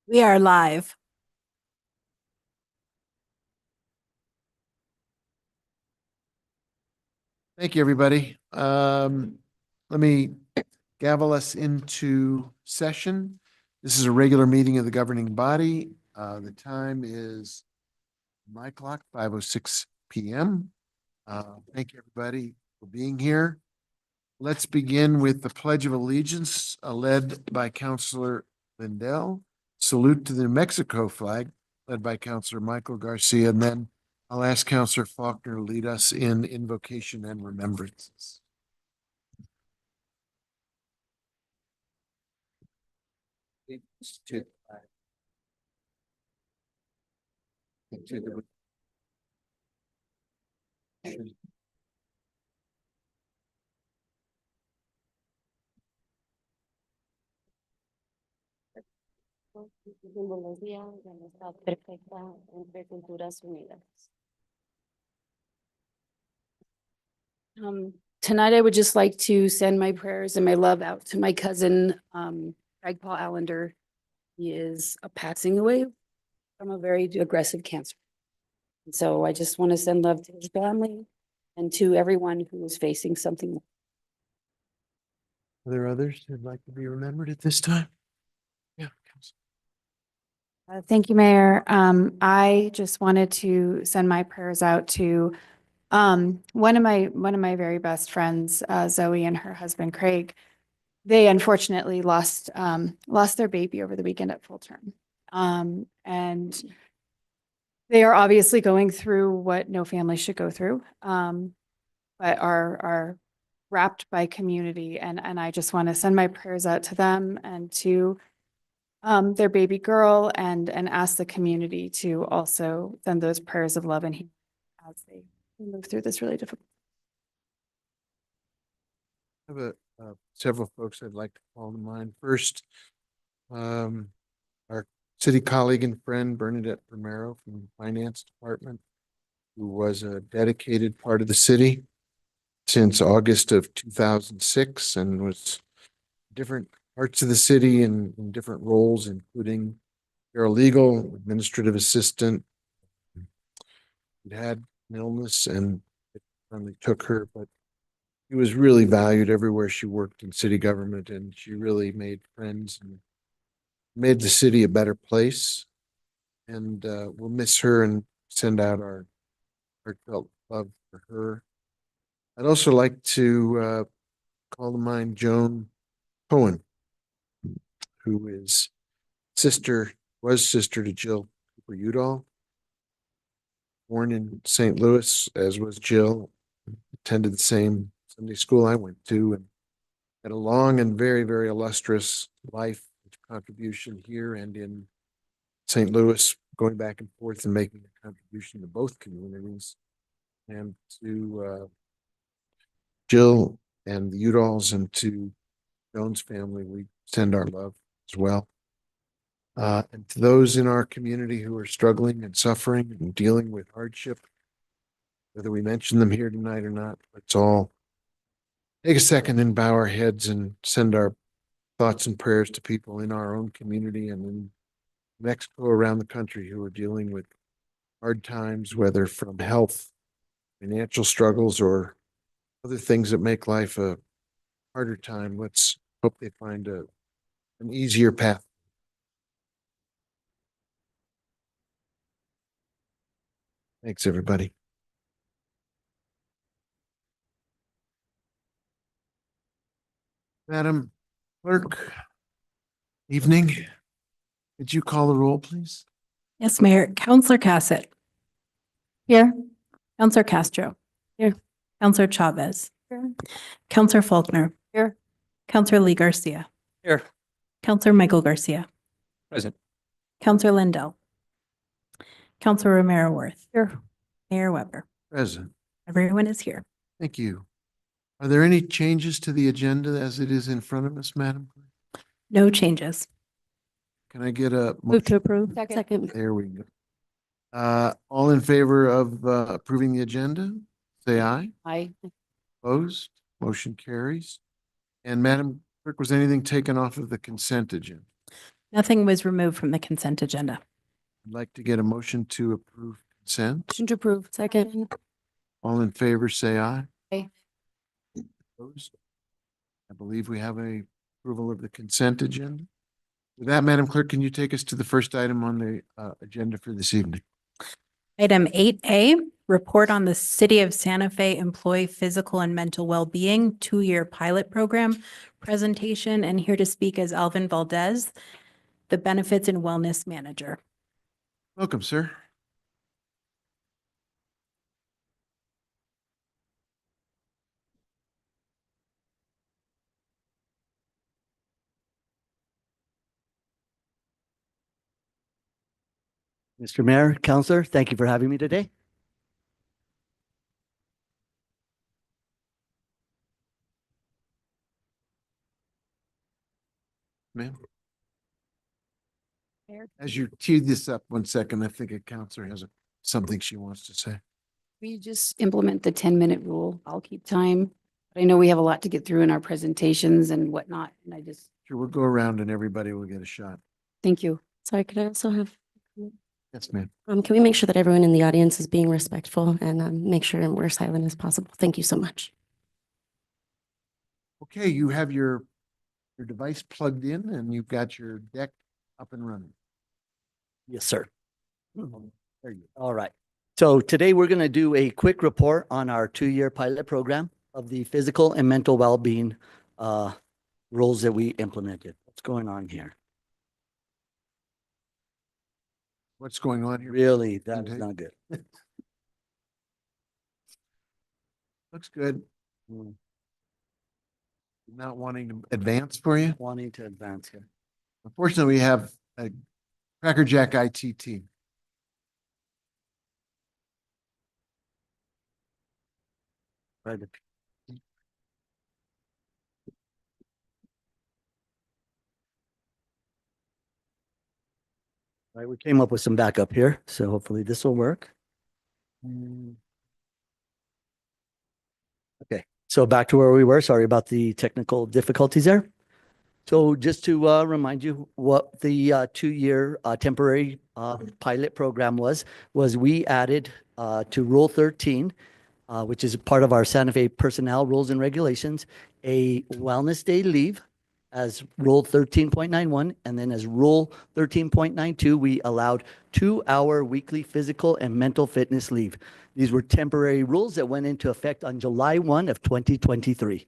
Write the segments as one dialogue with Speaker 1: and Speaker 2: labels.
Speaker 1: We are live.
Speaker 2: Thank you, everybody. Let me gavel us into session. This is a regular meeting of the governing body. The time is my clock, 5:06 p.m. Thank you, everybody, for being here. Let's begin with the Pledge of Allegiance, led by Councilor Lindell. Salute to the New Mexico flag, led by Councilor Michael Garcia, and then I'll ask Councilor Faulkner to lead us in invocation and remembrances.
Speaker 3: Simbología de la amistad perfecta entre culturas unidas. Tonight, I would just like to send my prayers and my love out to my cousin, Craig Paul Allender. He is passing away from a very aggressive cancer. And so I just want to send love to his family and to everyone who is facing something.
Speaker 2: Are there others who'd like to be remembered at this time? Yeah.
Speaker 4: Thank you, Mayor. I just wanted to send my prayers out to one of my very best friends, Zoe, and her husband Craig. They unfortunately lost their baby over the weekend at full term. And they are obviously going through what no family should go through, but are wrapped by community. And I just want to send my prayers out to them and to their baby girl, and ask the community to also send those prayers of love and healing as they move through this really difficult.
Speaker 2: I have several folks I'd like to call to mind. First, our city colleague and friend Bernadette Romero from the Finance Department, who was a dedicated part of the city since August of 2006 and was different parts of the city in different roles, including paralegal, administrative assistant. He had an illness and it finally took her, but she was really valued everywhere she worked in city government, and she really made friends and made the city a better place. And we'll miss her and send out our heartfelt love for her. I'd also like to call to mind Joan Cohen, who was sister to Jill Cooper Udall, born in St. Louis, as was Jill, attended the same Sunday school I went to, and had a long and very, very illustrious life, contribution here and in St. Louis, going back and forth and making a contribution to both communities. And to Jill and the Udalls and to Joan's family, we send our love as well. And to those in our community who are struggling and suffering and dealing with hardship, whether we mention them here tonight or not, let's all take a second and bow our heads and send our thoughts and prayers to people in our own community and in Mexico, around the country, who are dealing with hard times, whether from health, financial struggles, or other things that make life a harder time. Let's hope they find an easier path. Thanks, everybody. Madam Clerk, evening. Could you call the roll, please?
Speaker 1: Yes, Mayor. Counselor Cassett. Here. Counselor Castro. Here. Counselor Chavez. Here. Counselor Faulkner. Here. Counselor Lee Garcia.
Speaker 5: Here.
Speaker 1: Counselor Michael Garcia.
Speaker 5: Present.
Speaker 1: Counselor Lindell. Counselor Romero Worth. Here. Mayor Weber.
Speaker 2: Present.
Speaker 1: Everyone is here.
Speaker 2: Thank you. Are there any changes to the agenda as it is in front of us, Madam Clerk?
Speaker 1: No changes.
Speaker 2: Can I get a
Speaker 1: Move to
Speaker 2: motion?
Speaker 1: approve.
Speaker 3: Second.
Speaker 2: There we go. All in favor of approving the agenda, say aye.
Speaker 3: Aye.
Speaker 2: Opposed? Motion carries. And Madam Clerk, was anything taken off of the consent agenda?
Speaker 1: Nothing was removed from the consent agenda.
Speaker 2: I'd like to get a motion to approve consent.
Speaker 3: Motion to approve. Second.
Speaker 2: All in favor, say aye.
Speaker 3: Aye.
Speaker 2: Opposed? I believe we have a approval of the consent agenda. With that, Madam Clerk, can you take us to the first item on the agenda for this evening?
Speaker 1: Item 8A, report on the City of Santa Fe Employee Physical and Mental Wellbeing Two-Year Pilot Program presentation. And here to speak is Alvin Valdez, the Benefits and Wellness Manager.
Speaker 2: Welcome, sir.
Speaker 5: Mr. Mayor, Counselor, thank you for having me today.
Speaker 2: Ma'am.
Speaker 3: Mayor.
Speaker 2: As you tee this up, 1 second, I think a counselor has something she wants to say.
Speaker 3: We just implement the 10-minute rule. I'll keep time. But I know we have a lot to get through in our presentations and whatnot, and I just,
Speaker 2: Sure, we'll go around and everybody will get a shot.
Speaker 3: thank you.
Speaker 6: Sorry, could I also have,
Speaker 2: Yes, ma'am.
Speaker 6: can we make sure that everyone in the audience is being respectful and make sure we're silent as possible? Thank you so much.
Speaker 2: Okay, you have your device plugged in and you've got your deck up and running.
Speaker 5: Yes, sir.
Speaker 2: There you go.
Speaker 5: All right. So today we're going to do a quick report on our 2-year pilot program of the physical and mental well-being rules that we implemented. What's going on here?
Speaker 2: What's going on here?
Speaker 5: Really, that is
Speaker 2: Okay.
Speaker 5: not good.
Speaker 2: Looks good.
Speaker 5: Hmm,
Speaker 2: Not wanting to advance for you.
Speaker 5: Wanting to advance here.
Speaker 2: Unfortunately, we have a Cracker Jack IT team.
Speaker 5: Right. Right, we came up with some backup here, so hopefully this will work. Okay, so back to where we were. Sorry about the technical difficulties there. So just to remind you what the 2-year temporary pilot program was we added to Rule 13, which is part of our Santa Fe Personnel Rules and Regulations, a wellness day leave as Rule 13.91, and then as Rule 13.92, we allowed 2-hour weekly physical and mental fitness leave. These were temporary rules that went into effect on July 1 of 2023.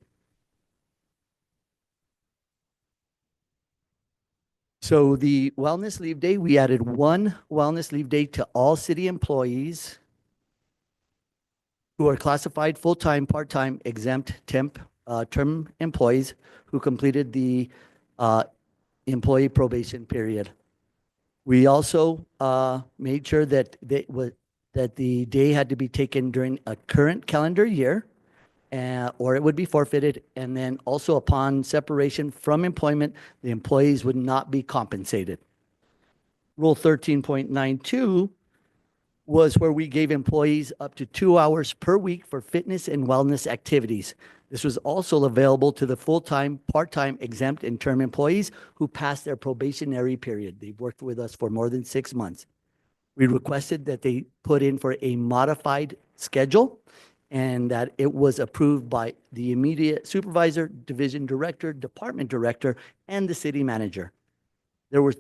Speaker 5: So the wellness leave day, we added 1 wellness leave day to all city employees who are classified full-time, part-time, exempt, temp, term employees who completed the employee probation period. We also made sure that that the day had to be taken during a current calendar year, or it would be forfeited. And then also upon separation from employment, the employees would not be compensated. Rule 13.92 was where we gave employees up to 2 hours per week for fitness and wellness activities. This was also available to the full-time, part-time, exempt, and term employees who passed their probationary period. They've worked with us for more than 6 months. We requested that they put in for a modified schedule and that it was approved by the immediate supervisor, division director, department director, and the city manager. There were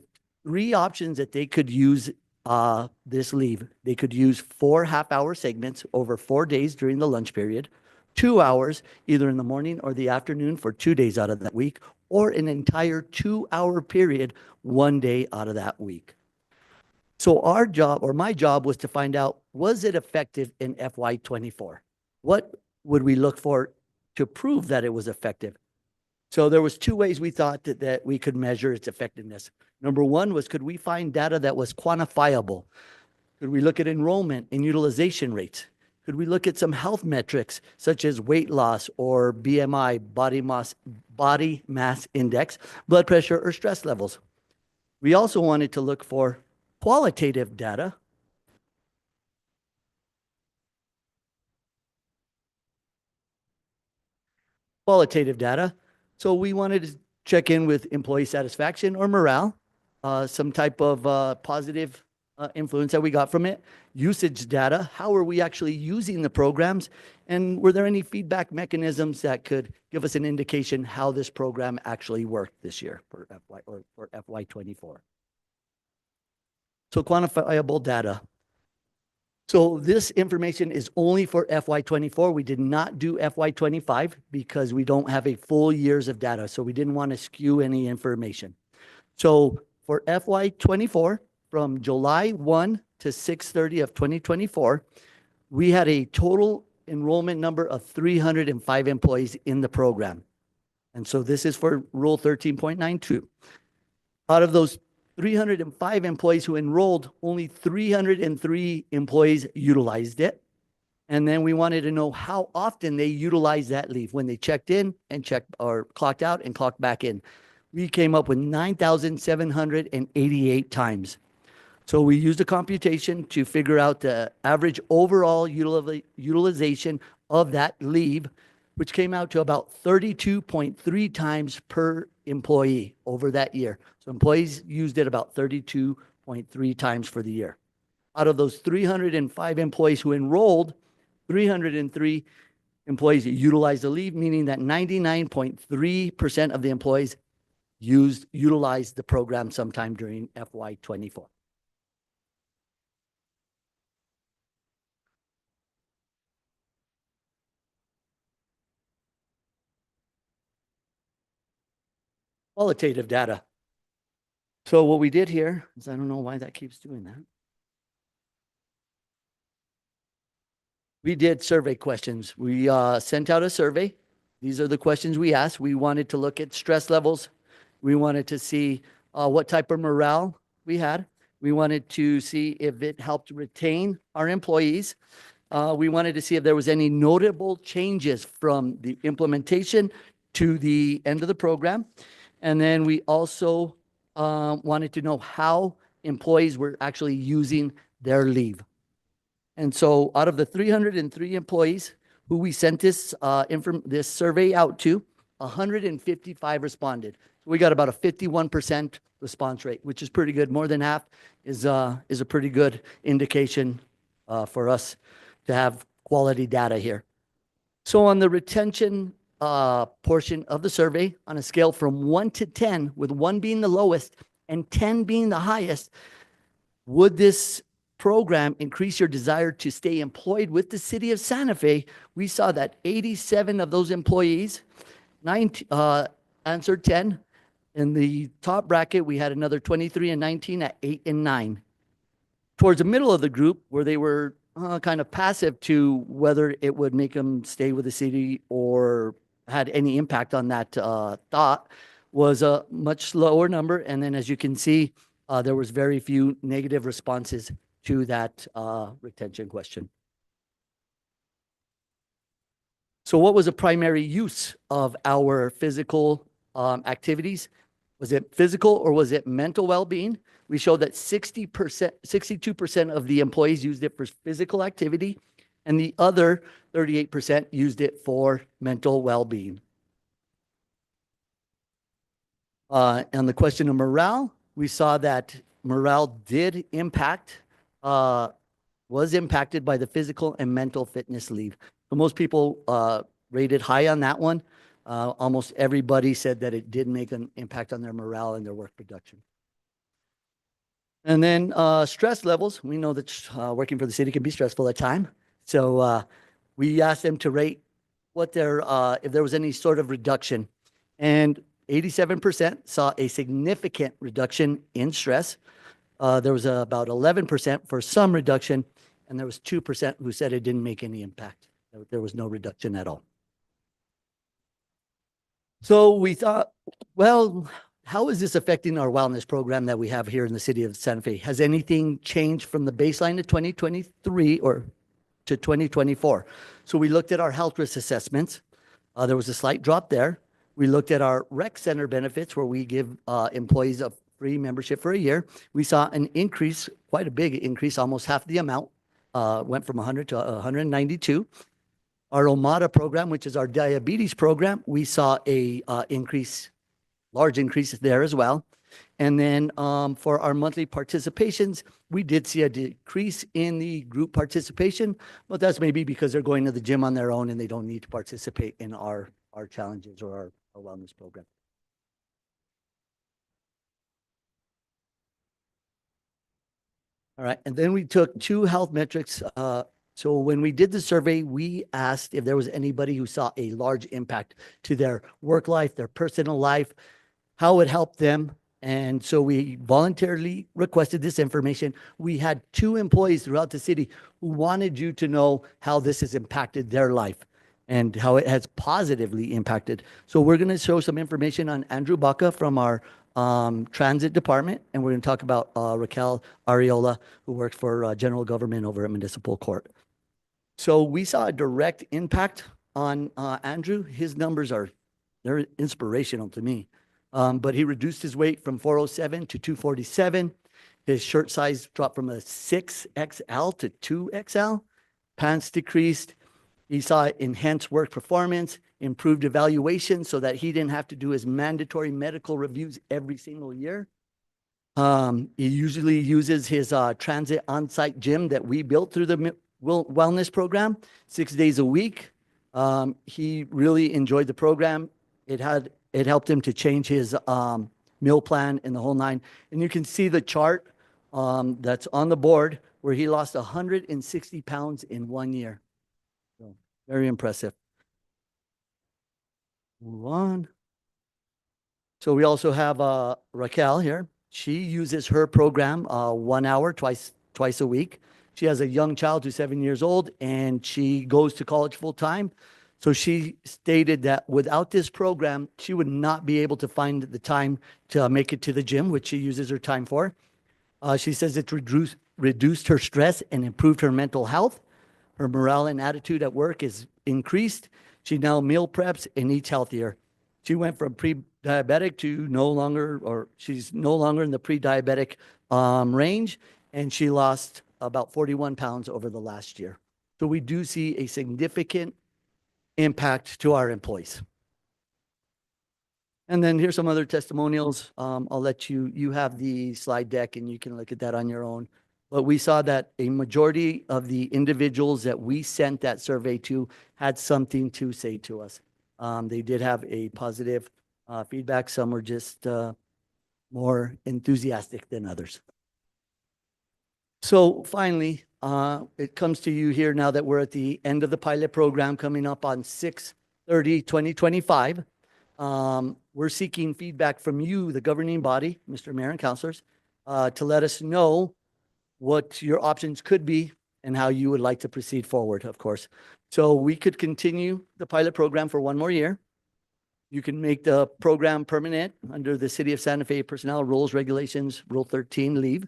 Speaker 5: 3 options that they could use this leave. They could use 4 half-hour segments over 4 days during the lunch period, 2 hours either in the morning or the afternoon for 2 days out of that week, or an entire 2-hour period 1 day out of that week. So our job, or my job, was to find out, was it effective in FY24? What would we look for to prove that it was effective? So there was 2 ways we thought that we could measure its effectiveness. Number 1 was, could we find data that was quantifiable? Could we look at enrollment and utilization rates? Could we look at some health metrics such as weight loss or BMI, body mass index, blood pressure, or stress levels? We also wanted to look for qualitative data. Qualitative data. So we wanted to check in with employee satisfaction or morale. some type of positive influence that we got from it, usage data, how are we actually using the programs, and were there any feedback mechanisms that could give us an indication how this program actually worked this year for FY24. So quantifiable data. So this information is only for FY24. We did not do FY25 because we don't have a full years of data. So we didn't want to skew any information. So for FY24, from July 1 to 6/30 of 2024, we had a total enrollment number of 305 employees in the program. And so this is for Rule 13.92. Out of those 305 employees who enrolled, only 303 employees utilized it. And then we wanted to know how often they utilized that leave, when they checked in and checked or clocked out and clocked back in. We came up with 9,788 times. So we used a computation to figure out the average overall utilization of that leave, which came out to about 32.3 times per employee over that year. So employees used it about 32.3 times for the year. Out of those 305 employees who enrolled, 303 employees utilized the leave, meaning that 99.3% of the employees utilized the program sometime during FY24. Qualitative data. So what we did here is, I don't know why that keeps doing that. We did survey questions. We sent out a survey. These are the questions we asked. We wanted to look at stress levels. We wanted to see what type of morale we had. We wanted to see if it helped retain our employees. We wanted to see if there was any notable changes from the implementation to the end of the program. And then we also wanted to know how employees were actually using their leave. And so out of the 303 employees who we sent this survey out to, 155 responded. So we got about a 51% response rate, which is pretty good. More than half is a pretty good indication for us to have quality data here. So on the retention portion of the survey, on a scale from 1 to 10, with 1 being the lowest and 10 being the highest, would this program increase your desire to stay employed with the city of Santa Fe? We saw that 87 of those employees answered 10. In the top bracket, we had another 23 and 19 at 8 and 9. Towards the middle of the group, where they were kind of passive to whether it would make them stay with the city or had any impact on that thought, was a much lower number. And then as you can see, there was very few negative responses to that retention question. So what was the primary use of our physical activities? Was it physical or was it mental well-being? We showed that 62% of the employees used it for physical activity, and the other 38% used it for mental well-being. On the question of morale, we saw that morale did impact, was impacted by the physical and mental fitness leave. So most people rated high on that one. Almost everybody said that it did make an impact on their morale and their work production. And then stress levels. We know that working for the city can be stressful at times. So we asked them to rate what their, if there was any sort of reduction. And 87% saw a significant reduction in stress. There was about 11% for some reduction, and there was 2% who said it didn't make any impact. There was no reduction at all. So we thought, well, how is this affecting our wellness program that we have here in the city of Santa Fe? Has anything changed from the baseline of 2023 or to 2024? So we looked at our health risk assessments. There was a slight drop there. We looked at our rec center benefits, where we give employees a free membership for a year. We saw an increase, quite a big increase, almost half the amount, went from 100 to 192. Our OMADA program, which is our diabetes program, we saw a large increase there as well. And then for our monthly participations, we did see a decrease in the group participation, but that's maybe because they're going to the gym on their own and they don't need to participate in our challenges or our wellness program. All right, and then we took 2 health metrics. So when we did the survey, we asked if there was anybody who saw a large impact to their work life, their personal life, how it helped them. And so we voluntarily requested this information. We had 2 employees throughout the city who wanted you to know how this has impacted their life and how it has positively impacted. So we're going to show some information on Andrew Baca from our transit department, and we're going to talk about Raquel Ariola, who works for general government over at municipal court. So we saw a direct impact on Andrew. His numbers they're inspirational to me. But he reduced his weight from 407 to 247. His shirt size dropped from a 6XL to 2XL. Pants decreased. He saw enhanced work performance, improved evaluation so that he didn't have to do his mandatory medical reviews every single year. He usually uses his transit on-site gym that we built through the wellness program 6 days a week. He really enjoyed the program. It helped him to change his meal plan and the whole 9. And you can see the chart that's on the board where he lost 160 pounds in 1 year. So, very impressive. Move on. So we also have Raquel here. She uses her program 1 hour twice a week. She has a young child who's 7 years old, and she goes to college full time. So she stated that without this program, she would not be able to find the time to make it to the gym, which she uses her time for. She says it reduced her stress and improved her mental health. Her morale and attitude at work is increased. She now meal preps and eats healthier. She went from pre-diabetic to she's no longer in the pre-diabetic range, and she lost about 41 pounds over the last year. So we do see a significant impact to our employees. And then here's some other testimonials. I'll let you have the slide deck and you can look at that on your own. But we saw that a majority of the individuals that we sent that survey to had something to say to us. They did have a positive feedback. Some were just more enthusiastic than others. So finally, it comes to you here now that we're at the end of the pilot program coming up on 6/30/2025. We're seeking feedback from you, the governing body, Mr. Mayor and councilors, to let us know what your options could be and how you would like to proceed forward, of course. So we could continue the pilot program for 1 more year. You can make the program permanent under the City of Santa Fe Personnel Rules, Regulations, Rule 13 leave,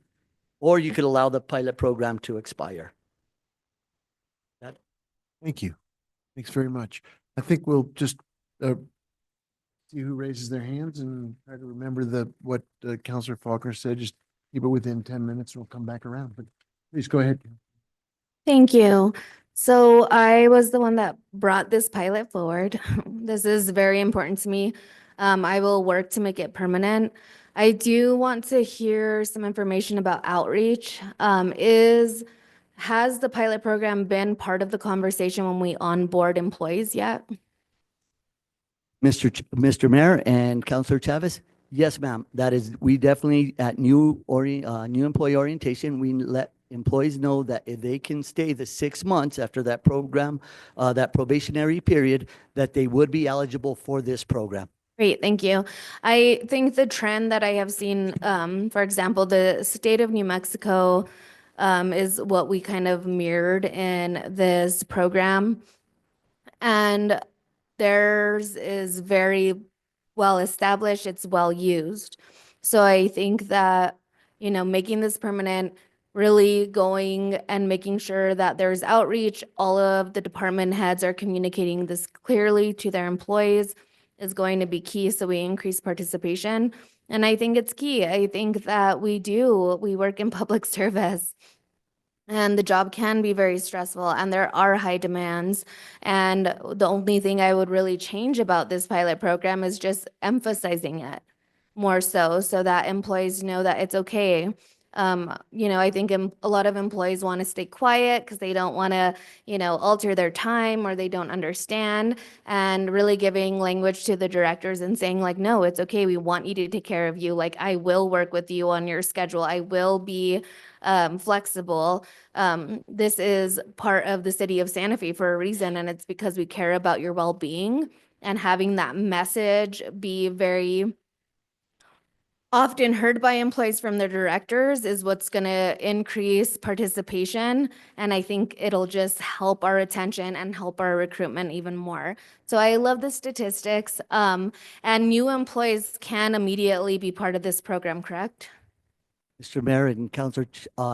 Speaker 5: or you could allow the pilot program to expire.
Speaker 2: Thank you. Thanks very much. I think we'll just see who raises their hands and try to remember what Councilor Faulkner said. Just keep it within 10 minutes and we'll come back around. But please go ahead.
Speaker 7: Thank you. So I was the one that brought this pilot forward. This is very important to me. I will work to make it permanent. I do want to hear some information about outreach. Has the pilot program been part of the conversation when we onboard employees yet?
Speaker 5: Mr. Mayor and Councilor Chavez, yes, ma'am. We definitely at new employee orientation, we let employees know that if they can stay the 6 months after that program, that probationary period, that they would be eligible for this program.
Speaker 7: Great, thank you. I think the trend that I have seen, for example, the state of New Mexico is what we kind of mirrored in this program. And theirs is very well established, it's well used. So I think that, making this permanent, really going and making sure that there's outreach, all of the department heads are communicating this clearly to their employees is going to be key so we increase participation. And I think it's key. I think that we work in public service. And the job can be very stressful and there are high demands. And the only thing I would really change about this pilot program is just emphasizing it. more so that employees know that it's okay. I think a lot of employees want to stay quiet because they don't want to, alter their time or they don't understand. And really giving language to the directors and saying like, no, it's okay. We want you to take care of you. Like, I will work with you on your schedule. I will be flexible. This is part of the city of Santa Fe for a reason, and it's because we care about your well-being. And having that message be very often heard by employees from their directors is what's going to increase participation. And I think it'll just help our retention and help our recruitment even more. So I love the statistics. And new employees can immediately be part of this program, correct?
Speaker 5: Mr. Mayor and Councilor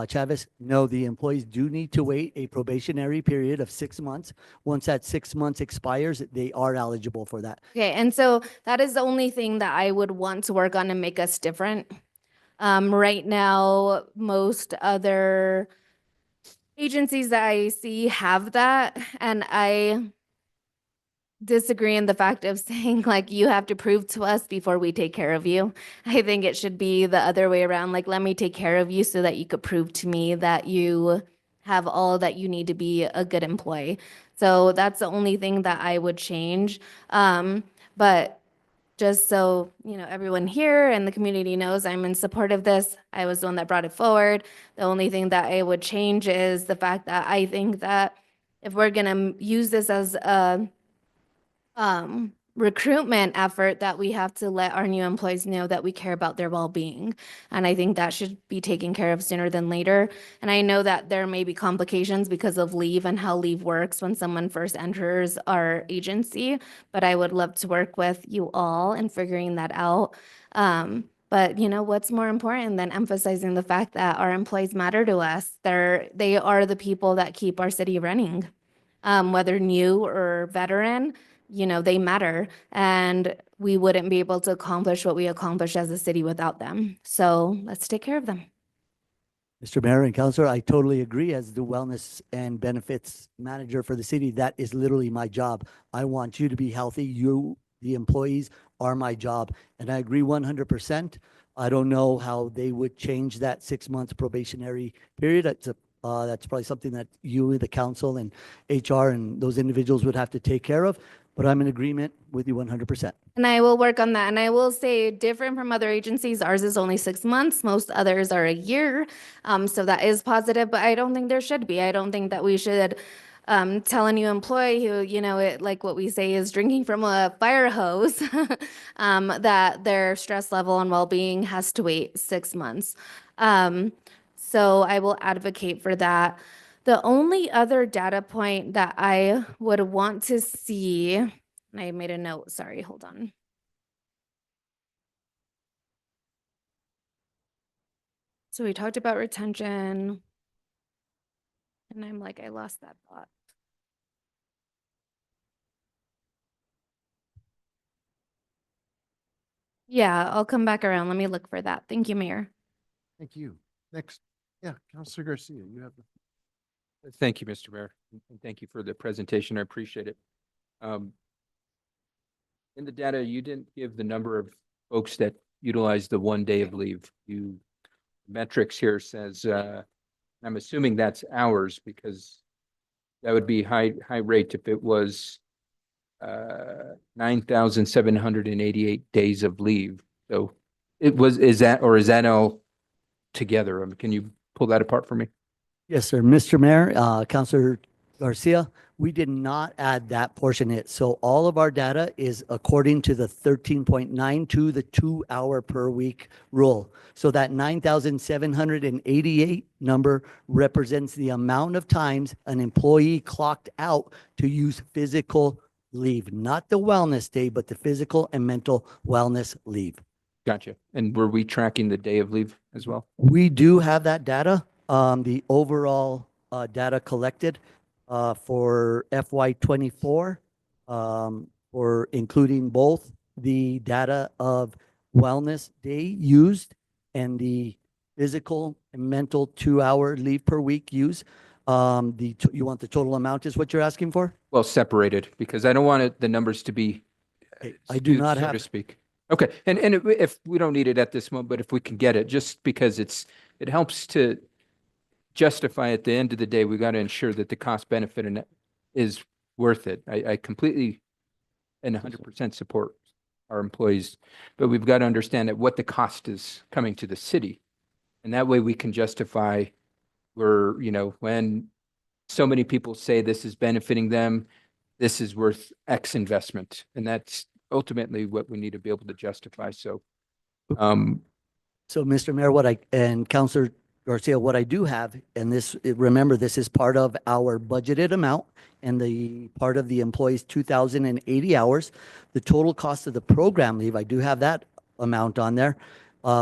Speaker 5: Chavez, no, the employees do need to wait a probationary period of 6 months. Once that 6 months expires, they are eligible for that.
Speaker 7: Okay, and so that is the only thing that I would want to work on and make us different. Right now, most other agencies that I see have that, and I disagree in the fact of saying like you have to prove to us before we take care of you. I think it should be the other way around. Like, let me take care of you so that you could prove to me that you have all that you need to be a good employee. So that's the only thing that I would change. But just so, everyone here and the community knows I'm in support of this. I was the one that brought it forward. The only thing that I would change is the fact that I think that if we're gonna use this as a recruitment effort, that we have to let our new employees know that we care about their well-being. And I think that should be taken care of sooner than later. And I know that there may be complications because of leave and how leave works when someone first enters our agency, but I would love to work with you all in figuring that out. But what's more important than emphasizing the fact that our employees matter to us? They are the people that keep our city running. Whether new or veteran, they matter, and we wouldn't be able to accomplish what we accomplish as a city without them. So let's take care of them.
Speaker 5: Mr. Mayor and Councilor, I totally agree. As the wellness and benefits manager for the city, that is literally my job. I want you to be healthy. You, the employees, are my job. And I agree 100%. I don't know how they would change that 6 months probationary period. That's probably something that you, the council, and HR and those individuals would have to take care of. But I'm in agreement with you 100%.
Speaker 7: And I will work on that. And I will say, different from other agencies, ours is only 6 months. Most others are a year. So that is positive, but I don't think there should be. I don't think that we should tell a new employee who, like what we say is drinking from a fire hose, that their stress level and well-being has to wait 6 months. So I will advocate for that. The only other data point that I would want to see, and I made a note, sorry, hold on. So we talked about retention. And I'm like, I lost that thought. Yeah, I'll come back around. Let me look for that. Thank you, Mayor.
Speaker 2: Thank you. Next, yeah, Councilor Garcia, you have the.
Speaker 8: Thank you, Mr. Mayor, and thank you for the presentation. I appreciate it. In the data, you didn't give the number of folks that utilize the 1 day of leave. Metrics here says, I'm assuming that's hours, because that would be high rate if it was 9,788 days of leave. So is that all together? Can you pull that apart for me?
Speaker 5: Yes, sir. Mr. Mayor, Councilor Garcia, we did not add that portion in. So all of our data is according to the 13.92, the 2 hour per week rule. So that 9,788 number represents the amount of times an employee clocked out to use physical leave, not the wellness day, but the physical and mental wellness leave.
Speaker 8: Gotcha. And were we tracking the day of leave as well?
Speaker 5: We do have that data. The overall data collected for FY24, for including both the data of wellness day used and the physical and mental 2 hour leave per week use. You want the total amount is what you're asking for?
Speaker 8: Well, separated, because I don't want the numbers to be
Speaker 5: I do
Speaker 8: skewed,
Speaker 5: not
Speaker 8: so
Speaker 5: have
Speaker 8: to speak. Okay, and if we don't need it at this moment, but if we can get it, just because it helps to justify at the end of the day, we got to ensure that the cost benefit and is worth it. I completely and 100% support our employees, but we've got to understand that what the cost is coming to the city. And that way we can justify where, when so many people say this is benefiting them, this is worth X investment. And that's ultimately what we need to be able to justify. So,
Speaker 5: So, Mr. Mayor, and Councilor Garcia, what I do have, and remember, this is part of our budgeted amount and the part of the employee's 2,080 hours. The total cost of the program leave, I do have that amount on there.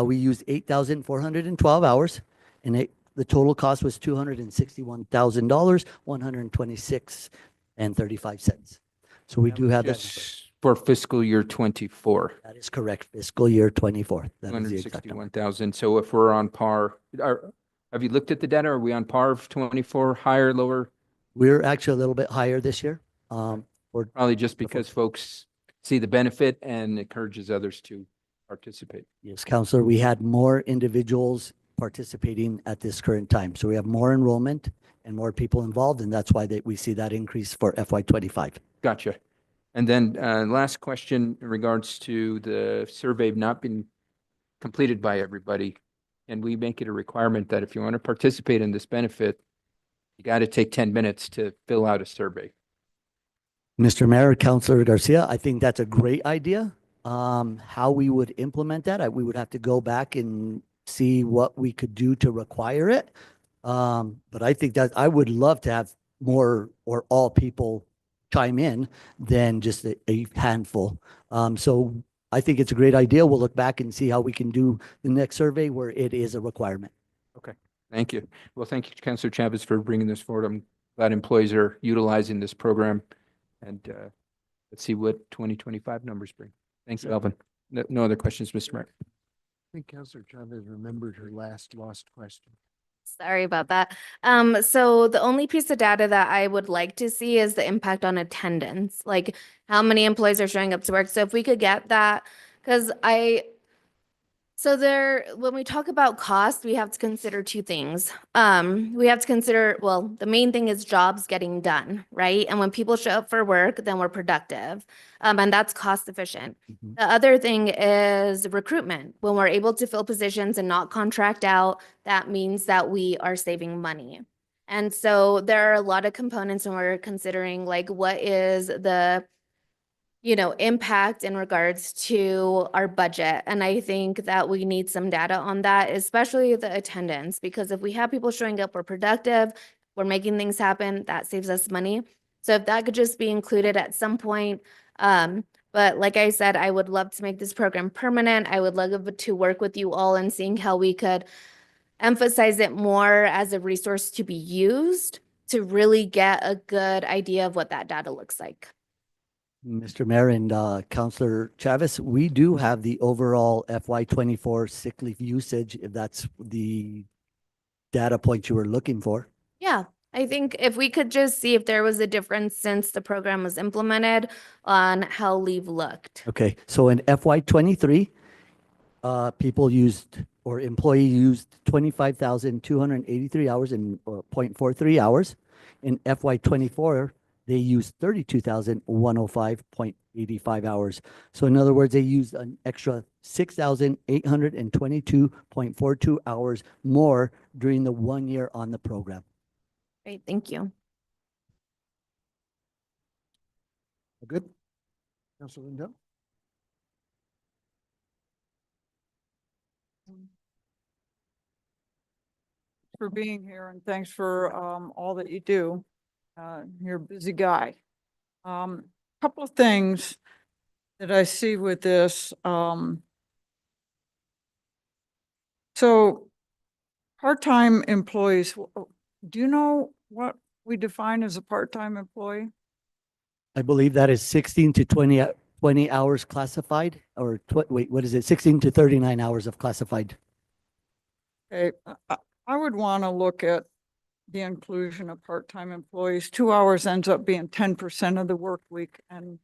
Speaker 5: We used 8,412 hours, and the total cost was $261,000, 126 and 35 cents. So we do have that.
Speaker 8: just for fiscal year 24.
Speaker 5: That is correct. Fiscal year 24. That is the exact number.
Speaker 8: 261,000. So if we're on par, have you looked at the data? Are we on par of 24, higher, lower?
Speaker 5: We're actually a little bit higher this year.
Speaker 8: Probably just because folks see the benefit and encourages others to participate.
Speaker 5: Yes, Counselor, we had more individuals participating at this current time. So we have more enrollment and more people involved, and that's why we see that increase for FY25.
Speaker 8: Gotcha. And then last question in regards to the survey not being completed by everybody. And we make it a requirement that if you want to participate in this benefit, you got to take 10 minutes to fill out a survey.
Speaker 5: Mr. Mayor, Councilor Garcia, I think that's a great idea. How we would implement that, we would have to go back and see what we could do to require it. But I think that I would love to have more or all people chime in than just a handful. So I think it's a great idea. We'll look back and see how we can do the next survey where it is a requirement.
Speaker 8: Okay, thank you. Well, thank you, Councilor Chavez, for bringing this forward. I'm glad employees are utilizing this program. And let's see what 2025 numbers bring. Thanks, Alvin. No other questions, Mr. Mayor.
Speaker 2: I think Councilor Chavez remembered her last lost question.
Speaker 7: Sorry about that. So the only piece of data that I would like to see is the impact on attendance, like how many employees are showing up to work. So if we could get that, because when we talk about cost, we have to consider two things. We have to consider, well, the main thing is jobs getting done, right? And when people show up for work, then we're productive. And that's cost efficient.
Speaker 5: Mhm.
Speaker 7: The other thing is recruitment. When we're able to fill positions and not contract out, that means that we are saving money. And so there are a lot of components when we're considering like what is the impact in regards to our budget. And I think that we need some data on that, especially the attendance, because if we have people showing up, we're productive, we're making things happen, that saves us money. So if that could just be included at some point. But like I said, I would love to make this program permanent. I would love to work with you all and seeing how we could emphasize it more as a resource to be used to really get a good idea of what that data looks like.
Speaker 5: Mr. Mayor and Councilor Chavez, we do have the overall FY24 sick leave usage, if that's the data point you were looking for.
Speaker 7: Yeah, I think if we could just see if there was a difference since the program was implemented on how leave looked.
Speaker 5: Okay, so in FY23, employee used 25,283 hours and 0.43 hours. In FY24, they used 32,105.85 hours. So in other words, they used an extra 6,822.42 hours more during the 1 year on the program.
Speaker 7: Great, thank you.
Speaker 2: Good? Councilor Lindell?
Speaker 9: For being here and thanks for all that you do. You're a busy guy. Couple of things that I see with this. So part-time employees, do you know what we define as a part-time employee?
Speaker 5: I believe that is 16 to 20 hours classified, or wait, what is it? 16 to 39 hours of classified.
Speaker 9: Okay, I would want to look at the inclusion of part-time employees. 2 hours ends up being 10% of the work week. And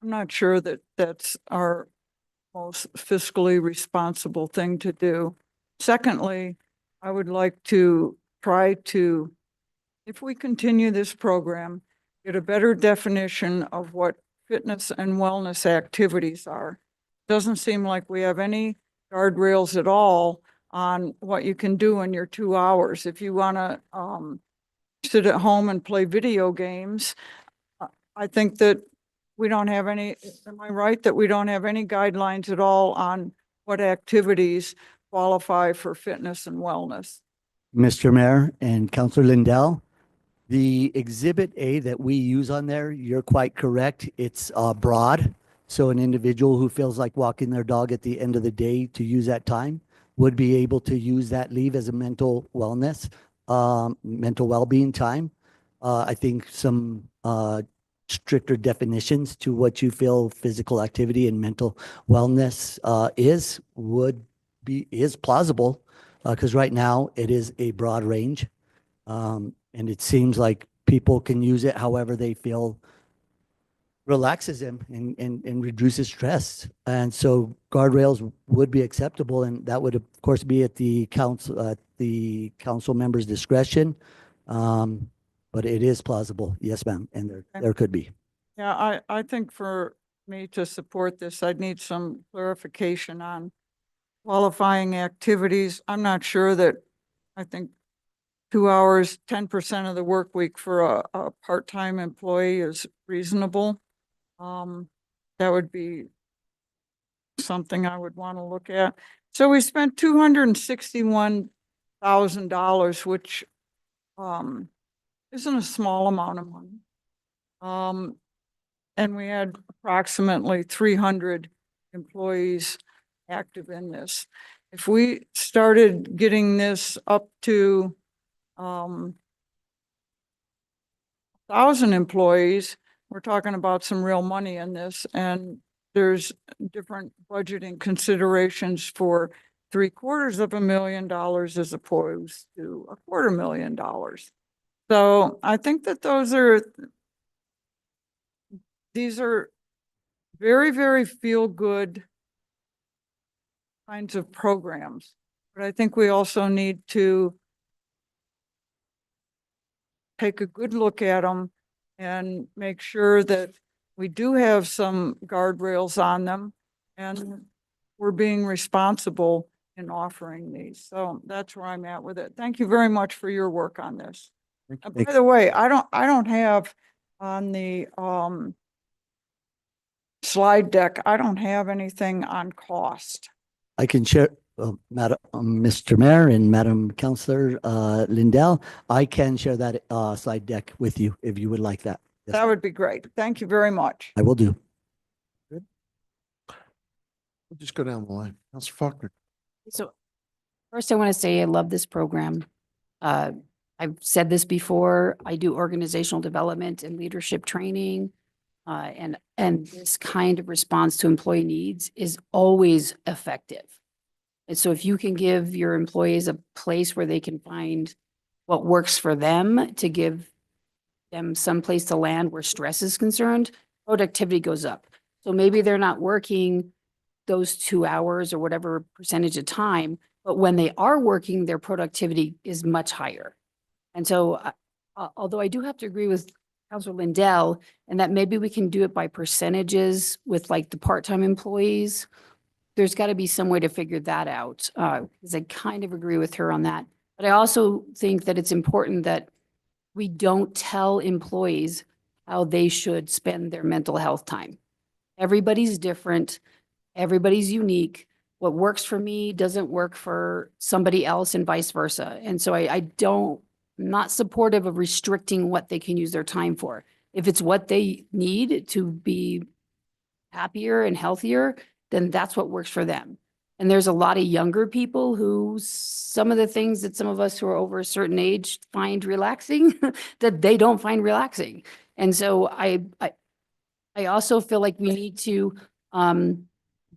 Speaker 9: I'm not sure that that's our most fiscally responsible thing to do. Secondly, I would like to try to, if we continue this program, get a better definition of what fitness and wellness activities are. Doesn't seem like we have any guardrails at all on what you can do in your 2 hours. If you want to sit at home and play video games, I think that we don't have any, am I right, that we don't have any guidelines at all on what activities qualify for fitness and wellness?
Speaker 5: Mr. Mayor and Councilor Lindell, the Exhibit A that we use on there, you're quite correct. It's broad. So an individual who feels like walking their dog at the end of the day to use that time would be able to use that leave as a mental wellness, mental well-being time. I think some stricter definitions to what you feel physical activity and mental wellness is plausible, because right now it is a broad range. And it seems like people can use it however they feel relaxes them and reduces stress. And so guardrails would be acceptable, and that would of course be at the council member's discretion. But it is plausible, yes, ma'am, and there could be.
Speaker 9: Yeah, I think for me to support this, I'd need some clarification on qualifying activities. I'm not sure that, I think 2 hours, 10% of the work week for a part-time employee is reasonable. That would be something I would want to look at. So we spent $261,000, which isn't a small amount of money. And we had approximately 300 employees active in this. If we started getting this up to 1,000 employees, we're talking about some real money in this, and there's different budgeting considerations for $750,000 as opposed to $250,000. So I think that these are very, very feel-good kinds of programs. But I think we also need to take a good look at them and make sure that we do have some guardrails on them and we're being responsible in offering these. So that's where I'm at with it. Thank you very much for your work on this. By the way, I don't have on the slide deck, I don't have anything on cost.
Speaker 5: I can share, Madam, Mr. Mayor and Madam Councilor Lindell, I can share that slide deck with you if you would like that. Yes,
Speaker 9: That would be great. Thank you very much.
Speaker 5: I will do.
Speaker 2: We'll just go down the line. Councilor Faulkner.
Speaker 3: So first I want to say I love this program. I've said this before, I do organizational development and leadership training. And this kind of response to employee needs is always effective. And so if you can give your employees a place where they can find what works for them to give them some place to land where stress is concerned, productivity goes up. So maybe they're not working those 2 hours or whatever percentage of time, but when they are working, their productivity is much higher. And so although I do have to agree with Councilor Lindell, and that maybe we can do it by percentages with like the part-time employees, there's got to be some way to figure that out, because I kind of agree with her on that. But I also think that it's important that we don't tell employees how they should spend their mental health time. Everybody's different. Everybody's unique. What works for me doesn't work for somebody else and vice versa. And so I'm not supportive of restricting what they can use their time for. If it's what they need to be happier and healthier, then that's what works for them. And there's a lot of younger people who some of the things that some of us who are over a certain age find relaxing that they don't find relaxing. And so I also feel like we need to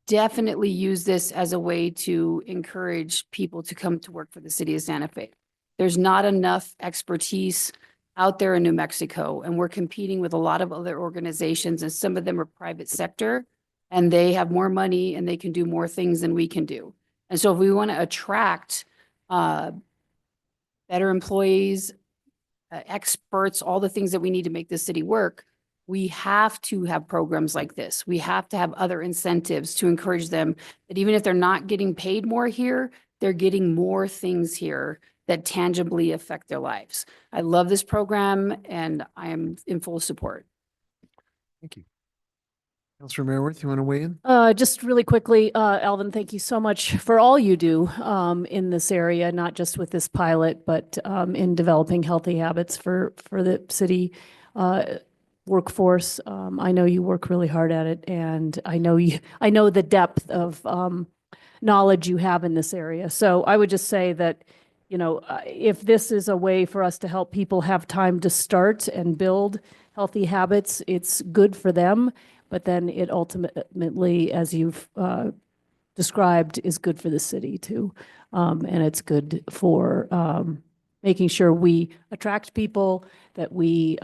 Speaker 3: definitely use this as a way to encourage people to come to work for the city of Santa Fe. There's not enough expertise out there in New Mexico, and we're competing with a lot of other organizations, and some of them are private sector. and they have more money and they can do more things than we can do. And so if we want to attract better employees, experts, all the things that we need to make this city work, we have to have programs like this. We have to have other incentives to encourage them that even if they're not getting paid more here, they're getting more things here that tangibly affect their lives. I love this program and I am in full support.
Speaker 2: Thank you. Councilor Merworth, you want to weigh in?
Speaker 10: Just really quickly, Alvin, thank you so much for all you do in this area, not just with this pilot, but in developing healthy habits for the city workforce. I know you work really hard at it, and I know the depth of knowledge you have in this area. So I would just say that, you know, if this is a way for us to help people have time to start and build healthy habits, it's good for them. But then it ultimately, as you've described, is good for the city too. And it's good for making sure we attract people, that we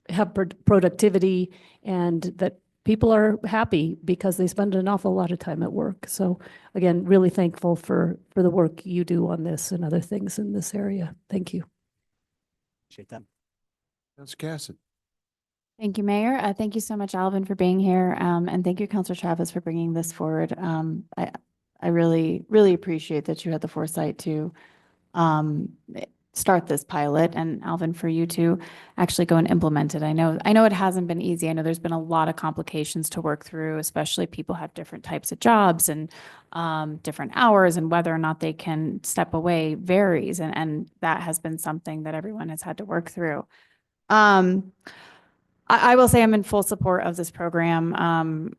Speaker 10: have productivity, and that people are happy because they spend an awful lot of time at work. So again, really thankful for the work you do on this and other things in this area. Thank you.
Speaker 5: Appreciate that.
Speaker 2: Councilor Cassidy.
Speaker 4: Thank you, Mayor. Thank you so much, Alvin, for being here. And thank you, Councilor Travis, for bringing this forward. I really, really appreciate that you had the foresight to start this pilot, and Alvin, for you to actually go and implement it. I know it hasn't been easy. I know there's been a lot of complications to work through, especially people have different types of jobs and different hours, and whether or not they can step away varies. And that has been something that everyone has had to work through. I will say I'm in full support of this program.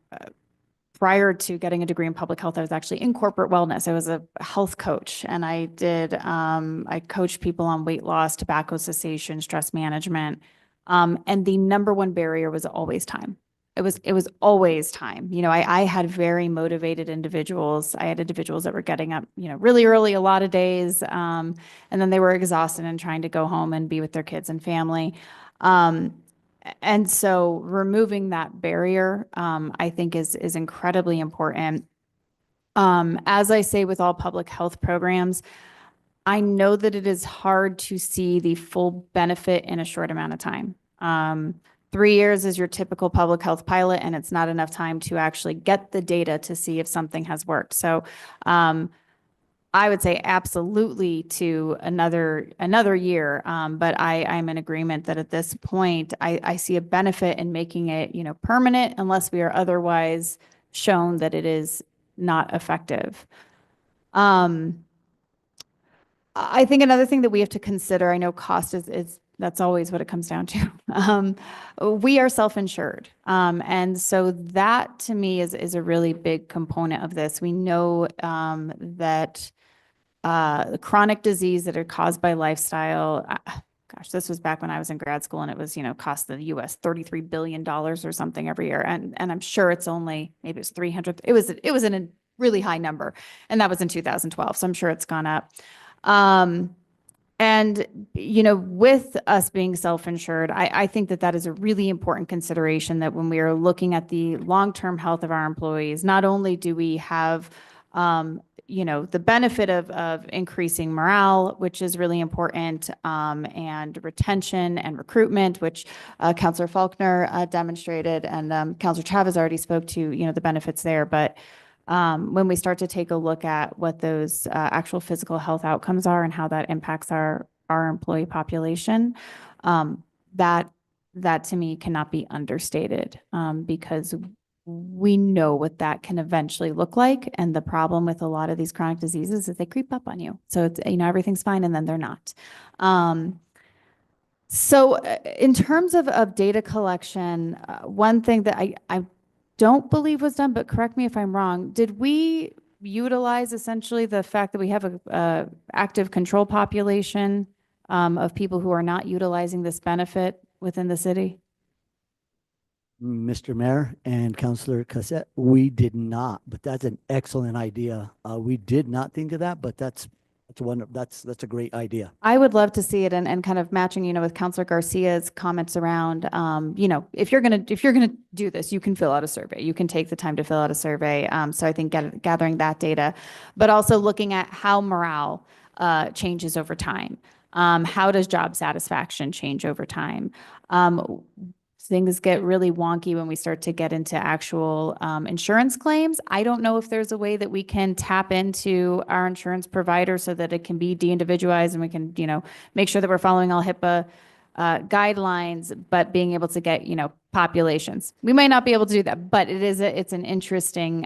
Speaker 4: Prior to getting a degree in public health, I was actually in corporate wellness. I was a health coach, and I coached people on weight loss, tobacco cessation, stress management. And the number one barrier was always time. It was always time. You know, I had very motivated individuals. I had individuals that were getting up, you know, really early, a lot of days. And then they were exhausted and trying to go home and be with their kids and family. And so removing that barrier, I think is incredibly important. As I say with all public health programs, I know that it is hard to see the full benefit in a short amount of time. 3 years is your typical public health pilot, and it's not enough time to actually get the data to see if something has worked. So I would say absolutely to another year, but I'm in agreement that at this point, I see a benefit in making it, you know, permanent unless we are otherwise shown that it is not effective. I think another thing that we have to consider, I know cost is that's always what it comes down to. We are self-insured. And so that to me is a really big component of this. We know that the chronic disease that are caused by lifestyle, gosh, this was back when I was in grad school, and it was, you know, cost the US $33 billion or something every year. And I'm sure it's only, maybe it's 300. It was in a really high number, and that was in 2012. So I'm sure it's gone up. And, you know, with us being self-insured, I think that is a really important consideration, that when we are looking at the long-term health of our employees, not only do we have, you know, the benefit of increasing morale, which is really important, and retention and recruitment, which Councilor Faulkner demonstrated, and Councilor Chavez already spoke to, you know, the benefits there. But when we start to take a look at what those actual physical health outcomes are and how that impacts our employee population, that to me cannot be understated, because we know what that can eventually look like. And the problem with a lot of these chronic diseases is they creep up on you. So it's, you know, everything's fine and then they're not. So in terms of data collection, one thing that I don't believe was done, but correct me if I'm wrong, did we utilize essentially the fact that we have a active control population of people who are not utilizing this benefit within the city?
Speaker 5: Mr. Mayor and Councilor Cassette, we did not, but that's an excellent idea. We did not think of that, but that's That's a great idea.
Speaker 4: I would love to see it and kind of matching, with Counselor Garcia's comments around, if you're gonna do this, you can fill out a survey. You can take the time to fill out a survey. So I think gathering that data, but also looking at how morale changes over time. How does job satisfaction change over time? Things get really wonky when we start to get into actual insurance claims. I don't know if there's a way that we can tap into our insurance provider so that it can be de-individualized and we can, make sure that we're following all HIPAA guidelines, but being able to get, populations. We might not be able to do that, but it's an interesting,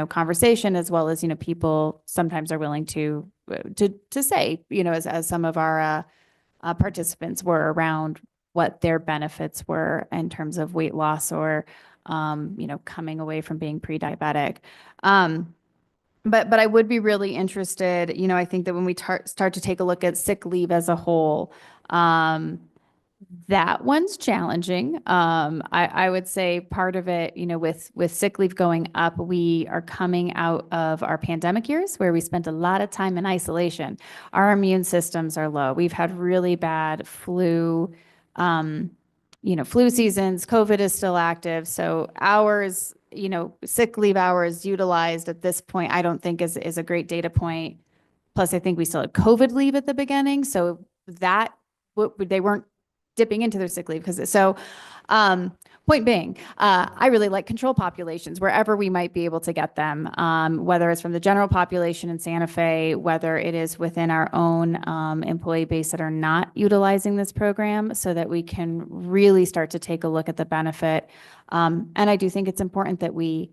Speaker 4: conversation, as well as, people sometimes are willing to say, as some of our participants were around what their benefits were in terms of weight loss or, coming away from being pre-diabetic. But I would be really interested, I think that when we start to take a look at sick leave as a whole, that one's challenging. I would say part of it, with sick leave going up, we are coming out of our pandemic years where we spent a lot of time in isolation. Our immune systems are low. We've had really bad flu seasons. COVID is still active. So hours, sick leave hours utilized at this point, I don't think is a great data point. Plus, I think we still had COVID leave at the beginning. So they weren't dipping into their sick leave point being, I really like control populations wherever we might be able to get them, whether it's from the general population in Santa Fe, whether it is within our own employee base that are not utilizing this program, so that we can really start to take a look at the benefit. And I do think it's important that we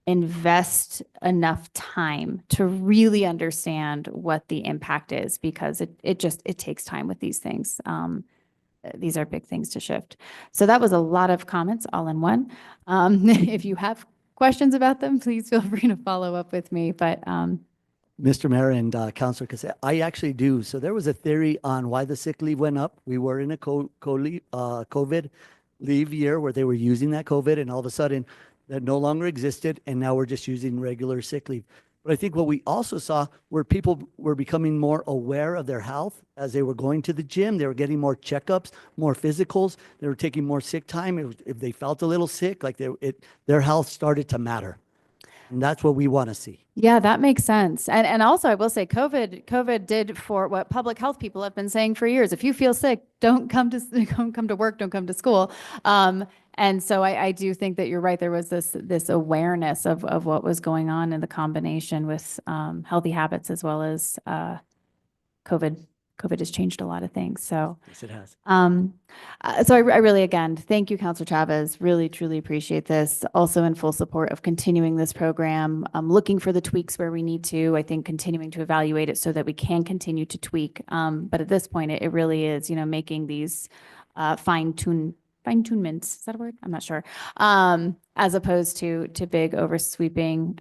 Speaker 4: invest enough time to really understand what the impact is, because it takes time with these things. These are big things to shift. So that was a lot of comments all in one. If you have questions about them, please feel free to follow up with me. But
Speaker 5: Mr. Mayor and Councilor Casella, I actually do. So there was a theory on why the sick leave went up. We were in a COVID leave year where they were using that COVID, and all of a sudden that no longer existed, and now we're just using regular sick leave. But I think what we also saw were people were becoming more aware of their health as they were going to the gym. They were getting more checkups, more physicals. They were taking more sick time. If they felt a little sick, like their health started to matter. And that's what we want to see.
Speaker 4: yeah, that makes sense. And also I will say COVID did for what public health people have been saying for years. If you feel sick, don't come to work, don't come to school. And so I do think that you're right. There was this awareness of what was going on in the combination with healthy habits, as well as COVID. COVID has changed a lot of things. So
Speaker 5: Yes, it has.
Speaker 4: so I really, again, thank you, Councilor Chavez. Really, truly appreciate this. Also in full support of continuing this program. Looking for the tweaks where we need to. I think continuing to evaluate it so that we can continue to tweak. But at this point, it really is, making these fine-tunements, is that a word? I'm not sure. As opposed to big oversweeping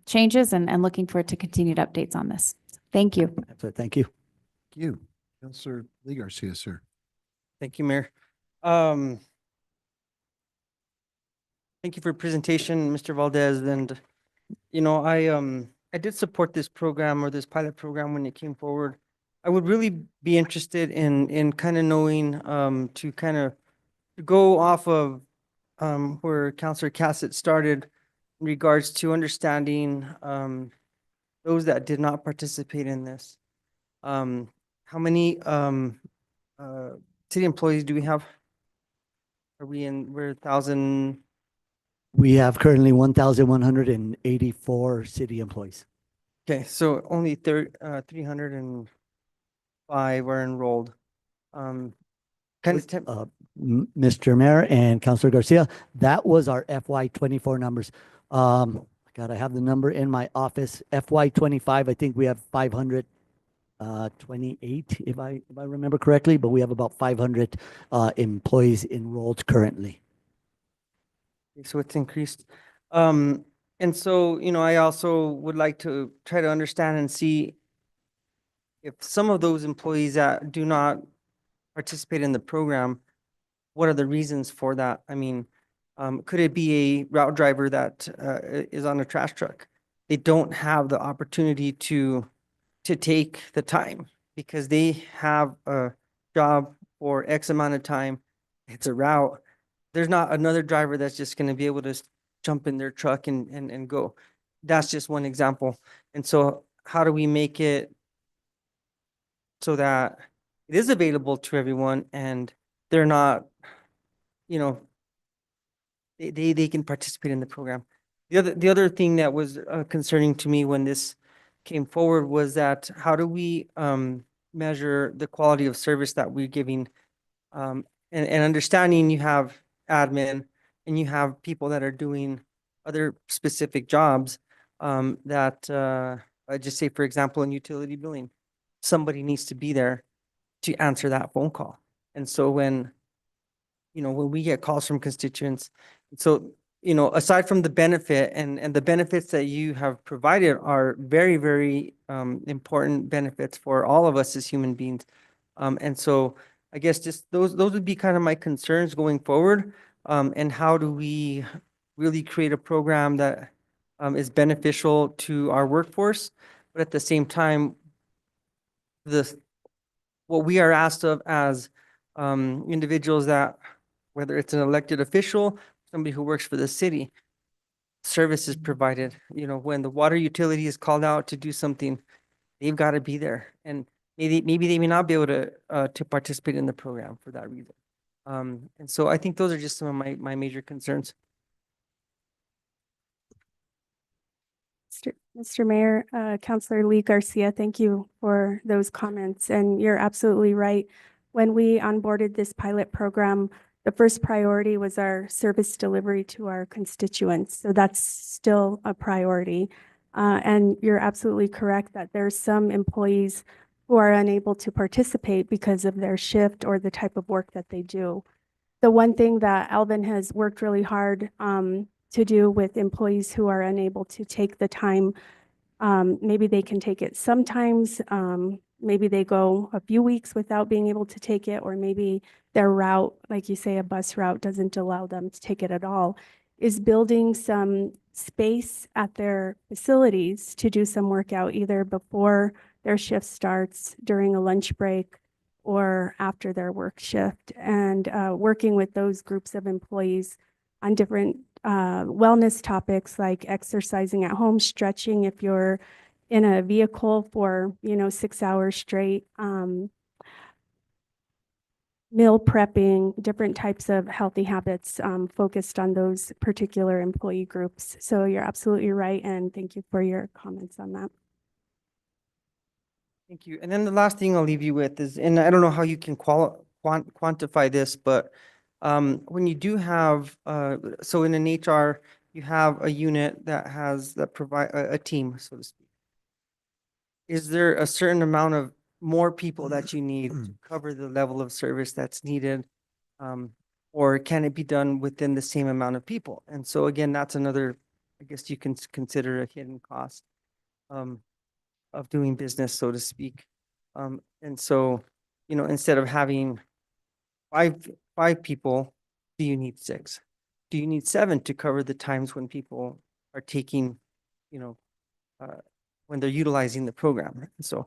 Speaker 4: changes, and looking forward to continued updates on this. Thank you.
Speaker 5: Absolutely. Thank you.
Speaker 2: Thank you. Councilor Lee Garcia, sir.
Speaker 11: Thank you, Mayor. Thank you for your presentation, Mr. Valdez. And, I did support this program, or this pilot program, when it came forward. I would really be interested in kind of knowing, to kind of go off of where Councilor Cassett started in regards to understanding those that did not participate in this. How many city employees do we have? We're 1,000?
Speaker 5: We have currently 1,184 city employees.
Speaker 11: Okay, so only 305 are enrolled.
Speaker 5: Mr. Mayor and Councilor Garcia, that was our FY24 numbers. God, I have the number in my office. FY25, I think we have 528, if I remember correctly, but we have about 500 employees enrolled currently.
Speaker 11: So it's increased. And so, I also would like to try to understand and see if some of those employees that do not participate in the program, what are the reasons for that? I mean, could it be a route driver that is on a trash truck? They don't have the opportunity to to take the time because they have a job for X amount of time. It's a route. There's not another driver that's just going to be able to jump in their truck and go. That's just one example. And so how do we make it so that it is available to everyone and they're not, you know, they can participate in the program. The other thing that was concerning to me when this came forward was that how do we measure the quality of service that we're giving? And understanding you have admin and you have people that are doing other specific jobs that I just say, for example, in utility billing, somebody needs to be there to answer that phone call. And so when we get calls from constituents, so, aside from the benefit and the benefits that you have provided are very, very important benefits for all of us as human beings. And so I guess just those would be kind of my concerns going forward. And how do we really create a program that is beneficial to our workforce, but at the same time, what we are asked of as individuals that, whether it's an elected official, somebody who works for the city, service is provided. When the water utility is called out to do something, they've got to be there. And maybe they may not be able to participate in the program for that reason. And so I think those are just some of my major concerns.
Speaker 12: Mr. Mayor, Councilor Lee Garcia, thank you for those comments. And you're absolutely right. When we onboarded this pilot program, the first priority was our service delivery to our constituents. So that's still a priority. And you're absolutely correct that there's some employees who are unable to participate because of their shift or the type of work that they do. The one thing that Alvin has worked really hard to do with employees who are unable to take the time, maybe they can take it sometimes, maybe they go a few weeks without being able to take it, or maybe their route, like you say, a bus route doesn't allow them to take it at all, is building some space at their facilities to do some workout either before their shift starts, during a lunch break, or after their work shift, and working with those groups of employees on different wellness topics like exercising at home, stretching if you're in a vehicle for 6 hours straight, meal prepping, different types of healthy habits focused on those particular employee groups. So you're absolutely right, and thank you for your comments on that.
Speaker 11: Thank you. And then the last thing I'll leave you with is, and I don't know how you can quantify this, but when you do have, so in an HR, you have a unit that provide a team, so to speak. Is there a certain amount of more people that you need to cover the level of service that's needed? Or can it be done within the same amount of people? And so again, that's another, I guess you can consider a hidden cost of doing business, so to speak. And so, instead of having five people, do you need 6? Do you need 7 to cover the times when people are taking, when they're utilizing the program? And so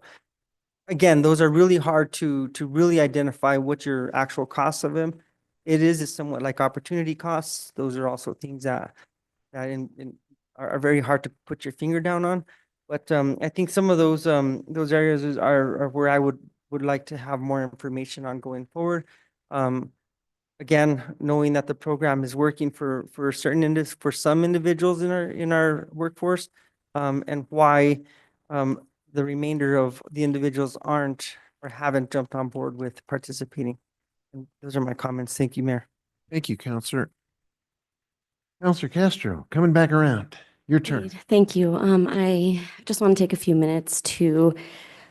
Speaker 11: again, those are really hard to really identify what your actual costs of them. It is somewhat like opportunity costs. Those are also things that are very hard to put your finger down on. But I think some of those areas are where I would like to have more information on going forward. Again, knowing that the program is working for some individuals in our workforce, and why the remainder of the individuals aren't or haven't jumped on board with participating. And those are my comments. Thank you, Mayor.
Speaker 2: Thank you, Counselor. Counselor Castro, coming back around. Your turn.
Speaker 6: Great. Thank you. I just want to take a few minutes to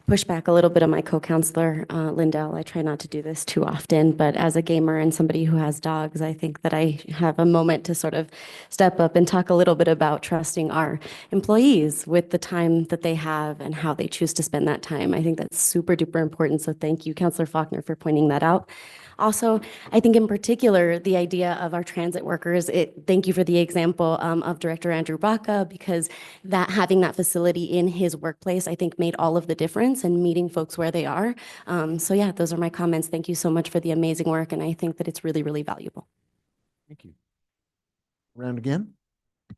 Speaker 6: push back a little bit on my co-counselor, Lindell. I try not to do this too often, but as a gamer and somebody who has dogs, I think that I have a moment to sort of step up and talk a little bit about trusting our employees with the time that they have and how they choose to spend that time. I think that's super duper important. So thank you, Counselor Faulkner, for pointing that out. Also, I think in particular, the idea of our transit workers, thank you for the example of Director Andrew Baca, because that having that facility in his workplace, I think made all of the difference in meeting folks where they are. So yeah, those are my comments. Thank you so much for the amazing work. And I think that it's really, really valuable.
Speaker 2: Thank you. Round again?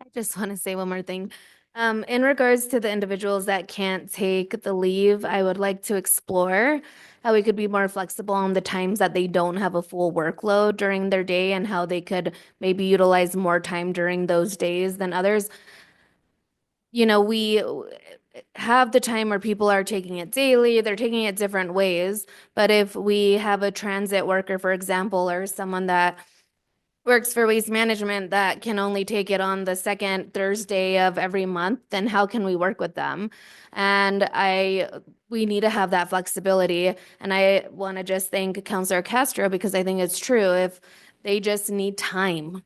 Speaker 7: I just want to say one more thing. In regards to the individuals that can't take the leave, I would like to explore how we could be more flexible on the times that they don't have a full workload during their day and how they could maybe utilize more time during those days than others. You know, we have the time where people are taking it daily, they're taking it different ways. But if we have a transit worker, for example, or someone that works for waste management that can only take it on the second Thursday of every month, then how can we work with them? And we need to have that flexibility. And I want to just thank Councilor Castro because I think it's true. If they just need time,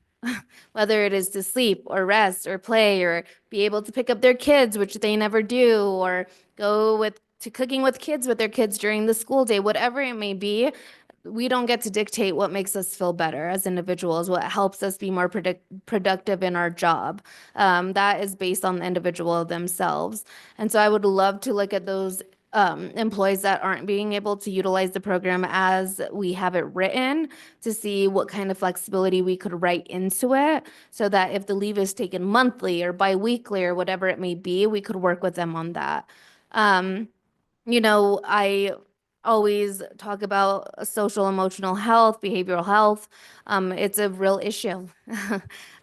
Speaker 7: whether it is to sleep or rest or play or be able to pick up their kids, which they never do, or go to cooking with kids with their kids during the school day, whatever it may be, we don't get to dictate what makes us feel better as individuals, what helps us be more productive in our job. That is based on the individual themselves. And so I would love to look at those employees that aren't being able to utilize the program as we have it written to see what kind of flexibility we could write into it so that if the leave is taken monthly or biweekly or whatever it may be, we could work with them on that. You know, I always talk about social emotional health, behavioral health. It's a real issue.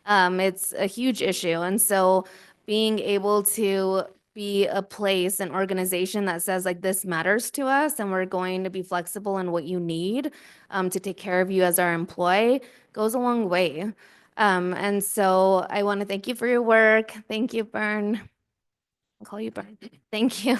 Speaker 7: It's a huge issue. And so being able to be a place, an organization that says like this matters to us and we're going to be flexible in what you need to take care of you as our employee goes a long way. And so I want to thank you for your work. Thank you, Bern. I'll call you Bern. Thank you.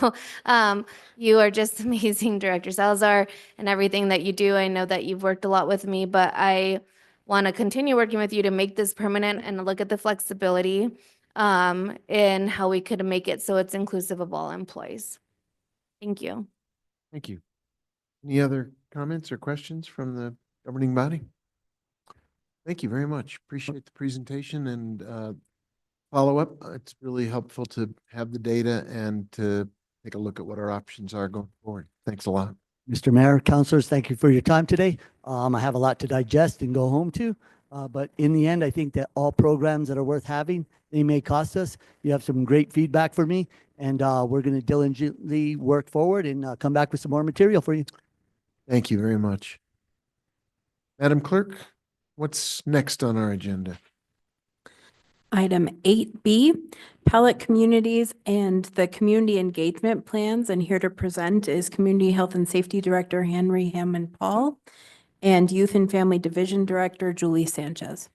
Speaker 7: You are just amazing, Director Salazar, and everything that you do. I know that you've worked a lot with me, but I want to continue working with you to make this permanent and look at the flexibility in how we could make it so it's inclusive of all employees. Thank you.
Speaker 2: Thank you. Any other comments or questions from the governing body? Thank you very much. Appreciate the presentation and follow up. It's really helpful to have the data and to take a look at what our options are going forward. Thanks a lot.
Speaker 5: Mr. Mayor, councilors, thank you for your time today. I have a lot to digest and go home to. But in the end, I think that all programs that are worth having, they may cost us. You have some great feedback for me, and we're going to diligently work forward and come back with some more material for you.
Speaker 2: Thank you very much. Madam Clerk, what's next on our agenda?
Speaker 1: Item 8B, Pallet Communities and the Community Engagement Plans. And here to present is Community Health and Safety Director Henry Hammond Paul and Youth and Family Division Director Julie Sanchez.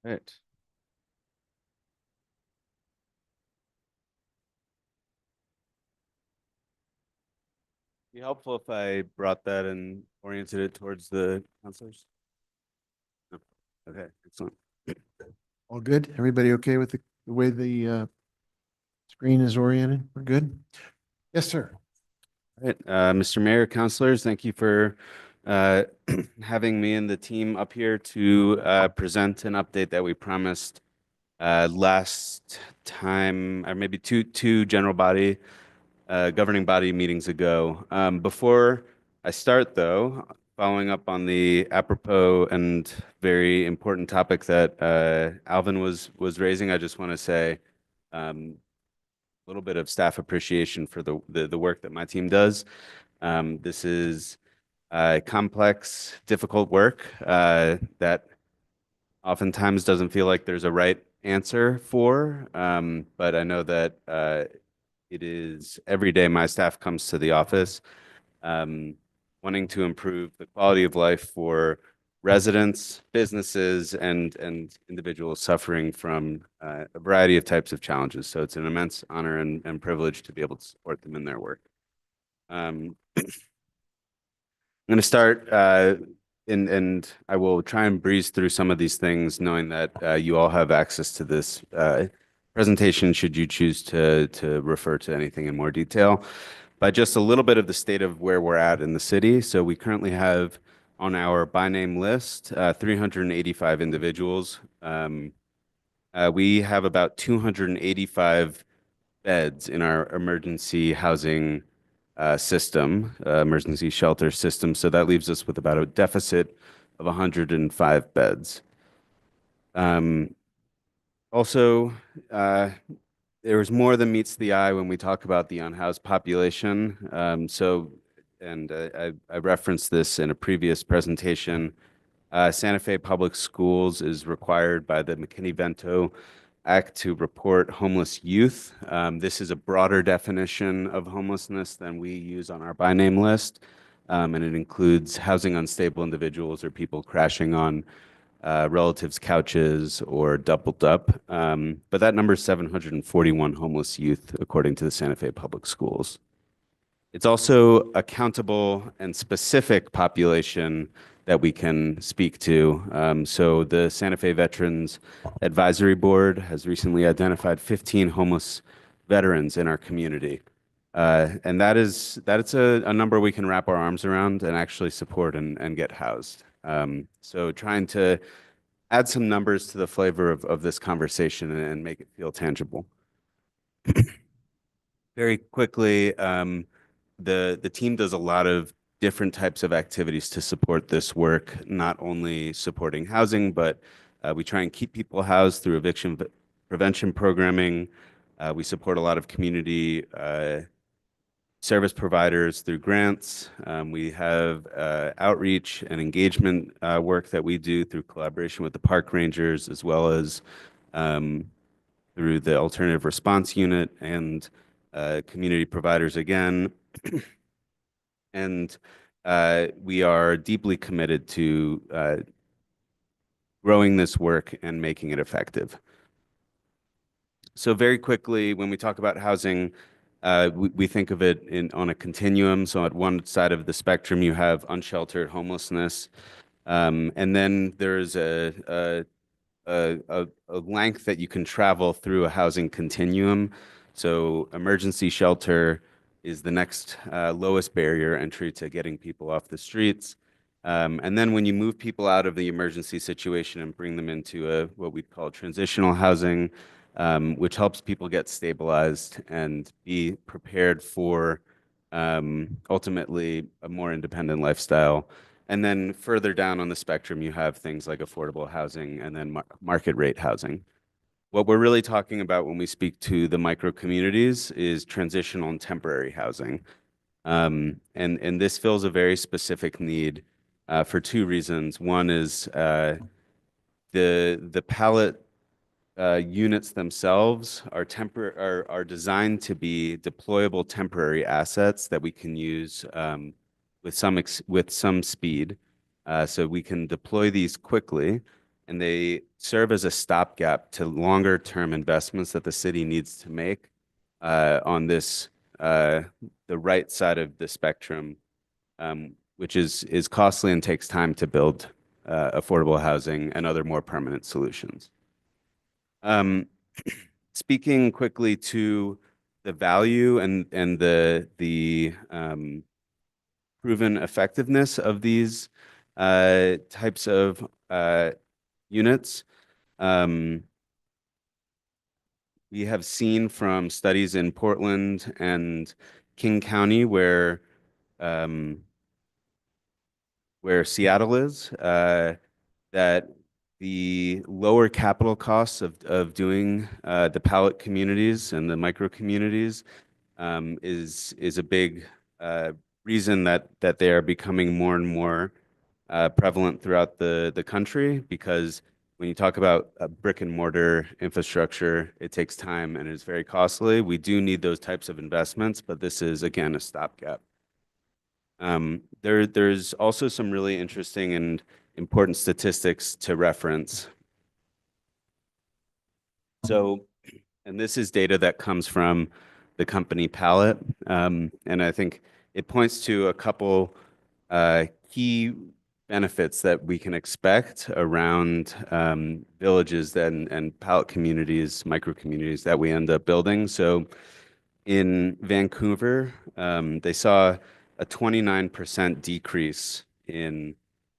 Speaker 13: Right. Be helpful if I brought that and oriented it towards the counselors? No. Okay, excellent.
Speaker 2: All good? Everybody okay with the way the screen is oriented? We're good? Yes, sir.
Speaker 13: All right, Mr. Mayor, counselors, thank you for having me and the team up here to present an update that we promised last time, or maybe two general body, governing body meetings ago. Before I start though, following up on the apropos and very important topic that Alvin was raising, I just want to say a little bit of staff appreciation for the work that my team does. This is complex, difficult work that oftentimes doesn't feel like there's a right answer for, but I know that it is every day my staff comes to the office wanting to improve the quality of life for residents, businesses, and individuals suffering from a variety of types of challenges. So it's an immense honor and privilege to be able to support them in their work. I'm going to start, and I will try and breeze through some of these things, knowing that you all have access to this presentation should you choose to refer to anything in more detail. But just a little bit of the state of where we're at in the city. So we currently have on our by name list 385 individuals. We have about 285 beds in our emergency housing emergency shelter system. So that leaves us with about a deficit of 105 beds. Also, there was more than meets the eye when we talk about the unhoused population. I referenced this in a previous presentation. Santa Fe Public Schools is required by the McKinney-Vento Act to report homeless youth. This is a broader definition of homelessness than we use on our by name list, and it includes housing unstable individuals or people crashing on relatives' couches or doubled up. But that number is 741 homeless youth, according to the Santa Fe Public Schools. It's also a countable and specific population that we can speak to. So the Santa Fe Veterans Advisory Board has recently identified 15 homeless veterans in our community. And that's a number we can wrap our arms around and actually support and get housed. So trying to add some numbers to the flavor of this conversation and make it feel tangible. Very quickly, the team does a lot of different types of activities to support this work, not only supporting housing, but we try and keep people housed through eviction prevention programming. We support a lot of community service providers through grants. We have outreach and engagement work that we do through collaboration with the park rangers, as well as through the alternative response unit and community providers again. And we are deeply committed to growing this work and making it effective. So very quickly, when we talk about housing, we think of it on a continuum. So at one side of the spectrum, you have unsheltered homelessness. And then there's a length that you can travel through a housing continuum. So emergency shelter is the next lowest barrier entry to getting people off the streets. And then when you move people out of the emergency situation and bring them into what we call transitional housing, which helps people get stabilized and be prepared for ultimately a more independent lifestyle. And then further down on the spectrum, you have things like affordable housing and then market rate housing. What we're really talking about when we speak to the micro communities is transitional and temporary housing. And this fills a very specific need for two reasons. One is the pallet units themselves are designed to be deployable temporary assets that we can use with some speed. So we can deploy these quickly, and they serve as a stopgap to longer term investments that the city needs to make on this the right side of the spectrum, which is costly and takes time to build affordable housing and other more permanent solutions. Speaking quickly to the value and the proven effectiveness of these types of units, we have seen from studies in Portland and King County where Seattle is, that the lower capital costs of doing the pallet communities and the micro communities is a big reason that they are becoming more and more prevalent throughout the country, because when you talk about a brick and mortar infrastructure, it takes time and it's very costly. We do need those types of investments, but this is, again, a stopgap. There's also some really interesting and important statistics to reference. So, and this is data that comes from the company Pallet, and I think it points to a couple key benefits that we can expect around villages and pallet communities, micro communities that we end up building. So in Vancouver, they saw a 29% decrease in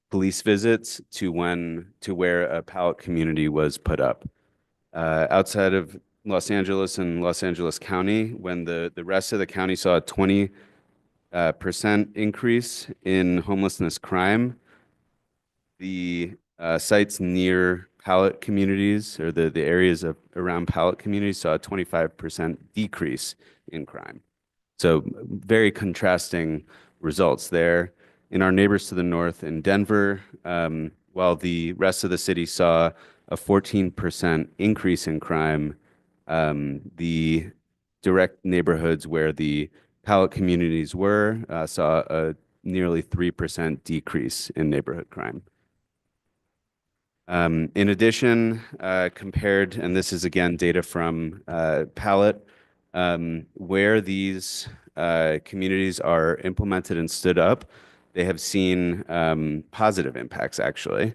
Speaker 13: police visits to where a pallet community was put up. Outside of Los Angeles and Los Angeles County, when the rest of the county saw a 20% increase in homelessness crime, the sites near pallet communities or the areas around pallet communities saw a 25% decrease in crime. So very contrasting results there. In our neighbors to the north in Denver, while the rest of the city saw a 14% increase in crime, the direct neighborhoods where the pallet communities were saw a nearly 3% decrease in neighborhood crime. In addition, compared, and this is again data from Pallet, where these communities are implemented and stood up, they have seen positive impacts actually,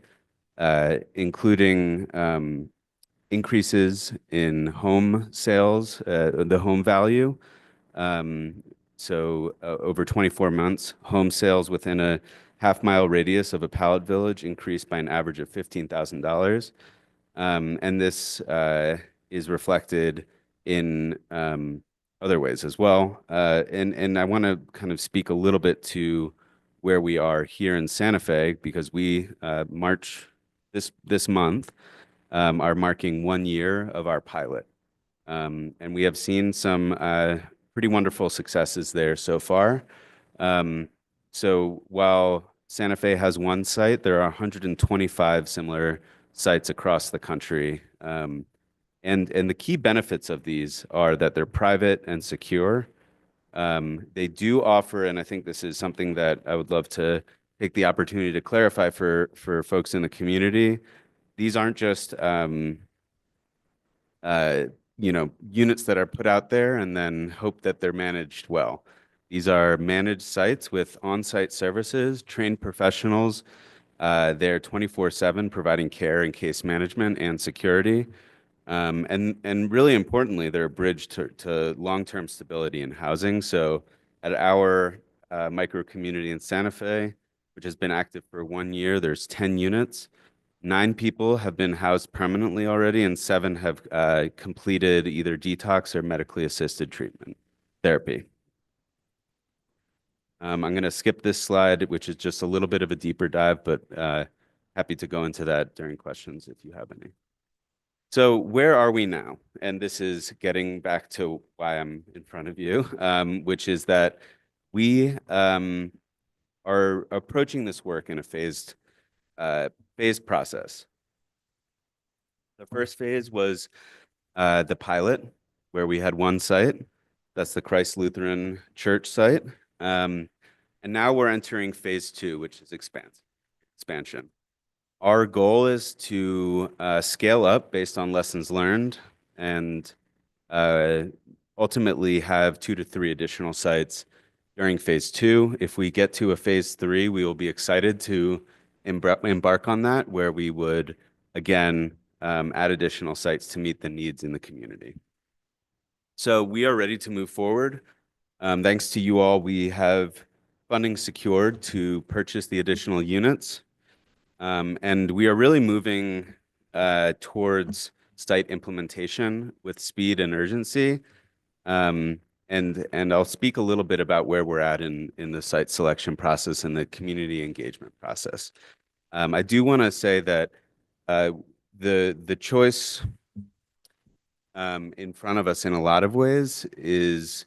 Speaker 13: including increases in home sales, the home value. So over 24 months, home sales within a half-mile radius of a pallet village increased by an average of $15,000. And this is reflected in other ways as well. And I want to kind of speak a little bit to where we are here in Santa Fe, because we March this month are marking 1 year of our pilot. And we have seen some pretty wonderful successes there so far. So while Santa Fe has one site, there are 125 similar sites across the country. And the key benefits of these are that they're private and secure. They do offer, and I think this is something that I would love to take the opportunity to clarify for folks in the community. These aren't just units that are put out there and then hope that they're managed well. These are managed sites with on-site services, trained professionals. They're 24/7 providing care and case management and security. And really importantly, they're a bridge to long-term stability in housing. So at our micro community in Santa Fe, which has been active for 1 year, there's 10 units. 9 people have been housed permanently already, and 7 have completed either detox or medically assisted treatment therapy. I'm going to skip this slide, which is just a little bit of a deeper dive, but happy to go into that during questions if you have any. So where are we now? And this is getting back to why I'm in front of you, which is that we are approaching this work in a phased process. The first phase was the pilot, where we had one site. That's the Christ Lutheran Church site. And now we're entering phase 2, which is expansion. Our goal is to scale up based on lessons learned and ultimately have 2 to 3 additional sites during phase 2. If we get to a phase 3, we will be excited to embark on that, where we would, again, add additional sites to meet the needs in the community. So we are ready to move forward. Thanks to you all, we have funding secured to purchase the additional units. And we are really moving towards site implementation with speed and urgency. And I'll speak a little bit about where we're at in the site selection process and the community engagement process. I do want to say that the choice in front of us in a lot of ways is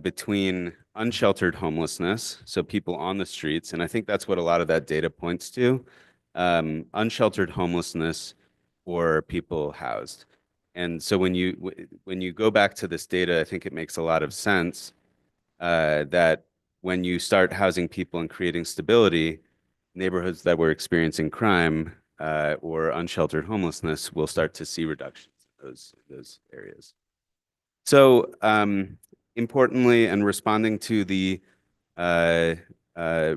Speaker 13: between unsheltered homelessness, so people on the streets, and I think that's what a lot of that data points to, unsheltered homelessness or people housed. And so when you go back to this data, I think it makes a lot of sense that when you start housing people and creating stability, neighborhoods that were experiencing crime or unsheltered homelessness will start to see reductions in those areas. So importantly, and responding to the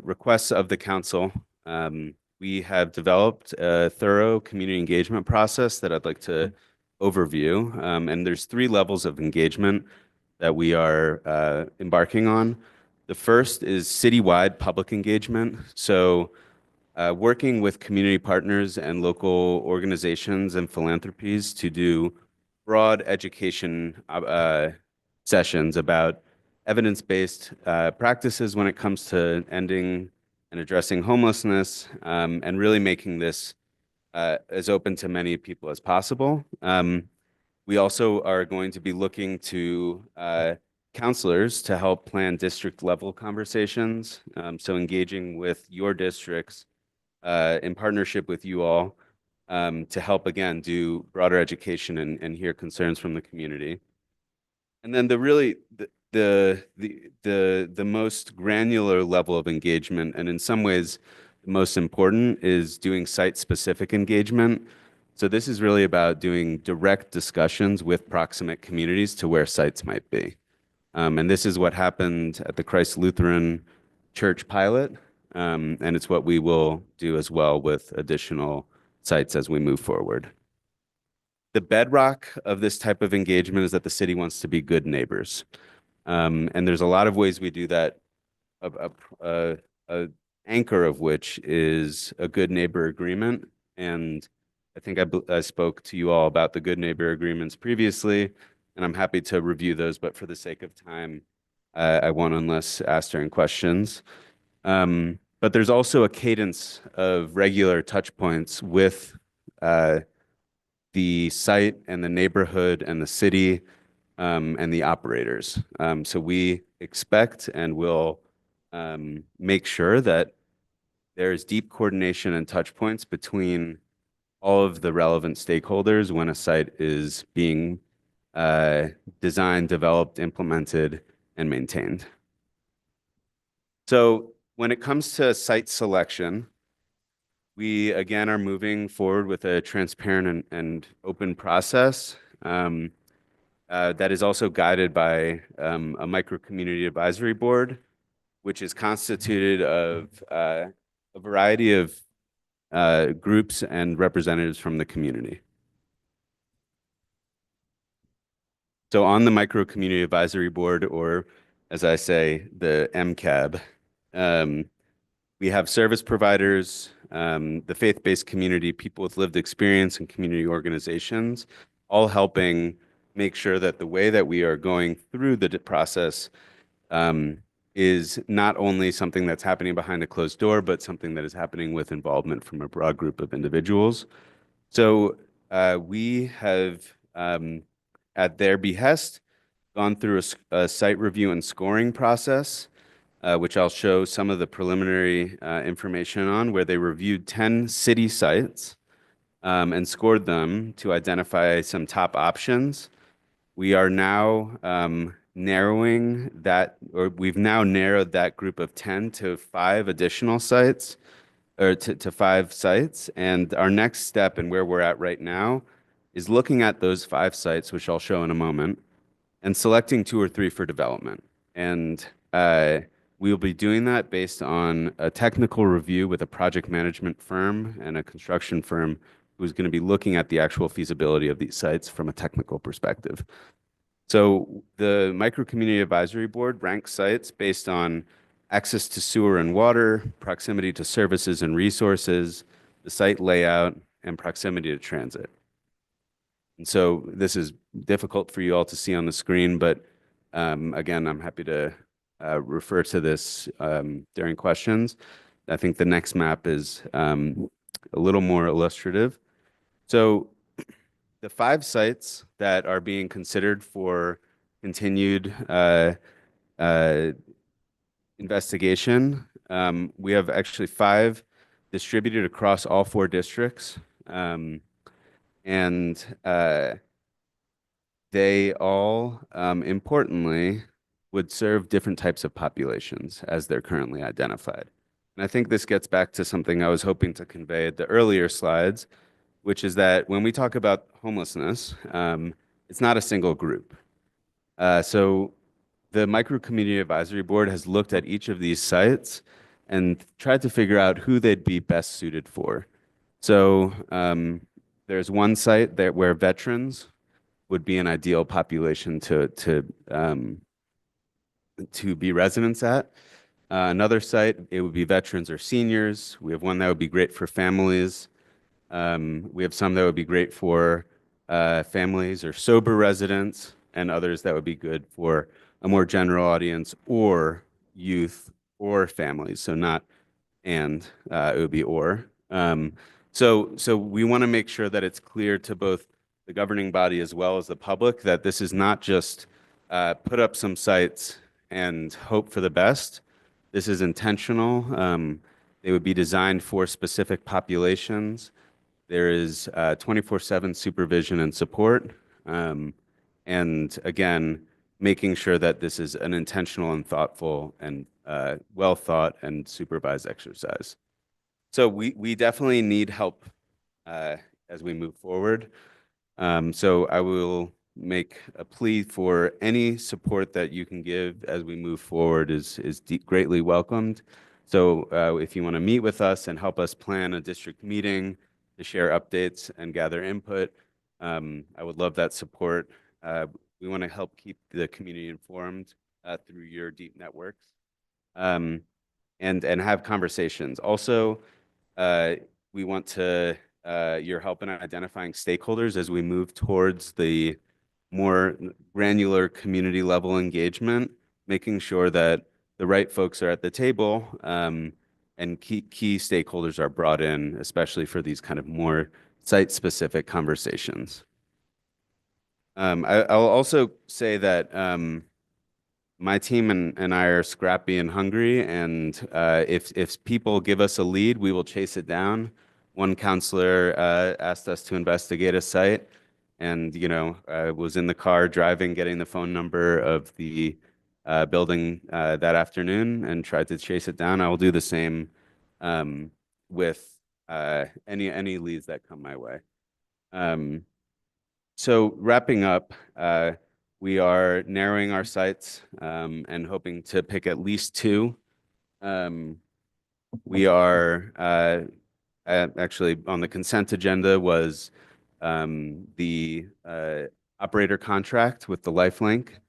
Speaker 13: requests of the council, we have developed a thorough community engagement process that I'd like to overview. And there's 3 levels of engagement that we are embarking on. The first is citywide public engagement. So working with community partners and local organizations and philanthropies to do broad education sessions about evidence-based practices when it comes to ending and addressing homelessness, and really making this as open to many people as possible. We also are going to be looking to counselors to help plan district-level conversations, so engaging with your districts in partnership with you all to help, again, do broader education and hear concerns from the community. And then the most granular level of engagement, and in some ways the most important, is doing site-specific engagement. So this is really about doing direct discussions with proximate communities to where sites might be. And this is what happened at the Christ Lutheran Church pilot, and it's what we will do as well with additional sites as we move forward. The bedrock of this type of engagement is that the city wants to be good neighbors. And there's a lot of ways we do that, a anchor of which is a good neighbor agreement. And I think I spoke to you all about the good neighbor agreements previously, and I'm happy to review those, but for the sake of time, I won't unless asked during questions. But there's also a cadence of regular touch points with the site and the neighborhood and the city and the operators. So we expect and will make sure that there's deep coordination and touch points between all of the relevant stakeholders when a site is being designed, developed, implemented, and maintained. So when it comes to site selection, we again are moving forward with a transparent and open process that is also guided by a micro-community advisory board, which is constituted of a variety of groups and representatives from the community. So on the micro-community advisory board, or as I say, the MCAB, we have service providers, the faith-based community, people with lived experience, and community organizations, all helping make sure that the way that we are going through the process is not only something that's happening behind a closed door, but something that is happening with involvement from a broad group of individuals. So we have, at their behest, gone through a site review and scoring process, which I'll show some of the preliminary information on, where they reviewed 10 city sites and scored them to identify some top options. We are now narrowing that, or we've now narrowed that group of 10 to 5 additional sites, or to 5 sites. And our next step, and where we're at right now, is looking at those 5 sites, which I'll show in a moment, and selecting 2 or 3 for development. And we will be doing that based on a technical review with a project management firm and a construction firm who's going to be looking at the actual feasibility of these sites from a technical perspective. So the Micro-Community Advisory Board ranks sites based on access to sewer and water, proximity to services and resources, the site layout, and proximity to transit. And so this is difficult for you all to see on the screen, but again, I'm happy to refer to this during questions. I think the next map is a little more illustrative. So the 5 sites that are being considered for continued investigation, we have actually 5 distributed across all 4 districts. And they all, importantly, would serve different types of populations as they're currently identified. And I think this gets back to something I was hoping to convey at the earlier slides, which is that when we talk about homelessness, it's not a single group. So the Micro Community Advisory Board has looked at each of these sites and tried to figure out who they'd be best suited for. So there's one site that where veterans would be an ideal population to be residents at. Another site, it would be veterans or seniors. We have one that would be great for families. We have some that would be great for families or sober residents, and others that would be good for a more general audience or youth or families. So not and, it would be or. So we want to make sure that it's clear to both the governing body as well as the public that this is not just put up some sites and hope for the best. This is intentional. They would be designed for specific populations. There is 24/7 supervision and support. And again, making sure that this is an intentional and thoughtful and well thought and supervised exercise. So we definitely need help as we move forward. So I will make a plea for any support that you can give as we move forward is greatly welcomed. So if you want to meet with us and help us plan a district meeting to share updates and gather input, I would love that support. We want to help keep the community informed through your deep networks and have conversations. Also, we want to your help in identifying stakeholders as we move towards the more granular community level engagement, making sure that the right folks are at the table and key stakeholders are brought in, especially for these kind of more site-specific conversations. I'll also say that my team and I are scrappy and hungry, and if people give us a lead, we will chase it down. One counselor asked us to investigate a site, and was in the car driving, getting the phone number of the building that afternoon, and tried to chase it down. I will do the same with any leads that come my way. So wrapping up, we are narrowing our sights and hoping to pick at least 2. We are actually on the consent agenda was the operator contract with the LifeLink,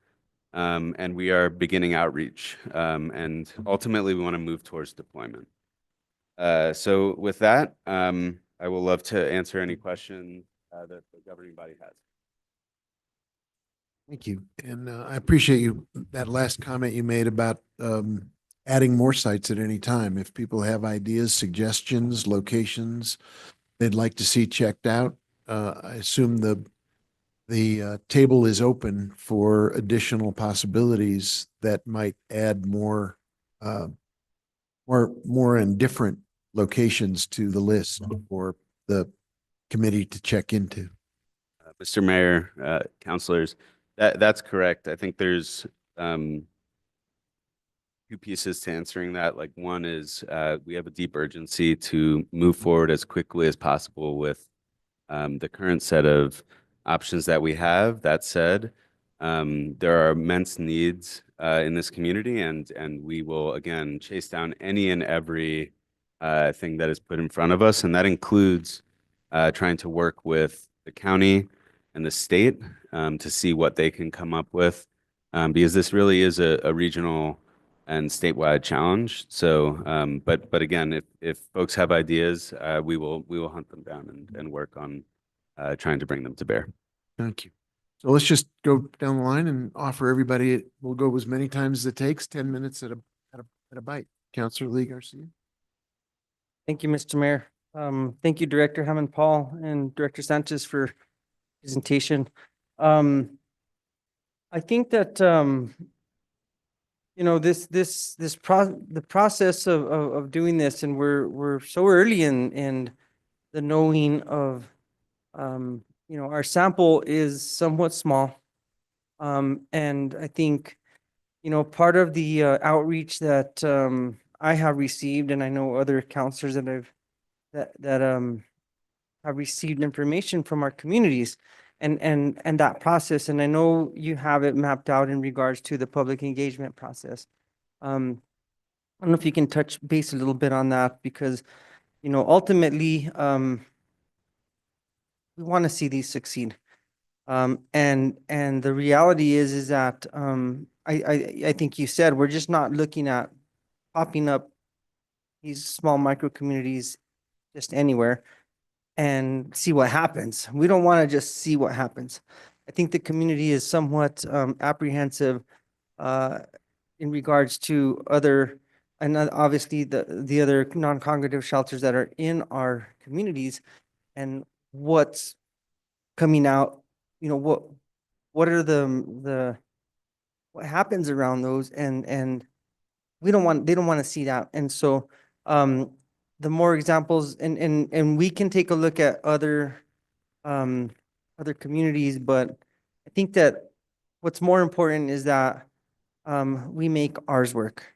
Speaker 13: and we are beginning outreach, and ultimately we want to move towards deployment. So with that, I will love to answer any questions that the governing body has.
Speaker 2: Thank you. And I appreciate that last comment you made about adding more sites at any time. If people have ideas, suggestions, locations they'd like to see checked out, I assume the table is open for additional possibilities that might add more and different locations to the list for the committee to check into.
Speaker 13: Mr. Mayor, councilors, that's correct. I think there's 2 pieces to answering that. Like, one is we have a deep urgency to move forward as quickly as possible with the current set of options that we have. That said, there are immense needs in this community, and we will again chase down any and every thing that is put in front of us, and that includes trying to work with the county and the state to see what they can come up with, because this really is a regional and statewide challenge. So, but again, if folks have ideas, we will hunt them down and work on trying to bring them to bear.
Speaker 2: Thank you. So let's just go down the line and offer everybody, we'll go as many times as it takes, 10 minutes at a bite. Councilor Lee Garcia.
Speaker 11: Thank you, Mr. Mayor. Thank you, Director Hammond Paul and Director Sanchez for presentation. I think that the process of doing this, and we're so early in the knowing of our sample is somewhat small. And I think, part of the outreach that I have received, and I know other counselors that have received information from our communities and that process. And I know you have it mapped out in regards to the public engagement process. I don't know if you can touch base a little bit on that because, ultimately, we want to see these succeed. And the reality is that, I think you said, we're just not looking at popping up these small micro communities just anywhere and see what happens. We don't want to just see what happens. I think the community is somewhat apprehensive in regards to other, and obviously the other non-congregative shelters that are in our communities and what's coming out, what are what happens around those and they don't want to see that. And so the more examples and we can take a look at other communities, but I think that what's more important is that we make ours work.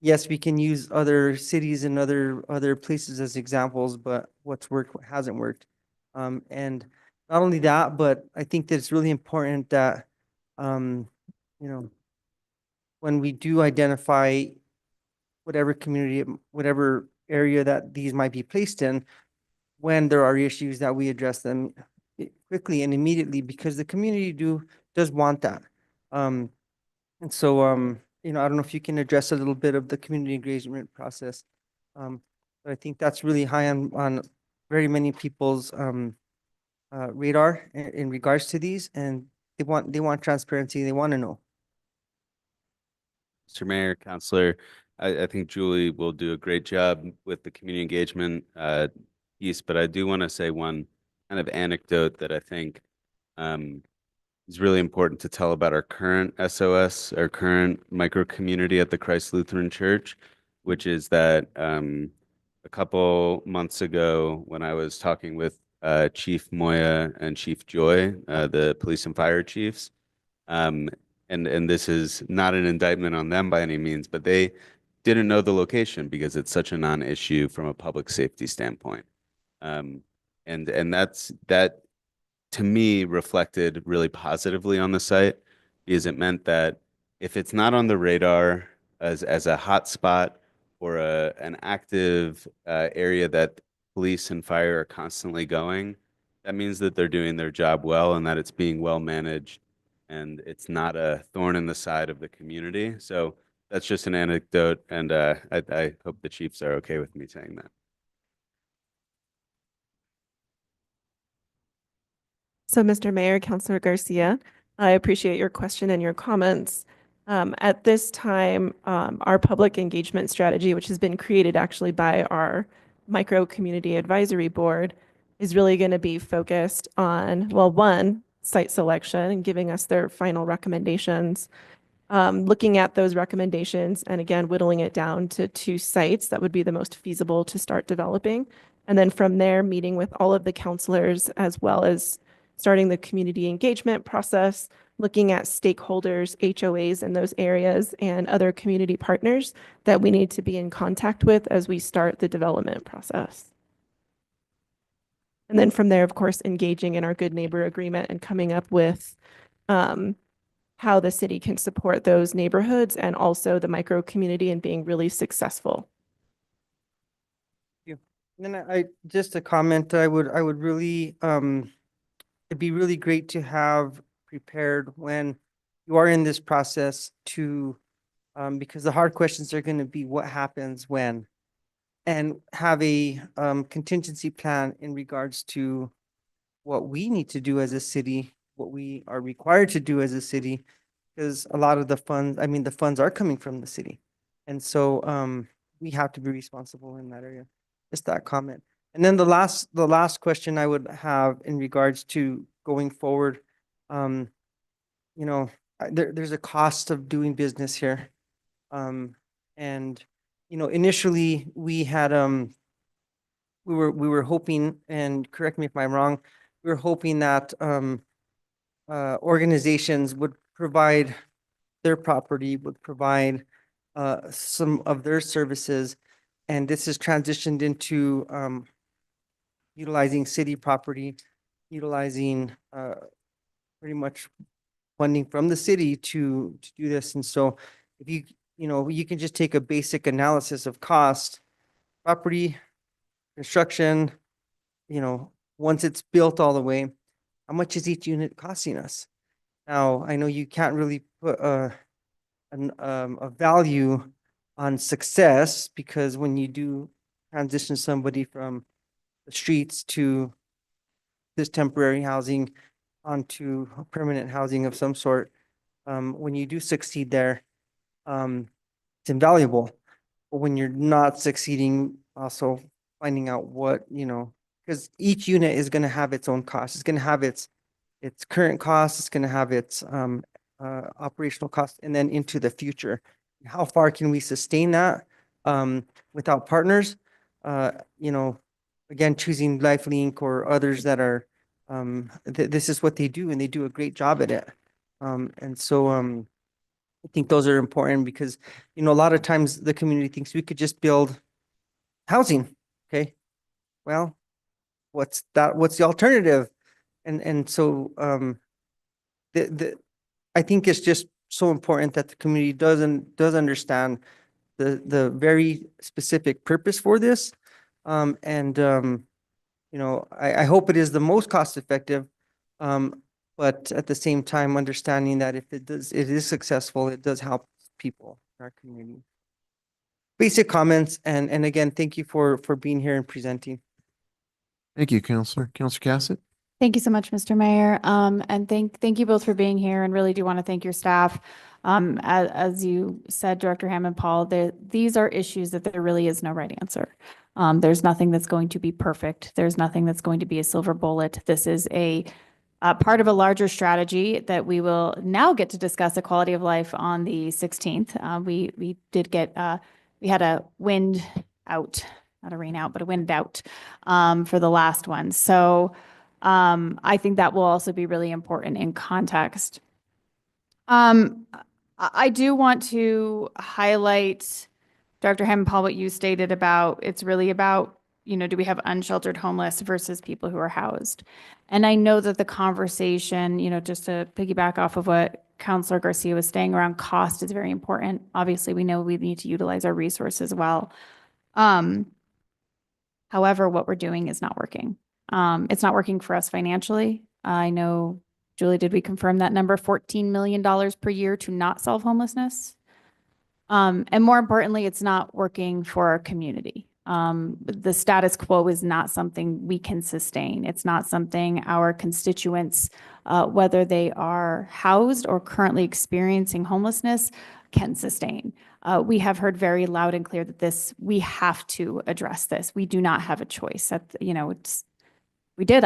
Speaker 11: Yes, we can use other cities and other places as examples, but what's worked, what hasn't worked. And not only that, but I think that it's really important that when we do identify whatever community, whatever area that these might be placed in, when there are issues that we address them quickly and immediately because the community does want that. And so, I don't know if you can address a little bit of the community engagement process. But I think that's really high on very many people's radar in regards to these, and they want transparency. They want to know.
Speaker 13: Mr. Mayor, Counselor, I think Julie will do a great job with the community engagement piece, but I do want to say one kind of anecdote that I think is really important to tell about our current SOS, our current micro community at the Christ Lutheran Church, which is that a couple months ago when I was talking with Chief Moya and Chief Joy, the police and fire chiefs, and this is not an indictment on them by any means, but they didn't know the location because it's such a non-issue from a public safety standpoint. And that to me reflected really positively on the site because it meant that if it's not on the radar as a hot spot or an active area that police and fire are constantly going, that means that they're doing their job well and that it's being well managed and it's not a thorn in the side of the community. So that's just an anecdote, and I hope the chiefs are okay with me saying that.
Speaker 14: So, Mr. Mayor, Councilor Garcia, I appreciate your question and your comments. At this time, our public engagement strategy, which has been created actually by our Micro Community Advisory Board, is really going to be focused on, well, one, site selection and giving us their final recommendations. Looking at those recommendations and again, whittling it down to 2 sites that would be the most feasible to start developing. And then from there, meeting with all of the counselors as well as starting the community engagement process, looking at stakeholders, HOAs in those areas and other community partners that we need to be in contact with as we start the development process. And then from there, of course, engaging in our good neighbor agreement and coming up with how the city can support those neighborhoods and also the micro community and being really successful.
Speaker 11: And then I just a comment, I would really it'd be really great to have prepared when you are in this process to because the hard questions are going to be what happens when, and have a contingency plan in regards to what we need to do as a city, what we are required to do as a city, because a lot of the funds, the funds are coming from the city. And so we have to be responsible in that area. Just that comment. And then the last question I would have in regards to going forward, there's a cost of doing business here. And initially we had we were hoping, and correct me if I'm wrong, we were hoping that organizations would provide their property, would provide some of their services, and this has transitioned into utilizing city property, utilizing pretty much funding from the city to do this. And so if you can just take a basic analysis of cost, property, construction, once it's built all the way, how much is each unit costing us? Now, I know you can't really put a value on success, because when you do transition somebody from the streets to this temporary housing onto permanent housing of some sort, when you do succeed there, it's invaluable. But when you're not succeeding, also finding out what, because each unit is going to have its own cost. It's going to have its current costs. It's going to have its operational costs, and then into the future. How far can we sustain that without partners? Again, choosing LifeLink or others that are, this is what they do, and they do a great job at it. And so I think those are important, because, a lot of times the community thinks we could just build housing. Okay. Well, what's the alternative? And so I think it's just so important that the community does understand the very specific purpose for this. I hope it is the most cost effective, but at the same time, understanding that if it is successful, it does help people in our community. Basic comments, and again, thank you for being here and presenting.
Speaker 2: Thank you, Counselor. Counselor Cassett?
Speaker 4: Thank you so much, Mr. Mayor. And thank you both for being here, and really do want to thank your staff. As you said, Director Hammond, Paul, these are issues that there really is no right answer. There's nothing that's going to be perfect. There's nothing that's going to be a silver bullet. This is a part of a larger strategy that we will now get to discuss the quality of life on the 16th. We did get, we had a wind out, not a rain out, but a wind out for the last one. So I think that will also be really important in context. I do want to highlight, Dr. Hammond, Paul, what you stated about, it's really about, do we have unsheltered homeless versus people who are housed? And I know that the conversation, just to piggyback off of what Counselor Garcia was saying around cost is very important. Obviously, we know we need to utilize our resources well. However, what we're doing is not working. It's not working for us financially. I know, Julie, did we confirm that number? $14 million per year to not solve homelessness? And more importantly, it's not working for our community. The status quo is not something we can sustain. It's not something our constituents, whether they are housed or currently experiencing homelessness, can sustain. We have heard very loud and clear that we have to address this. We do not have a choice. I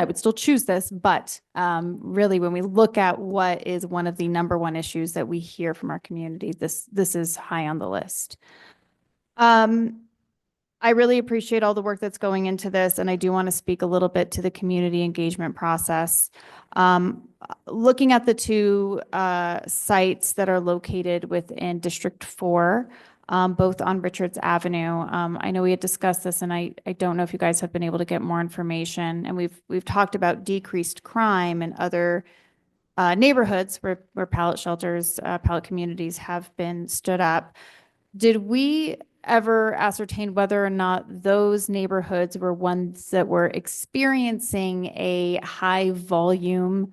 Speaker 4: would still choose this, but really, when we look at what is one of the number one issues that we hear from our community, this is high on the list. I really appreciate all the work that's going into this, and I do want to speak a little bit to the community engagement process. Looking at the two sites that are located within District 4, both on Richards Avenue. I know we had discussed this, and I don't know if you guys have been able to get more information. And we've talked about decreased crime in other neighborhoods where pallet shelters, pallet communities have been stood up. Did we ever ascertain whether or not those neighborhoods were ones that were experiencing a high volume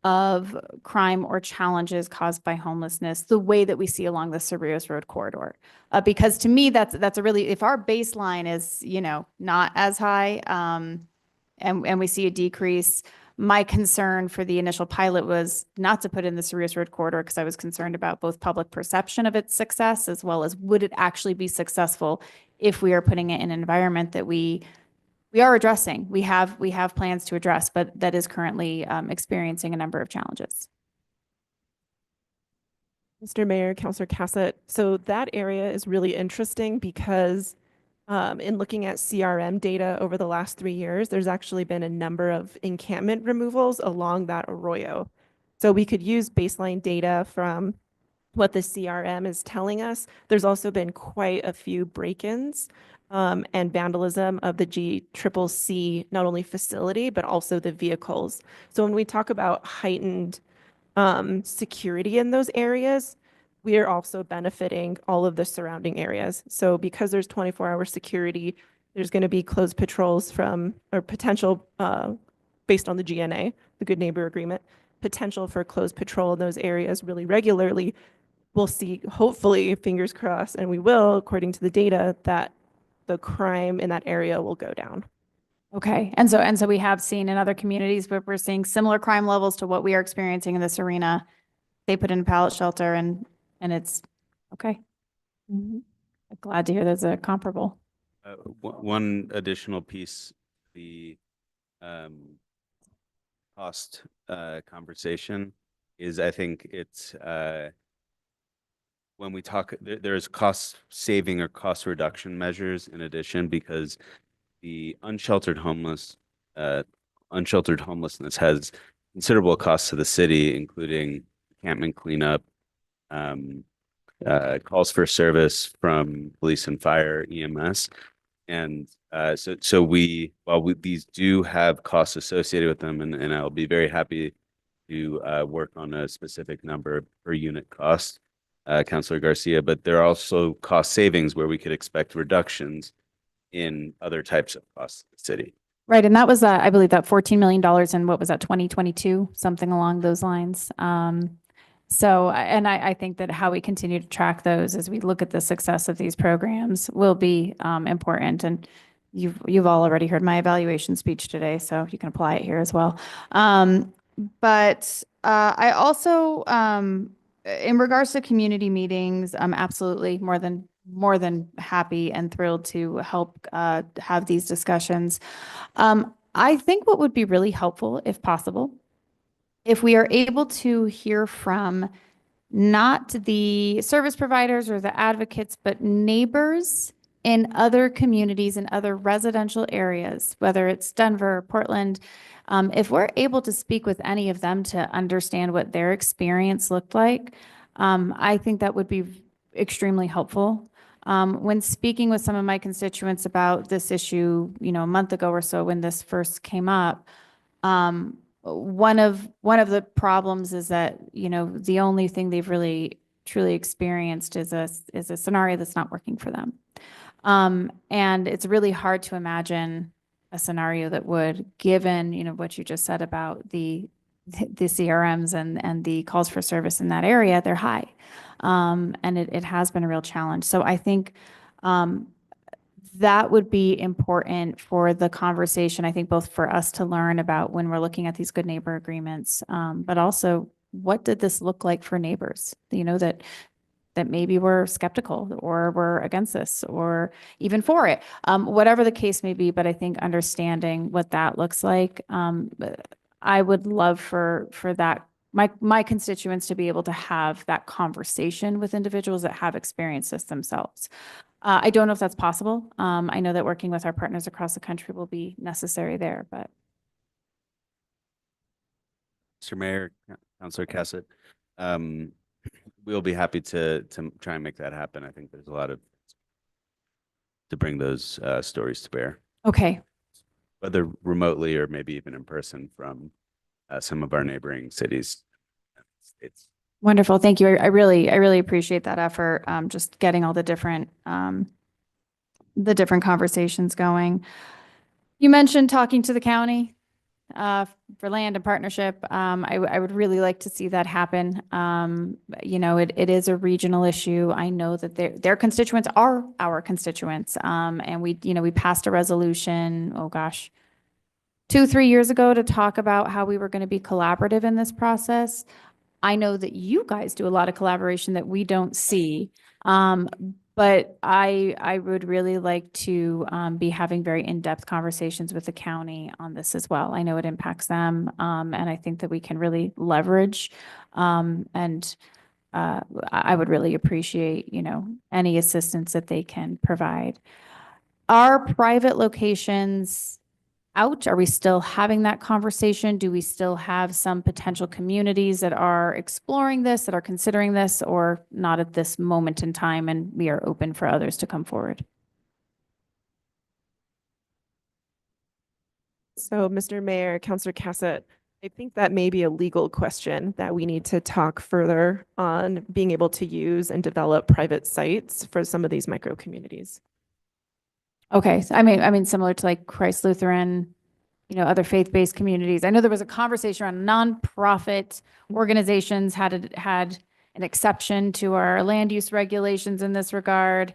Speaker 4: of crime or challenges caused by homelessness, the way that we see along the Cerrillos Road corridor? Because to me, that's a really, if our baseline is, not as high, and we see a decrease, my concern for the initial pilot was not to put in the Cerrillos Road corridor, because I was concerned about both public perception of its success, as well as would it actually be successful if we are putting it in an environment that we are addressing. We have plans to address, but that is currently experiencing a number of challenges.
Speaker 14: Mr. Mayor, Councilor Cassett, so that area is really interesting because In looking at CRM data over the last 3 years, there's actually been a number of encampment removals along that arroyo. So we could use baseline data from what the CRM is telling us. There's also been quite a few break-ins and vandalism of the GCCC, not only facility, but also the vehicles. So when we talk about heightened security in those areas, we are also benefiting all of the surrounding areas. So because there's 24-hour security, there's going to be closed patrols from, or potential, based on the GNA, the Good Neighbor Agreement, potential for closed patrol in those areas really regularly. We'll see, hopefully, fingers crossed, and we will, according to the data, that the crime in that area will go down.
Speaker 4: Okay, and so we have seen in other communities where we're seeing similar crime levels to what we are experiencing in this arena. They put in a pallet shelter and it's, okay. Glad to hear there's a comparable.
Speaker 13: One additional piece, the cost conversation is, I think it's when we talk, there's cost saving or cost reduction measures in addition, because the unsheltered homelessness has considerable costs to the city, including encampment cleanup, calls for service from police and fire, EMS. And so these do have costs associated with them, and I'll be very happy to work on a specific number per unit cost, Councilor Garcia, but there are also cost savings where we could expect reductions in other types of costs in the city.
Speaker 4: Right, and that was, I believe that $14 million in, what was that, 2022, something along those lines. So, and I think that how we continue to track those as we look at the success of these programs will be important. And you've all already heard my evaluation speech today, so you can apply it here as well. But I also, in regards to community meetings, I'm absolutely more than happy and thrilled to help have these discussions. I think what would be really helpful, if possible, if we are able to hear from not the service providers or the advocates, but neighbors in other communities and other residential areas, whether it's Denver, Portland, if we're able to speak with any of them to understand what their experience looked like, I think that would be extremely helpful. When speaking with some of my constituents about this issue, a month ago or so when this first came up, one of the problems is that, the only thing they've really truly experienced is a scenario that's not working for them. And it's really hard to imagine a scenario that would, given, what you just said about the CRMs and the calls for service in that area, they're high. And it has been a real challenge. So I think that would be important for the conversation, I think, both for us to learn about when we're looking at these good neighbor agreements, but also what did this look like for neighbors, that maybe we're skeptical or we're against this or even for it, whatever the case may be. But I think understanding what that looks like, I would love for that, my constituents to be able to have that conversation with individuals that have experienced this themselves. I don't know if that's possible. I know that working with our partners across the country will be necessary there, but.
Speaker 13: Mr. Mayor, Councilor Cassett, we'll be happy to try and make that happen. I think there's a lot to bring those stories to bear.
Speaker 4: Okay.
Speaker 13: Whether remotely or maybe even in person from some of our neighboring cities and states.
Speaker 4: Wonderful. Thank you. I really appreciate that effort. Just getting all the different conversations going. You mentioned talking to the county for land and partnership. I would really like to see that happen. It is a regional issue. I know that their constituents are our constituents. And we passed a resolution, 2-3 years ago to talk about how we were going to be collaborative in this process. I know that you guys do a lot of collaboration that we don't see. But I would really like to be having very in-depth conversations with the county on this as well. I know it impacts them, and I think that we can really leverage. And I would really appreciate, any assistance that they can provide. Are private locations out? Are we still having that conversation? Do we still have some potential communities that are exploring this, that are considering this, or not at this moment in time, and we are open for others to come forward?
Speaker 14: So, Mr. Mayor, Councilor Cassett, I think that may be a legal question that we need to talk further on being able to use and develop private sites for some of these micro communities.
Speaker 4: Okay, so I mean, similar to like Christ Lutheran, you know, other faith-based communities. I know there was a conversation around nonprofit organizations had an exception to our land use regulations in this regard.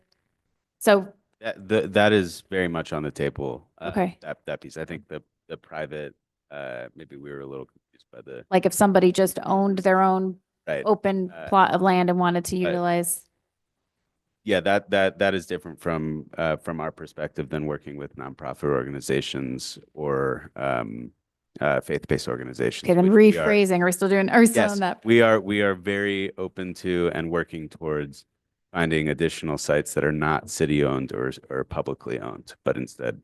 Speaker 4: So,
Speaker 13: That is very much on the table.
Speaker 4: Okay.
Speaker 13: That piece. I think the private, maybe we were a little confused by the,
Speaker 4: like if somebody just owned their own
Speaker 13: right.
Speaker 4: open plot of land and wanted to
Speaker 13: Right.
Speaker 4: utilize.
Speaker 13: Yeah, that is different from our perspective than working with nonprofit organizations or faith-based organizations.
Speaker 4: Okay, then
Speaker 13: We are-
Speaker 4: rephrasing, are we still
Speaker 13: Yes,
Speaker 4: on that?
Speaker 13: we are very open to and working towards finding additional sites that are not city-owned or publicly owned, but instead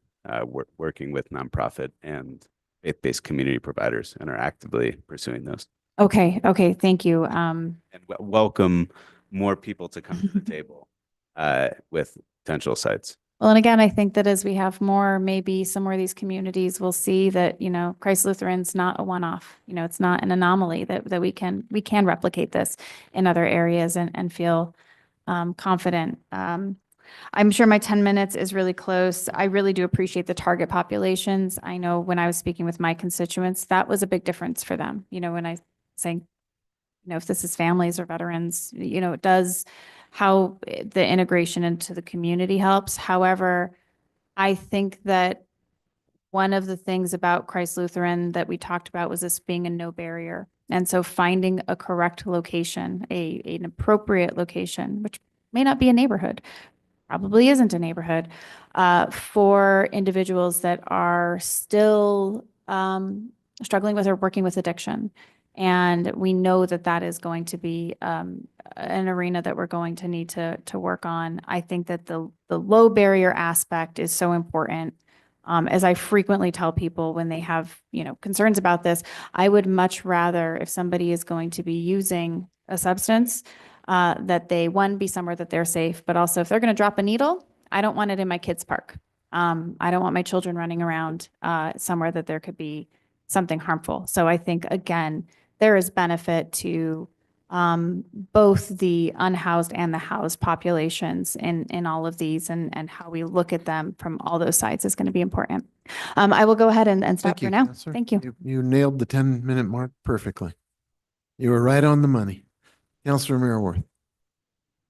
Speaker 13: working with nonprofit and faith-based community providers and are actively pursuing those.
Speaker 4: Okay, thank you.
Speaker 13: And welcome more people to come to the table with potential sites.
Speaker 4: Well, and again, I think that as we have more, maybe some more of these communities will see that, you know, Christ Lutheran's not a one-off. You know, it's not an anomaly, that we can replicate this in other areas and feel confident. I'm sure my 10 minutes is really close. I really do appreciate the target populations. I know when I was speaking with my constituents, that was a big difference for them. You know, when I saying, you know, if this is families or veterans, you know, it does how the integration into the community helps. However, I think that one of the things about Christ Lutheran that we talked about was this being a no barrier. And so finding a correct location, an appropriate location, which may not be a neighborhood, probably isn't a neighborhood, for individuals that are still struggling with or working with addiction. And we know that that is going to be an arena that we're going to need to work on. I think that the low barrier aspect is so important. As I frequently tell people when they have, you know, concerns about this, I would much rather if somebody is going to be using a substance, that they, one, be somewhere that they're safe, but also if they're going to drop a needle, I don't want it in my kids' park. I don't want my children running around somewhere that there could be something harmful. So I think, again, there is benefit to both the unhoused and the housed populations in all of these, and how we look at them from all those sides is going to be important. I will go ahead and stop
Speaker 2: Thank
Speaker 4: for
Speaker 2: you,
Speaker 4: now.
Speaker 2: Counselor.
Speaker 4: Thank you.
Speaker 2: You nailed the 10-minute mark perfectly. You were right on the money. Councilor Miraworth.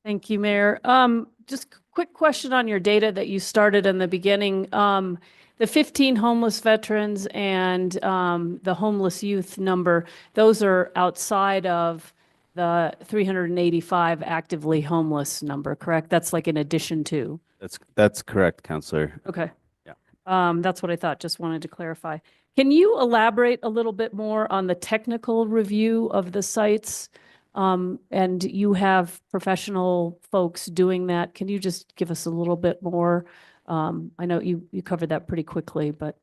Speaker 10: Thank you, Mayor. Just quick question on your data that you started in the beginning. The 15 homeless veterans and the homeless youth number, those are outside of the 385 actively homeless number, correct? That's like in addition to.
Speaker 13: That's correct, Counselor.
Speaker 10: Okay.
Speaker 13: Yeah.
Speaker 10: That's what I thought. Just wanted to clarify. Can you elaborate a little bit more on the technical review of the sites? And you have professional folks doing that. Can you just give us a little bit more? I know you covered that pretty quickly, but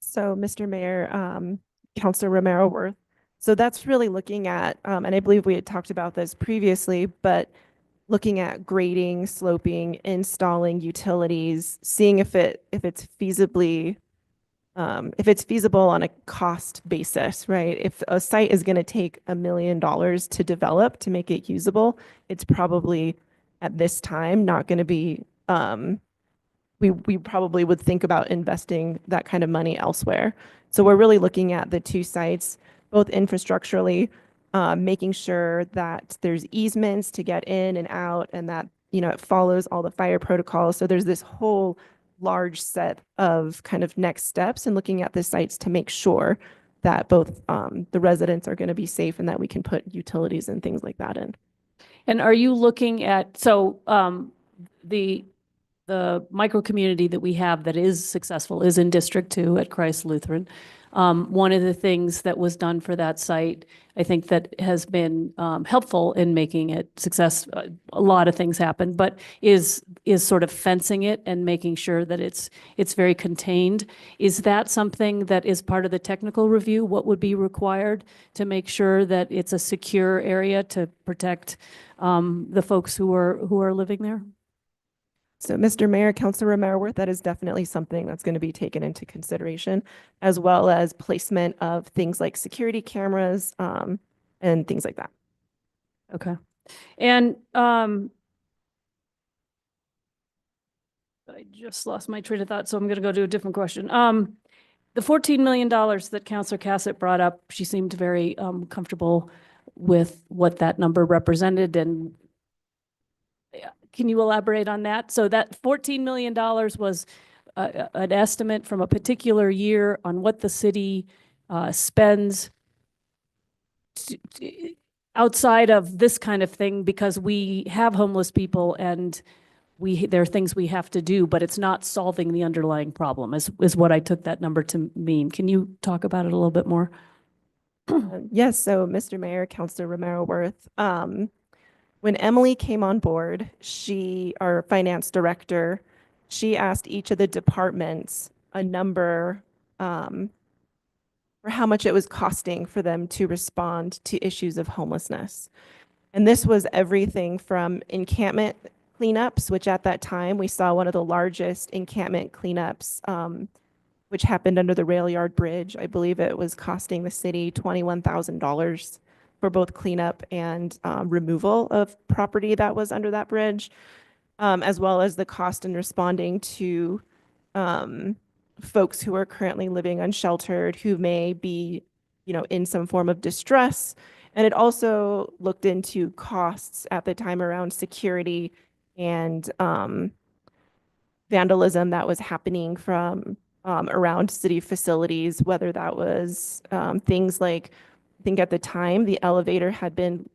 Speaker 14: So, Mr. Mayor, Councilor Romero Worth. So that's really looking at, and I believe we had talked about this previously, but looking at grading, sloping, installing utilities, seeing if it's feasibly, if it's feasible on a cost basis, right? If a site is going to take $1 million to develop to make it usable, it's probably at this time not going to be, we probably would think about investing that kind of money elsewhere. So we're really looking at the two sites, both infrastructurally, making sure that there's easements to get in and out, and that, you know, it follows all the fire protocols. So there's this whole large set of kind of next steps and looking at the sites to make sure that both the residents are going to be safe and that we can put utilities and things like that in.
Speaker 10: and are you looking at, so the the micro community that we have that is successful is in District 2 at Christ Lutheran. One of the things that was done for that site, I think that has been helpful in making it success. A lot of things happen, but is sort of fencing it and making sure that it's very contained. Is that something that is part of the technical review? What would be required to make sure that it's a secure area to protect the folks who are living there?
Speaker 14: So, Mr. Mayor, Councilor Romero-Worth, that is definitely something that's going to be taken into consideration, as well as placement of things like security cameras, and things like that.
Speaker 10: Okay. And I just lost my train of thought, so I'm going to go to a different question. The $14 million that Councilor Cassett brought up, she seemed very comfortable with what that number represented. And can you elaborate on that? So that $14 million was an estimate from a particular year on what the city spends outside of this kind of thing, because we have homeless people and there are things we have to do, but it's not solving the underlying problem is what I took that number to mean. Can you talk about it a little bit more?
Speaker 14: Yes, so Mr. Mayor, Councilor Romero-Worth, when Emily came on board, our finance director, she asked each of the departments a number for how much it was costing for them to respond to issues of homelessness. And this was everything from encampment cleanups, which at that time we saw one of the largest encampment cleanups, which happened under the rail yard bridge. I believe it was costing the city $21,000 for both cleanup and removal of property that was under that bridge, as well as the cost in responding to folks who are currently living unsheltered, who may be, in some form of distress. And it also looked into costs at the time around security and vandalism that was happening from around city facilities, whether that was things like, I think at the time, the elevator had been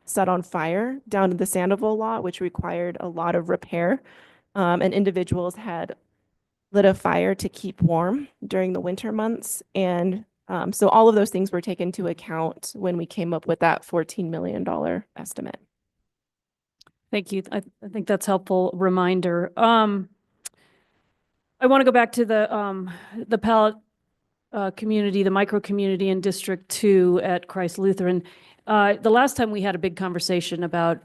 Speaker 14: set on fire down in the Sandoval lot, which required a lot of repair. And individuals had lit a fire to keep warm during the winter months. And so all of those things were taken into account when we came up with that $14 million estimate.
Speaker 10: Thank you. I think that's a helpful reminder. I want to go back to the pallet community, the micro community in District 2 at Christ Lutheran. The last time we had a big conversation about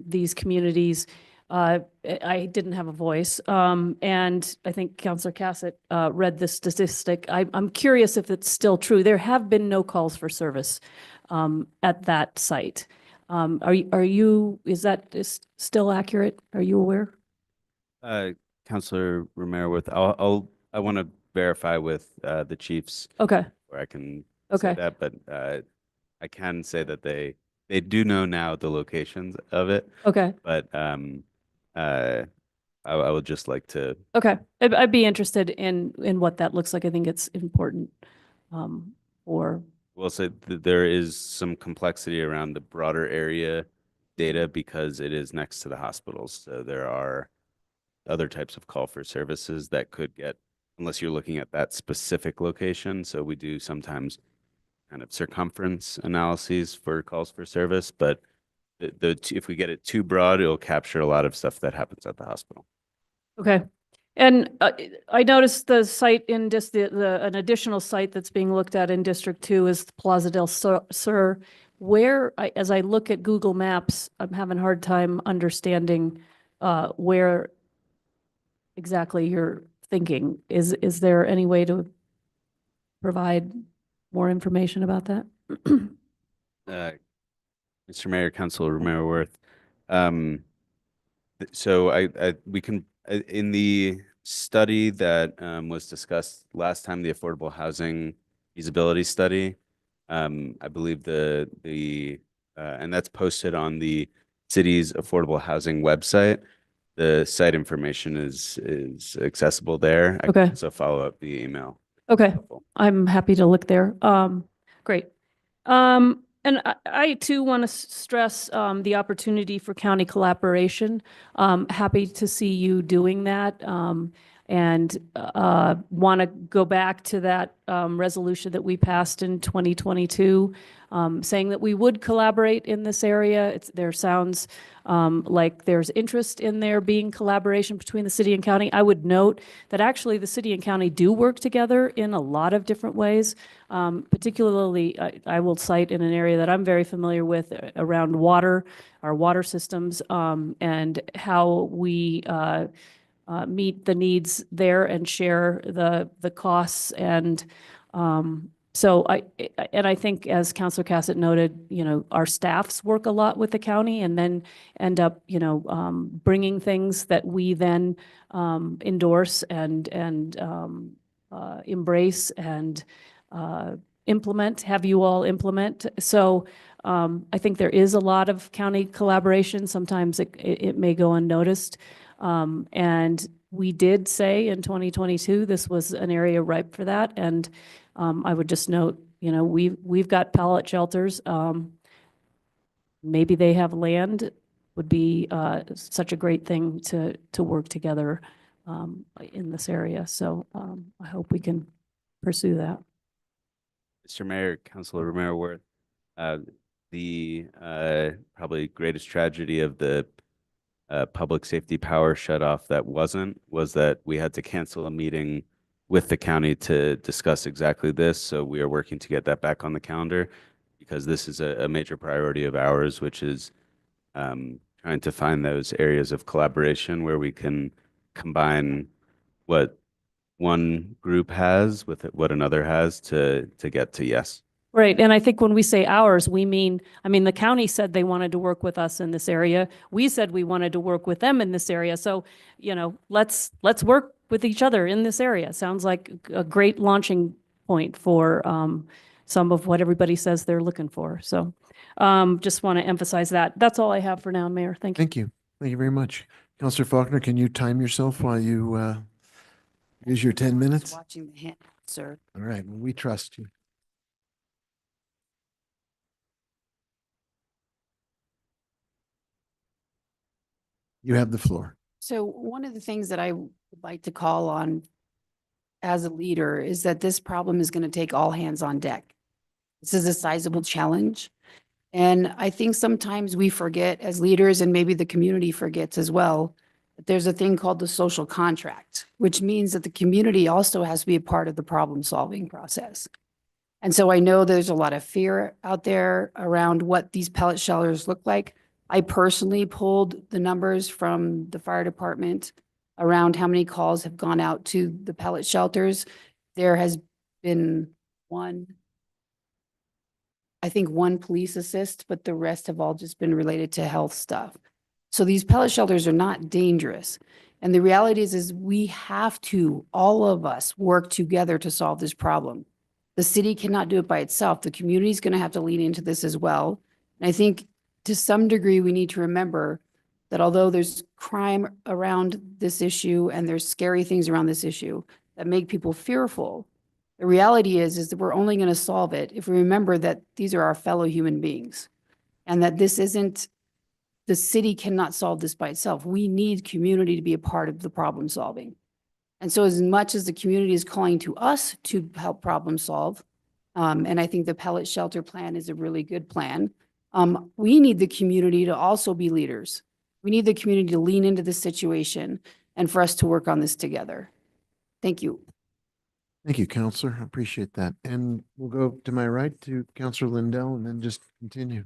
Speaker 10: these communities, I didn't have a voice. And I think Councilor Cassett read this statistic. I'm curious if it's still true. There have been no calls for service at that site. Is that still accurate? Are you aware?
Speaker 13: Councilor Romero-Worth, I want to verify with the chiefs.
Speaker 10: Okay.
Speaker 13: Where I can
Speaker 10: Okay.
Speaker 13: say that, but I can say that they do know now the locations of it.
Speaker 10: Okay.
Speaker 13: But I would just like to.
Speaker 10: Okay. I'd be interested in what that looks like. I think it's important for.
Speaker 13: We'll say that there is some complexity around the broader area data because it is next to the hospitals. So there are other types of call for services that could get, unless you're looking at that specific location. So we do sometimes kind of circumference analyses for calls for service, but if we get it too broad, it'll capture a lot of stuff that happens at the hospital.
Speaker 10: Okay. And I noticed the site in an additional site that's being looked at in District 2 is Plaza del Sur. Where, as I look at Google Maps, I'm having a hard time understanding where exactly you're thinking. Is there any way to provide more information about that?
Speaker 13: Mr. Mayor, Councilor Romero-Worth. So we can, in the study that was discussed last time, the affordable housing feasibility study, I believe and that's posted on the city's affordable housing website. The site information is accessible there. I
Speaker 10: Okay.
Speaker 13: can also follow up via email.
Speaker 10: Okay. I'm happy to look there. Great. And I too want to stress the opportunity for county collaboration. Happy to see you doing that. And want to go back to that resolution that we passed in 2022, saying that we would collaborate in this area. There sounds like there's interest in there being collaboration between the city and county. I would note that actually the city and county do work together in a lot of different ways. Particularly, I will cite in an area that I'm very familiar with around water, our water systems, and how we meet the needs there and share the costs. And so I think, as Councilor Cassett noted, our staffs work a lot with the county and then end up, bringing things that we then endorse and embrace and implement, have you all implement. So I think there is a lot of county collaboration. Sometimes it may go unnoticed. And we did say in 2022, this was an area ripe for that. And I would just note, we've got pallet shelters. Maybe they have land, would be such a great thing to work together in this area. So I hope we can pursue that.
Speaker 13: Mr. Mayor, Councilor Romero Worth, the probably greatest tragedy of the public safety power shutoff was that we had to cancel a meeting with the county to discuss exactly this. So we are working to get that back on the calendar because this is a major priority of ours, which is trying to find those areas of collaboration where we can combine what one group has with what another has to get to yes.
Speaker 10: Right. And I think when we say ours, we mean, the county said they wanted to work with us in this area. We said we wanted to work with them in this area. So, let's work with each other in this area. Sounds like a great launching point for some of what everybody says they're looking for. So just want to emphasize that. That's all I have for now, Mayor. Thank you.
Speaker 2: Thank you. Thank you very much. Councilor Faulkner, can you time yourself while you use your 10 minutes?
Speaker 3: Watching the hand, sir.
Speaker 2: All right, well, we trust you. You have the floor.
Speaker 3: So one of the things that I would like to call on as a leader is that this problem is going to take all hands on deck. This is a sizable challenge. And I think sometimes we forget as leaders, and maybe the community forgets as well, that there's a thing called the social contract, which means that the community also has to be a part of the problem solving process. And so I know there's a lot of fear out there around what these pellet shelters look like. I personally pulled the numbers from the fire department around how many calls have gone out to the pellet shelters. There has been one police assist, but the rest have all just been related to health stuff. So these pellet shelters are not dangerous. And the reality is we have to, all of us, work together to solve this problem. The city cannot do it by itself. The community is going to have to lean into this as well. And I think to some degree, we need to remember that although there's crime around this issue and there's scary things around this issue that make people fearful, the reality is that we're only going to solve it if we remember that these are our fellow human beings and that this isn't, the city cannot solve this by itself. We need community to be a part of the problem solving. And so as much as the community is calling to us to help problem solve, and I think the pellet shelter plan is a really good plan, we need the community to also be leaders. We need the community to lean into this situation and for us to work on this together. Thank you.
Speaker 2: Thank you, Counselor. I appreciate that. And we'll go to my right to Counselor Lindell and then just continue.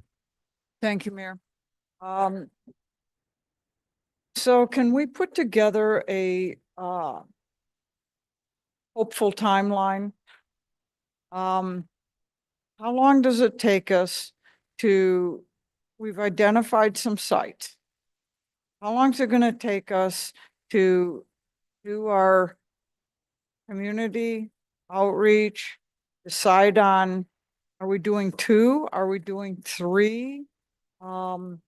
Speaker 9: Thank you, Mayor. So can we put together a hopeful timeline? How long does it take us we've identified some sites. How long is it going to take us to do our community outreach, decide on, are we doing 2? Are we doing 3? And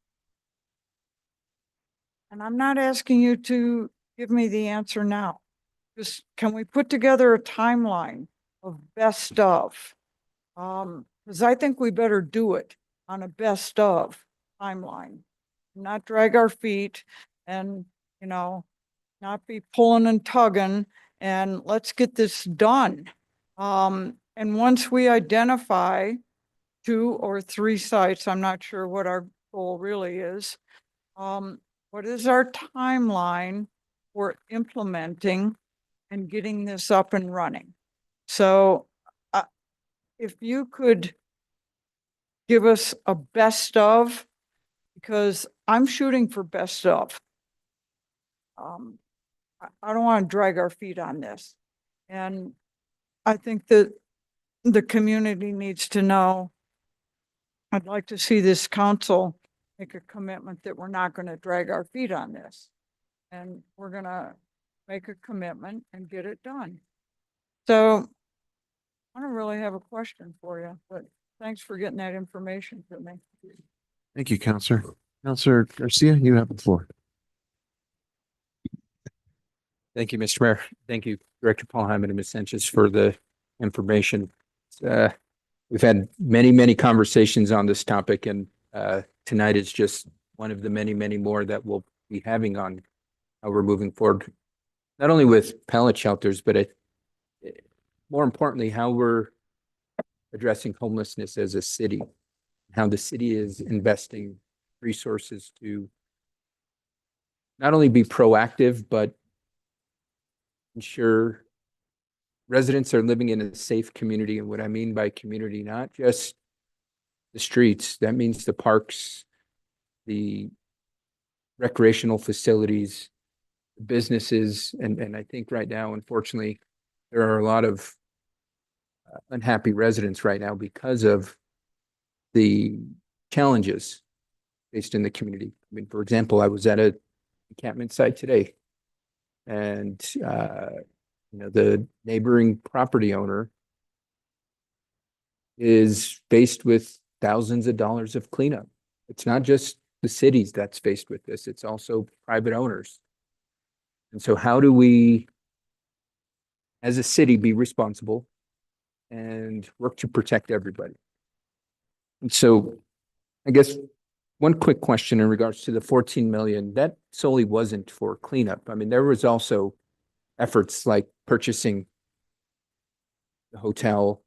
Speaker 9: I'm not asking you to give me the answer now. Just can we put together a timeline of best of? Because I think we better do it on a best of timeline, not drag our feet and, not be pulling and tugging, and let's get this done. And once we identify 2 or 3 sites, I'm not sure what our goal really is. What is our timeline for implementing and getting this up and running? So if you could give us a best of, because I'm shooting for best of. I don't want to drag our feet on this. And I think that the community needs to know. I'd like to see this council make a commitment that we're not going to drag our feet on this. And we're going to make a commitment and get it done. So I don't really have a question for you, but thanks for getting that information to me.
Speaker 2: Thank you, Counselor. Counselor Garcia, you have the floor.
Speaker 8: Thank you, Mr. Mayor. Thank you, Director Paul Hyman and Ms. Sanchez for the information. We've had many, many conversations on this topic, and tonight is just one of the many, many more that we'll be having on how we're moving forward, not only with pallet shelters, but more importantly, how we're addressing homelessness as a city, how the city is investing resources to not only be proactive, but ensure residents are living in a safe community. And what I mean by community, not just the streets, that means the parks, the recreational facilities, businesses. And I think right now, unfortunately, there are a lot of unhappy residents right now because of the challenges faced in the community. I mean, for example, I was at a encampment site today, and the neighboring property owner is faced with thousands of dollars of cleanup. It's not just the cities that's faced with this, it's also private owners. And so how do we, as a city, be responsible and work to protect everybody? And so I guess one quick question in regards to the 14 million, that solely wasn't for cleanup. I mean, there was also efforts like purchasing the hotel,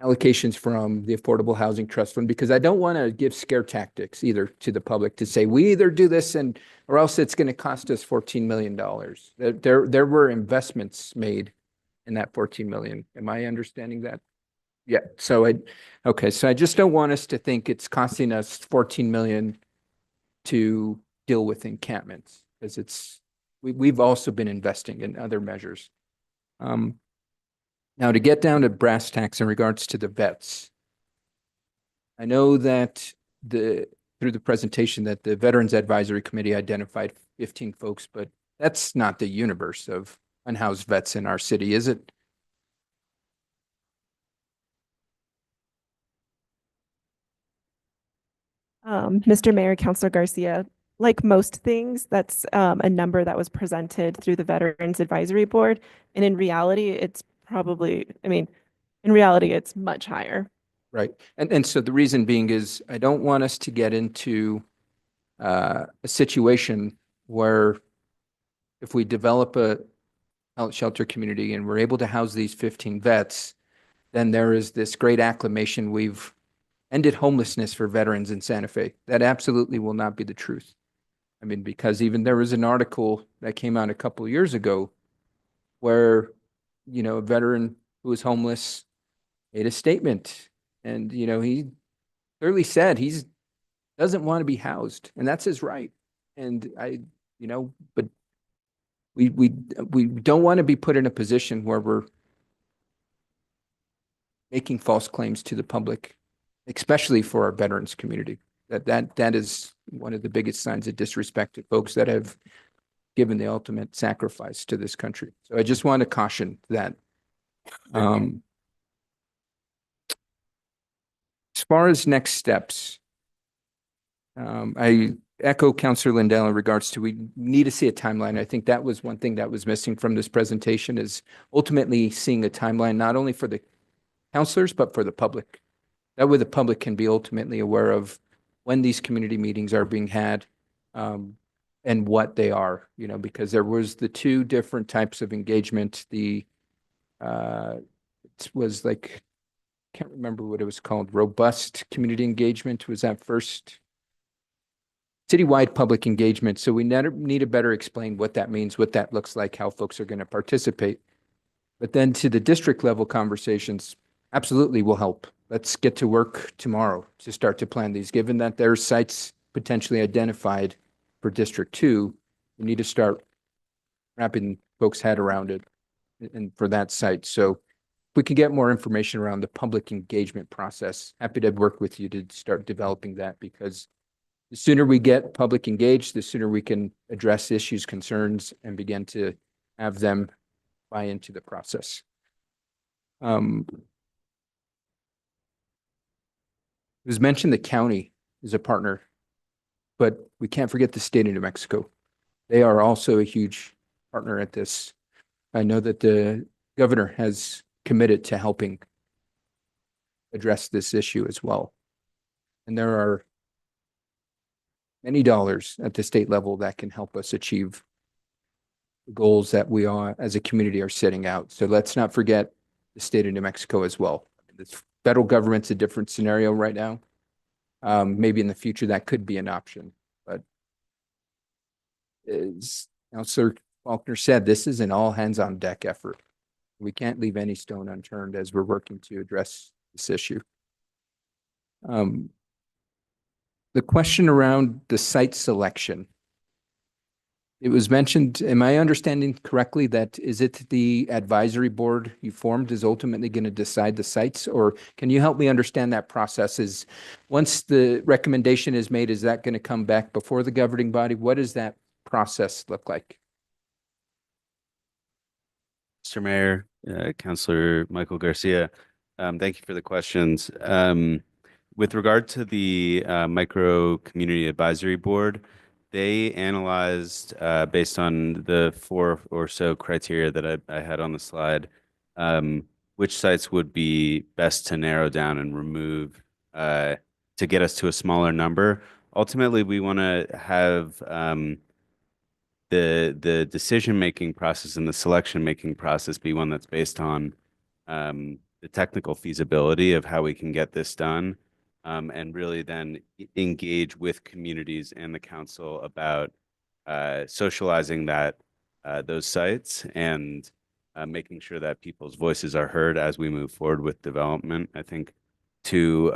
Speaker 8: allocations from the Affordable Housing Trust Fund, because I don't want to give scare tactics either to the public to say, we either do this or else it's going to cost us $14 million. There were investments made in that 14 million. Am I understanding that? Yeah. So I just don't want us to think it's costing us 14 million to deal with encampments, because we've also been investing in other measures. Now, to get down to brass tacks in regards to the vets, I know that through the presentation that the Veterans Advisory Committee identified 15 folks, but that's not the universe of unhoused vets in our city, is it?
Speaker 14: Mr. Mayor, Councilor Garcia, like most things, that's a number that was presented through the Veterans Advisory Board. And in reality, it's it's much higher.
Speaker 8: Right. And so the reason being is I don't want us to get into a situation where if we develop a outlet shelter community and we're able to house these 15 vets, then there is this great acclamation, we've ended homelessness for veterans in Santa Fe. That absolutely will not be the truth. I mean, because even there was an article that came out a couple of years ago where, a veteran who was homeless made a statement, and, he clearly said he doesn't want to be housed, and that's his right. And but we don't want to be put in a position where we're making false claims to the public, especially for our veterans community. That is one of the biggest signs of disrespect to folks that have given the ultimate sacrifice to this country. So I just want to caution that. As far as next steps, I echo Councilor Lindell in regards to we need to see a timeline. I think that was one thing that was missing from this presentation, is ultimately seeing a timeline, not only for the counselors, but for the public. That way the public can be ultimately aware of when these community meetings are being had, and what they are, you know, because there was the two different types of engagement. It was like, can't remember what it was called, robust community engagement was that first citywide public engagement. So we need to better explain what that means, what that looks like, how folks are going to participate. But then to the district level conversations, absolutely will help. Let's get to work tomorrow to start to plan these, given that there's sites potentially identified for District 2, we need to start wrapping folks' head around it and for that site. So if we can get more information around the public engagement process, happy to work with you to start developing that, because the sooner we get public engaged, the sooner we can address issues, concerns, and begin to have them buy into the process. It was mentioned the county is a partner, but we can't forget the state of New Mexico. They are also a huge partner at this. I know that the governor has committed to helping address this issue as well. And there are many dollars at the state level that can help us achieve the goals that we are as a community are setting out. So let's not forget the state of New Mexico as well. The federal government's a different scenario right now. Maybe in the future that could be an option, but as Councilor Faulkner said, this is an all hands on deck effort. We can't leave any stone unturned as we're working to address this issue. The question around the site selection. It was mentioned, am I understanding correctly that is it the advisory board you formed is ultimately going to decide the sites? Or can you help me understand that process? Is once the recommendation is made, is that going to come back before the governing body? What does that process look like?
Speaker 13: Mr. Mayor, Councilor Michael Garcia, thank you for the questions. With regard to the Micro Community Advisory Board, they analyzed, based on the 4 or so criteria that I had on the slide, which sites would be best to narrow down and remove to get us to a smaller number. Ultimately, we want to have the decision-making process and the selection-making process be one that's based on the technical feasibility of how we can get this done. And really then engage with communities and the council about socializing those sites and making sure that people's voices are heard as we move forward with development. I think to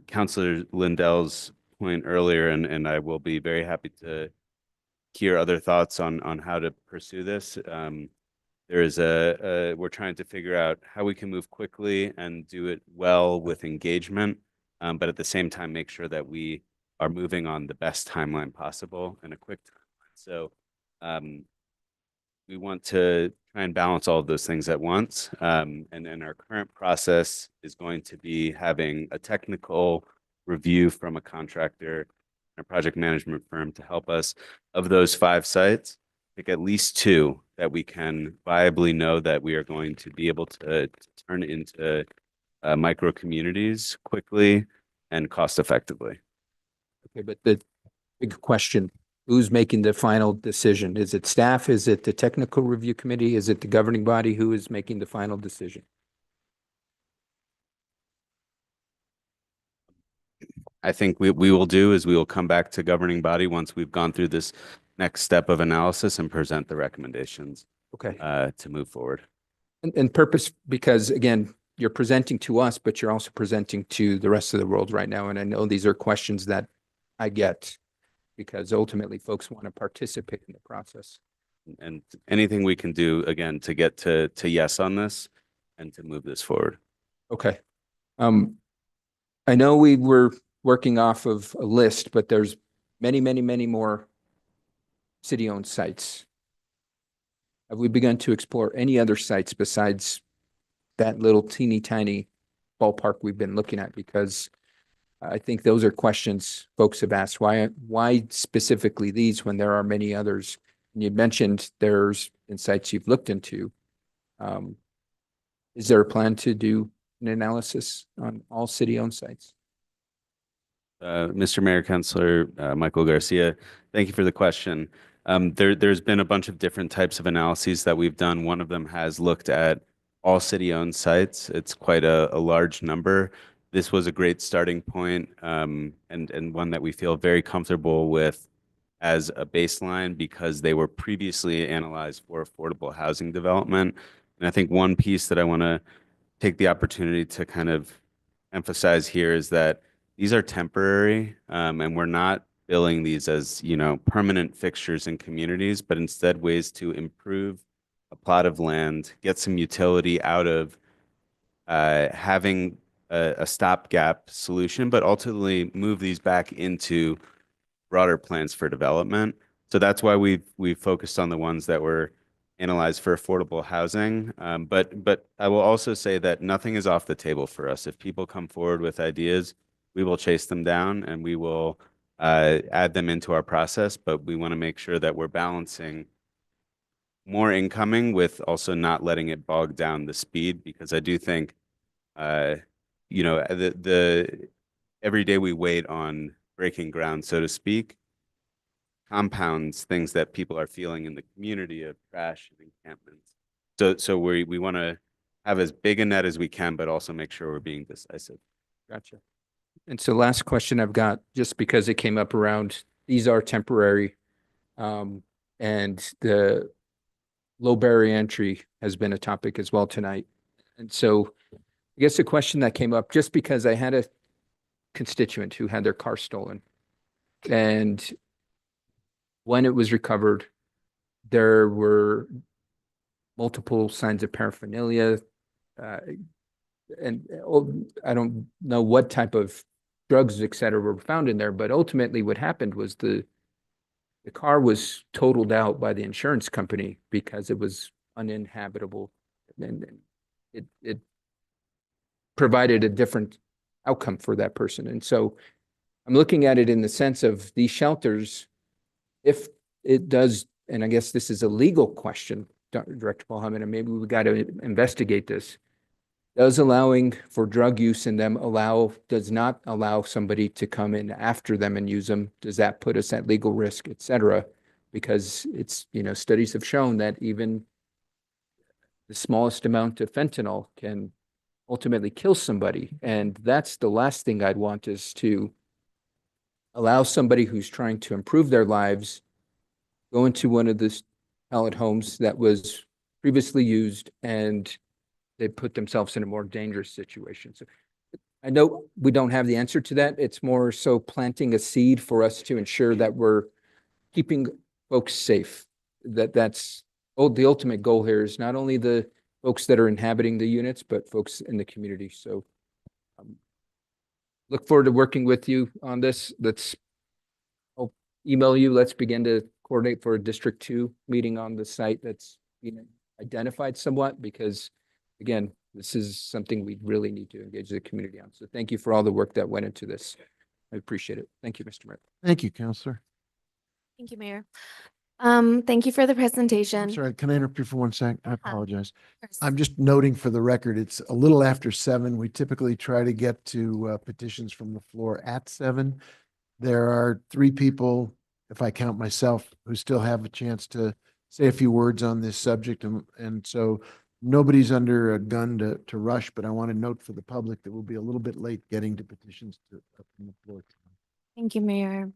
Speaker 13: Councilor Lindell's point earlier, and I will be very happy to hear other thoughts on how to pursue this. There is we're trying to figure out how we can move quickly and do it well with engagement. But at the same time, make sure that we are moving on the best timeline possible and a quick timeline. So we want to try and balance all of those things at once. And then our current process is going to be having a technical review from a contractor, a project management firm to help us. Of those 5 sites, pick at least 2 that we can viably know that we are going to be able to turn into micro communities quickly and cost effectively.
Speaker 8: Okay, but the big question, who's making the final decision? Is it staff? Is it the technical review committee? Is it the governing body? Who is making the final decision?
Speaker 13: I think we will do is we will come back to governing body once we've gone through this next step of analysis and present the recommendations.
Speaker 8: Okay.
Speaker 13: To move forward.
Speaker 8: And purpose, because again, you're presenting to us, but you're also presenting to the rest of the world right now. And I know these are questions that I get because ultimately folks want to participate in the process.
Speaker 13: And anything we can do, again, to get to yes on this and to move this forward.
Speaker 8: Okay. I know we were working off of a list, but there's many, many, many more city-owned sites. Have we begun to explore any other sites besides that little teeny tiny ballpark we've been looking at? Because I think those are questions folks have asked. Why specifically these when there are many others? And you mentioned there's sites you've looked into. Is there a plan to do an analysis on all city-owned sites?
Speaker 13: Mr. Mayor, Councilor Michael Garcia, thank you for the question. There's been a bunch of different types of analyses that we've done. One of them has looked at all city-owned sites. It's quite a large number. This was a great starting point, and one that we feel very comfortable with as a baseline because they were previously analyzed for affordable housing development. And I think one piece that I want to take the opportunity to kind of emphasize here is that these are temporary, and we're not billing these as, permanent fixtures in communities, but instead ways to improve a plot of land, get some utility out of having a stopgap solution, but ultimately move these back into broader plans for development. So that's why we've focused on the ones that were analyzed for affordable housing. But I will also say that nothing is off the table for us. If people come forward with ideas, we will chase them down and we will add them into our process. But we want to make sure that we're balancing more incoming with also not letting it bog down the speed, because I do think, the every day we wait on breaking ground, so to speak, compounds things that people are feeling in the community of trash and encampments. So we want to have as big a net as we can, but also make sure we're being decisive.
Speaker 8: Gotcha. And so last question I've got, just because it came up around, these are temporary, and the low barrier entry has been a topic as well tonight. And so I guess the question that came up, just because I had a constituent who had their car stolen, and when it was recovered, there were multiple signs of paraphernalia, and I don't know what type of drugs, et cetera, were found in there, but ultimately what happened was the car was totaled out by the insurance company because it was uninhabitable, and it provided a different outcome for that person. And so I'm looking at it in the sense of these shelters, if it does, and I guess this is a legal question, Director Paul-Hammond, and maybe we got to investigate this. Does allowing for drug use in them does not allow somebody to come in after them and use them? Does that put us at legal risk, et cetera? Because it's, studies have shown that even the smallest amount of fentanyl can ultimately kill somebody. And that's the last thing I'd want, is to allow somebody who's trying to improve their lives go into one of the pallet homes that was previously used, and they put themselves in a more dangerous situation. So I know we don't have the answer to that. It's more so planting a seed for us to ensure that we're keeping folks safe. That's the ultimate goal here, is not only the folks that are inhabiting the units, but folks in the community. So look forward to working with you on this. I'll email you. Let's begin to coordinate for a District 2 meeting on the site that's identified somewhat, because again, this is something we really need to engage the community on. So thank you for all the work that went into this. I appreciate it. Thank you, Mr. Mayor.
Speaker 2: Thank you, Counselor.
Speaker 7: Thank you, Mayor. Thank you for the presentation.
Speaker 2: I'm sorry, can I interrupt you for 1 sec? I apologize.
Speaker 7: course.
Speaker 2: I'm just noting for the record, it's a little after 7. We typically try to get to petitions from the floor at 7. There are 3 people, if I count myself, who still have a chance to say a few words on this subject. And so nobody's under a gun to rush, but I want to note for the public that we'll be a little bit late getting to petitions from the floor.
Speaker 7: Thank you, Mayor.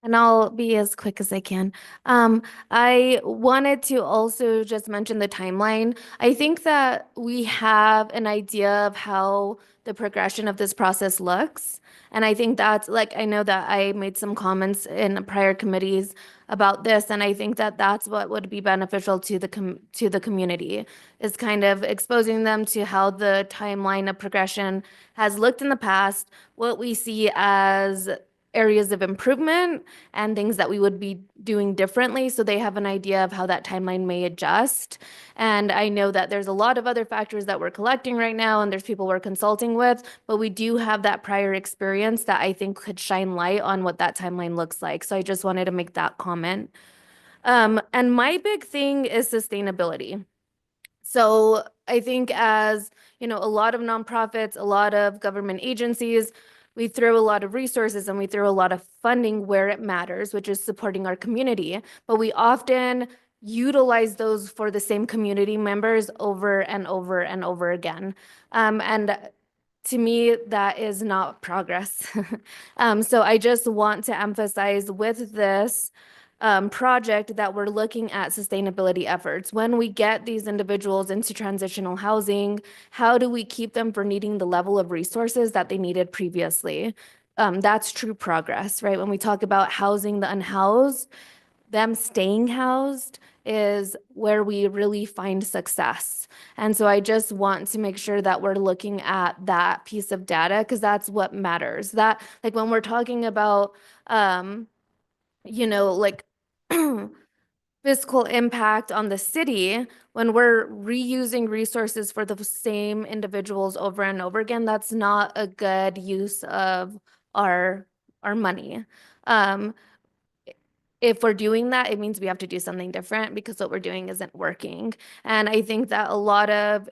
Speaker 7: And I'll be as quick as I can. I wanted to also just mention the timeline. I think that we have an idea of how the progression of this process looks. And I think that's, I know that I made some comments in prior committees about this, and I think that that's what would be beneficial to the community, is kind of exposing them to how the timeline of progression has looked in the past, what we see as areas of improvement and things that we would be doing differently, so they have an idea of how that timeline may adjust. And I know that there's a lot of other factors that we're collecting right now, and there's people we're consulting with, but we do have that prior experience that I think could shine light on what that timeline looks like. So I just wanted to make that comment. And my big thing is sustainability. So I think as, you know, a lot of nonprofits, a lot of government agencies, we throw a lot of resources and we throw a lot of funding where it matters, which is supporting our community. But we often utilize those for the same community members over and over and over again. And to me, that is not progress. So I just want to emphasize with this project that we're looking at sustainability efforts. When we get these individuals into transitional housing, how do we keep them from needing the level of resources that they needed previously? That's true progress, right? When we talk about housing the unhoused, them staying housed is where we really find success. And so I just want to make sure that we're looking at that piece of data because that's what matters. That, like when we're talking about you know, like fiscal impact on the city, when we're reusing resources for the same individuals over and over again, that's not a good use of our money. If we're doing that, it means we have to do something different because what we're doing isn't working. And I think that a lot of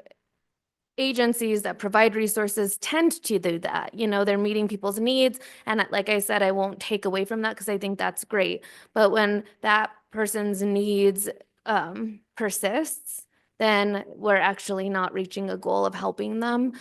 Speaker 7: agencies that provide resources tend to do that. You know, they're meeting people's needs. And like I said, I won't take away from that because I think that's great. But when that person's needs persists, then we're actually not reaching a goal of helping them.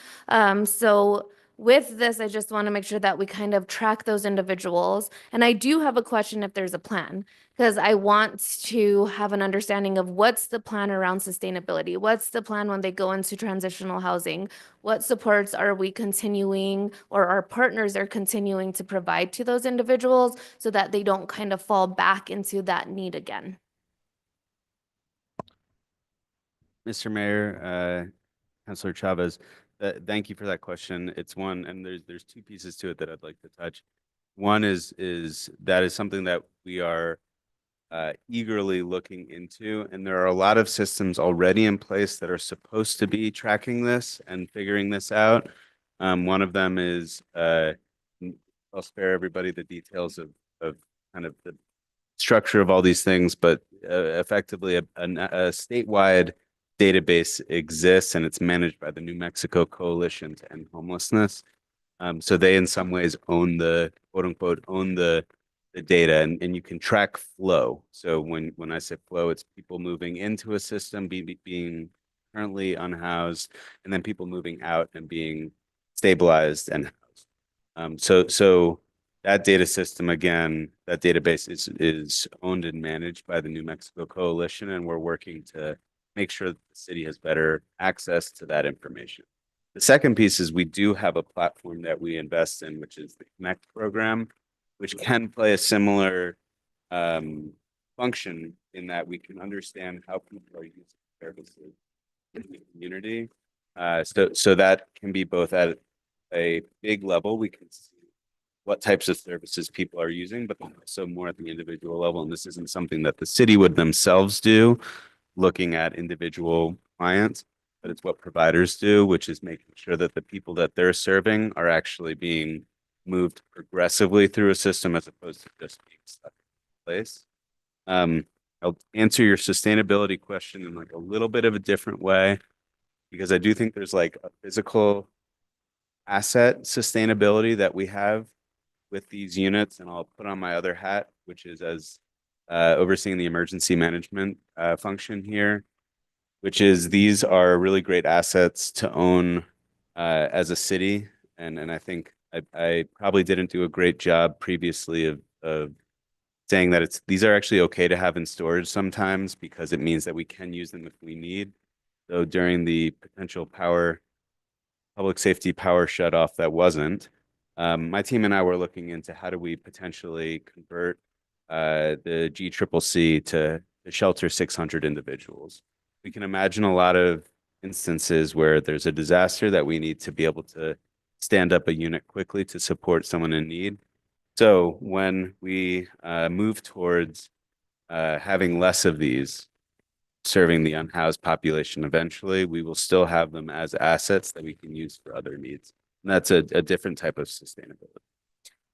Speaker 7: So with this, I just want to make sure that we kind of track those individuals. And I do have a question if there's a plan, because I want to have an understanding of what's the plan around sustainability? What's the plan when they go into transitional housing? What supports are we continuing or our partners are continuing to provide to those individuals so that they don't kind of fall back into that need again?
Speaker 13: Mr. Mayor, Councilor Chavez, thank you for that question. It's one, and there's two pieces to it that I'd like to touch. One is that is something that we are eagerly looking into, and there are a lot of systems already in place that are supposed to be tracking this and figuring this out. One of them is, I'll spare everybody the details of kind of the structure of all these things, but effectively a statewide database exists and it's managed by the New Mexico Coalition to End Homelessness. So they in some ways own the quote unquote own the data, and you can track flow. So when I say flow, it's people moving into a system, being currently unhoused, and then people moving out and being stabilized and housed. So that data system, again, that database is owned and managed by the New Mexico Coalition, and we're working to make sure that the city has better access to that information. The second piece is we do have a platform that we invest in, which is the Connect program, which can play a similar function in that we can understand how people are using services in the community. So that can be both at a big level, we can see what types of services people are using, but also more at the individual level. And this isn't something that the city would themselves do, looking at individual clients, but it's what providers do, which is making sure that the people that they're serving are actually being moved progressively through a system as opposed to just being stuck in place. I'll answer your sustainability question in like a little bit of a different way, because I do think there's like a physical asset sustainability that we have with these units, and I'll put on my other hat, which is as overseeing the emergency management function here, which is these are really great assets to own as a city. And I think I probably didn't do a great job previously of saying that these are actually okay to have in storage sometimes, because it means that we can use them if we need. So during the potential public safety power shutoff that wasn't, my team and I were looking into how do we potentially convert the GCCC to shelter 600 individuals. We can imagine a lot of instances where there's a disaster that we need to be able to stand up a unit quickly to support someone in need. So when we move towards having less of these serving the unhoused population eventually, we will still have them as assets that we can use for other needs. And that's a different type of sustainability.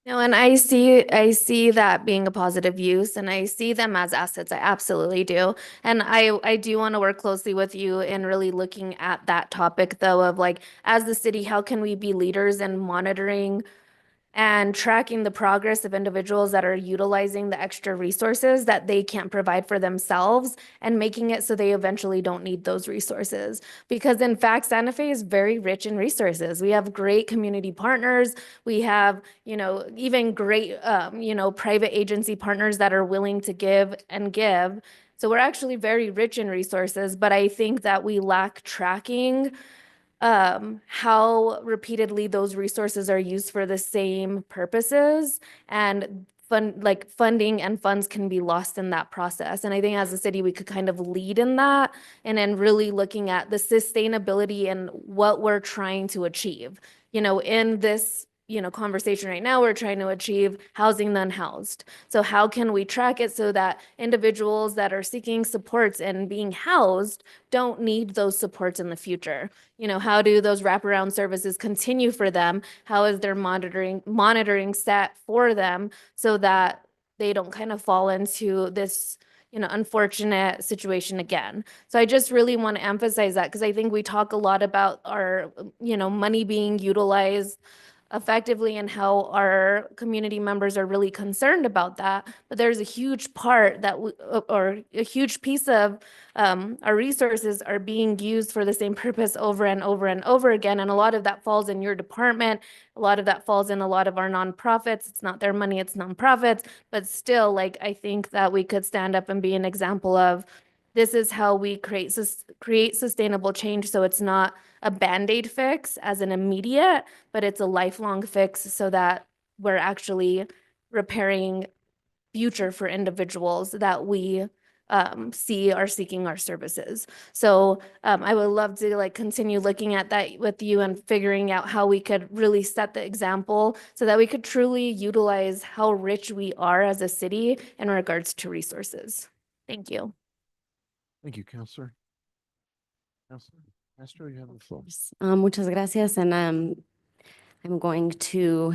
Speaker 7: No, and I see that being a positive use and I see them as assets. I absolutely do. And I do want to work closely with you in really looking at that topic though of like, as the city, how can we be leaders in monitoring and tracking the progress of individuals that are utilizing the extra resources that they can't provide for themselves and making it so they eventually don't need those resources. Because in fact, Santa Fe is very rich in resources. We have great community partners. We have, even great, private agency partners that are willing to give and give. So we're actually very rich in resources, but I think that we lack tracking how repeatedly those resources are used for the same purposes and funding and funds can be lost in that process. And I think as a city, we could kind of lead in that and then really looking at the sustainability and what we're trying to achieve. In this conversation right now, we're trying to achieve housing the unhoused. So how can we track it so that individuals that are seeking supports and being housed don't need those supports in the future? How do those wraparound services continue for them? How is their monitoring set for them so that they don't kind of fall into this unfortunate situation again. So I just really want to emphasize that because I think we talk a lot about our, money being utilized effectively and how our community members are really concerned about that. But there's a huge part that, or a huge piece of our resources are being used for the same purpose over and over and over again. And a lot of that falls in your department. A lot of that falls in a lot of our nonprofits. It's not their money, it's nonprofits. But still, I think that we could stand up and be an example of this is how we create sustainable change. So it's not a Band-Aid fix as an immediate, but it's a lifelong fix so that we're actually repairing future for individuals that we see are seeking our services. So I would love to continue looking at that with you and figuring out how we could really set the example so that we could truly utilize how rich we are as a city in regards to resources. Thank you.
Speaker 2: Thank you, Counselor. Counselor Castro, you have the floor.
Speaker 6: Muchas gracias. And I'm going to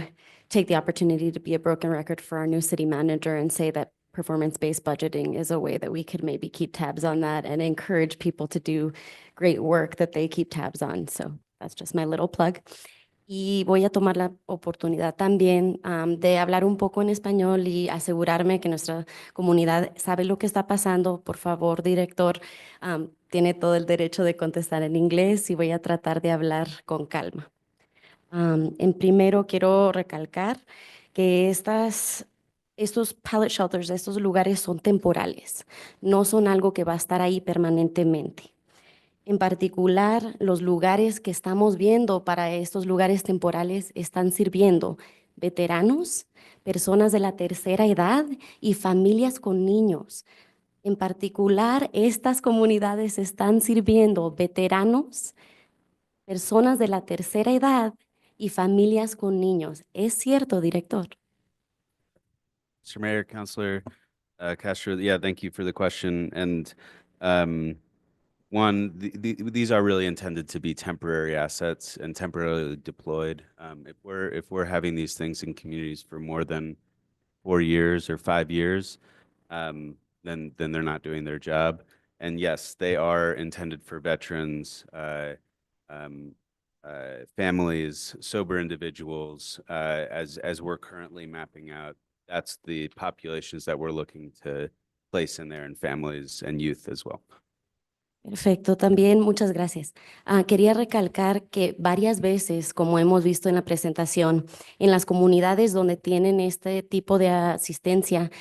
Speaker 6: take the opportunity to be a broken record for our new city manager and say that performance-based budgeting is a way that we could maybe keep tabs on that and encourage people to do great work that they keep tabs on. So that's just my little plug. Y voy a tomar la oportunidad también de hablar un poco en español y asegurarme que nuestra comunidad sabe lo que está pasando. Por favor, director, tiene todo el derecho de contestar en inglés y voy a tratar de hablar con calma. En primero, quiero recalcar que estos pallet shelters, estos lugares son temporales, no son algo que va a estar ahí permanentemente. En particular, los lugares que estamos viendo para estos lugares temporales están sirviendo veteranos, personas de la tercera edad y familias con niños. En particular, estas comunidades están sirviendo veteranos, personas de la tercera edad y familias con niños. ¿Es cierto, director?
Speaker 13: Mr. Mayor, Councilor Castro, yeah, thank you for the question. And one, these are really intended to be temporary assets and temporarily deployed. If we're having these things in communities for more than 4 years or 5 years, then they're not doing their job. And yes, they are intended for veterans, families, sober individuals, as we're currently mapping out. That's the populations that we're looking to place in there, and families and youth as well.
Speaker 6: Perfecto, también muchas gracias. Quería recalcar que varias veces, como hemos visto en la presentación, en las comunidades donde tienen este tipo de asistencia,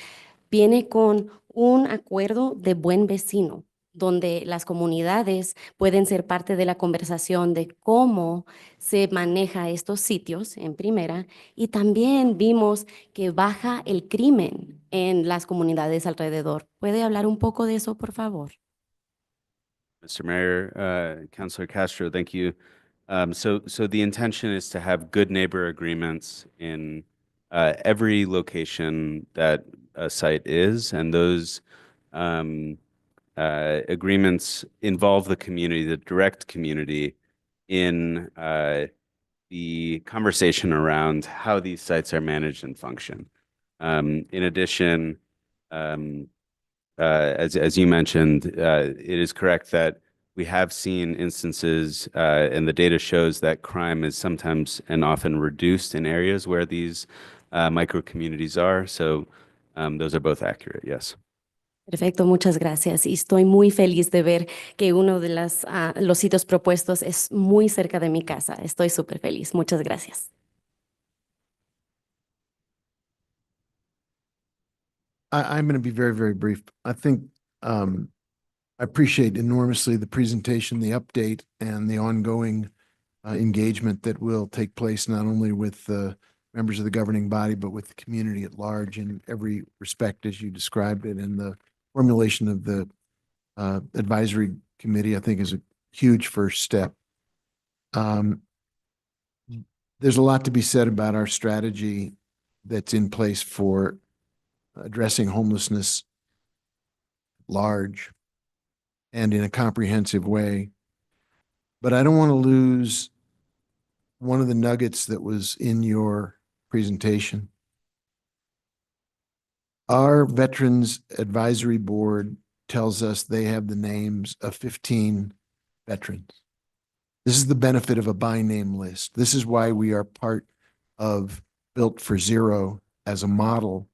Speaker 6: viene con un acuerdo de buen vecino, donde las comunidades pueden ser parte de la conversación de cómo se maneja estos sitios en primera, y también vimos que baja el crimen en las comunidades alrededor. ¿Puede hablar un poco de eso, por favor?
Speaker 13: Mr. Mayor, Councilor Castro, thank you. So the intention is to have good neighbor agreements in every location that a site is, and those agreements involve the community, the direct community, in the conversation around how these sites are managed and function. In addition, as you mentioned, it is correct that we have seen instances, and the data shows that crime is sometimes and often reduced in areas where these micro communities are. So those are both accurate, yes.
Speaker 6: Perfecto, muchas gracias. Y estoy muy feliz de ver que uno de los sitios propuestos es muy cerca de mi casa. Estoy súper feliz. Muchas gracias.
Speaker 2: I'm going to be very, very brief. I think I appreciate enormously the presentation, the update, and the ongoing engagement that will take place not only with members of the governing body, but with the community at large in every respect, as you described it. And the formulation of the advisory committee, I think, is a huge first step. There's a lot to be said about our strategy that's in place for addressing homelessness large and in a comprehensive way. But I don't want to lose one of the nuggets that was in your presentation. Our Veterans Advisory Board tells us they have the names of 15 veterans. This is the benefit of a by name list. This is why we are part of Built for Zero as a model,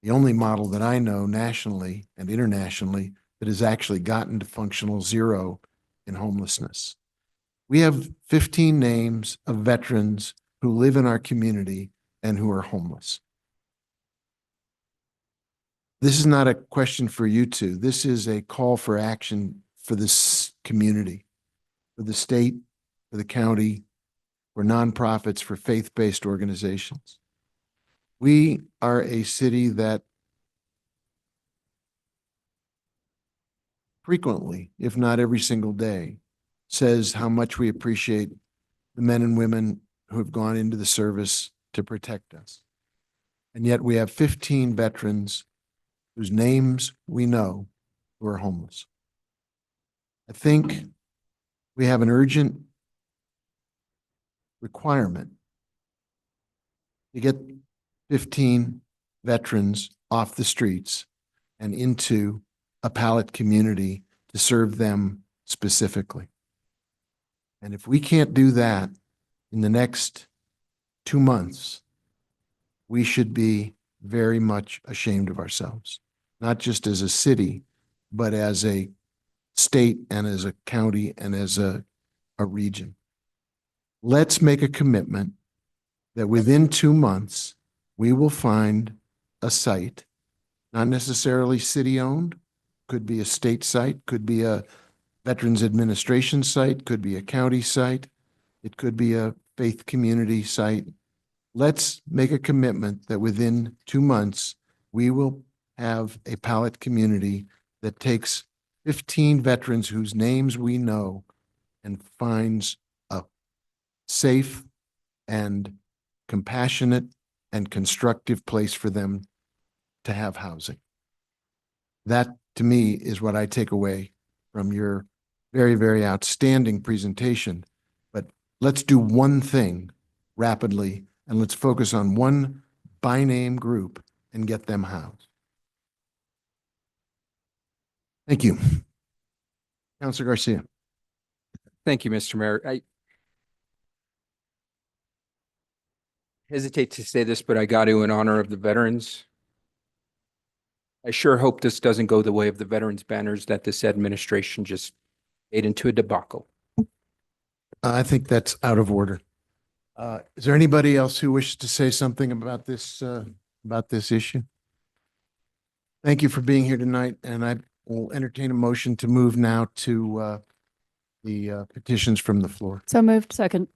Speaker 2: the only model that I know nationally and internationally that has actually gotten to functional zero in homelessness. We have 15 names of veterans who live in our community and who are homeless. This is not a question for you two. This is a call for action for this community, for the state, for the county, for nonprofits, for faith-based organizations. We are a city that frequently, if not every single day, says how much we appreciate the men and women who have gone into the service to protect us. And yet we have 15 veterans whose names we know who are homeless. I think we have an urgent requirement to get 15 veterans off the streets and into a pallet community to serve them specifically. And if we can't do that in the next 2 months, we should be very much ashamed of ourselves, not just as a city, but as a state and as a county and as a region. Let's make a commitment that within 2 months, we will find a site, not necessarily city-owned, could be a state site, could be a Veterans Administration site, could be a county site, it could be a faith community site. Let's make a commitment that within 2 months, we will have a pallet community that takes 15 veterans whose names we know and finds a safe and compassionate and constructive place for them to have housing. That, to me, is what I take away from your very, very outstanding presentation. But let's do one thing rapidly, and let's focus on one by name group and get them housed. Thank you. Councilor Garcia.
Speaker 8: Thank you, Mr. Mayor. I hesitate to say this, but I got to in honor of the veterans. I sure hope this doesn't go the way of the veterans banners that this administration just made into a debacle.
Speaker 2: I think that's out of order. Is there anybody else who wishes to say something about this issue? Thank you for being here tonight, and I will entertain a motion to move now to the petitions from the floor.
Speaker 10: So moved. Second.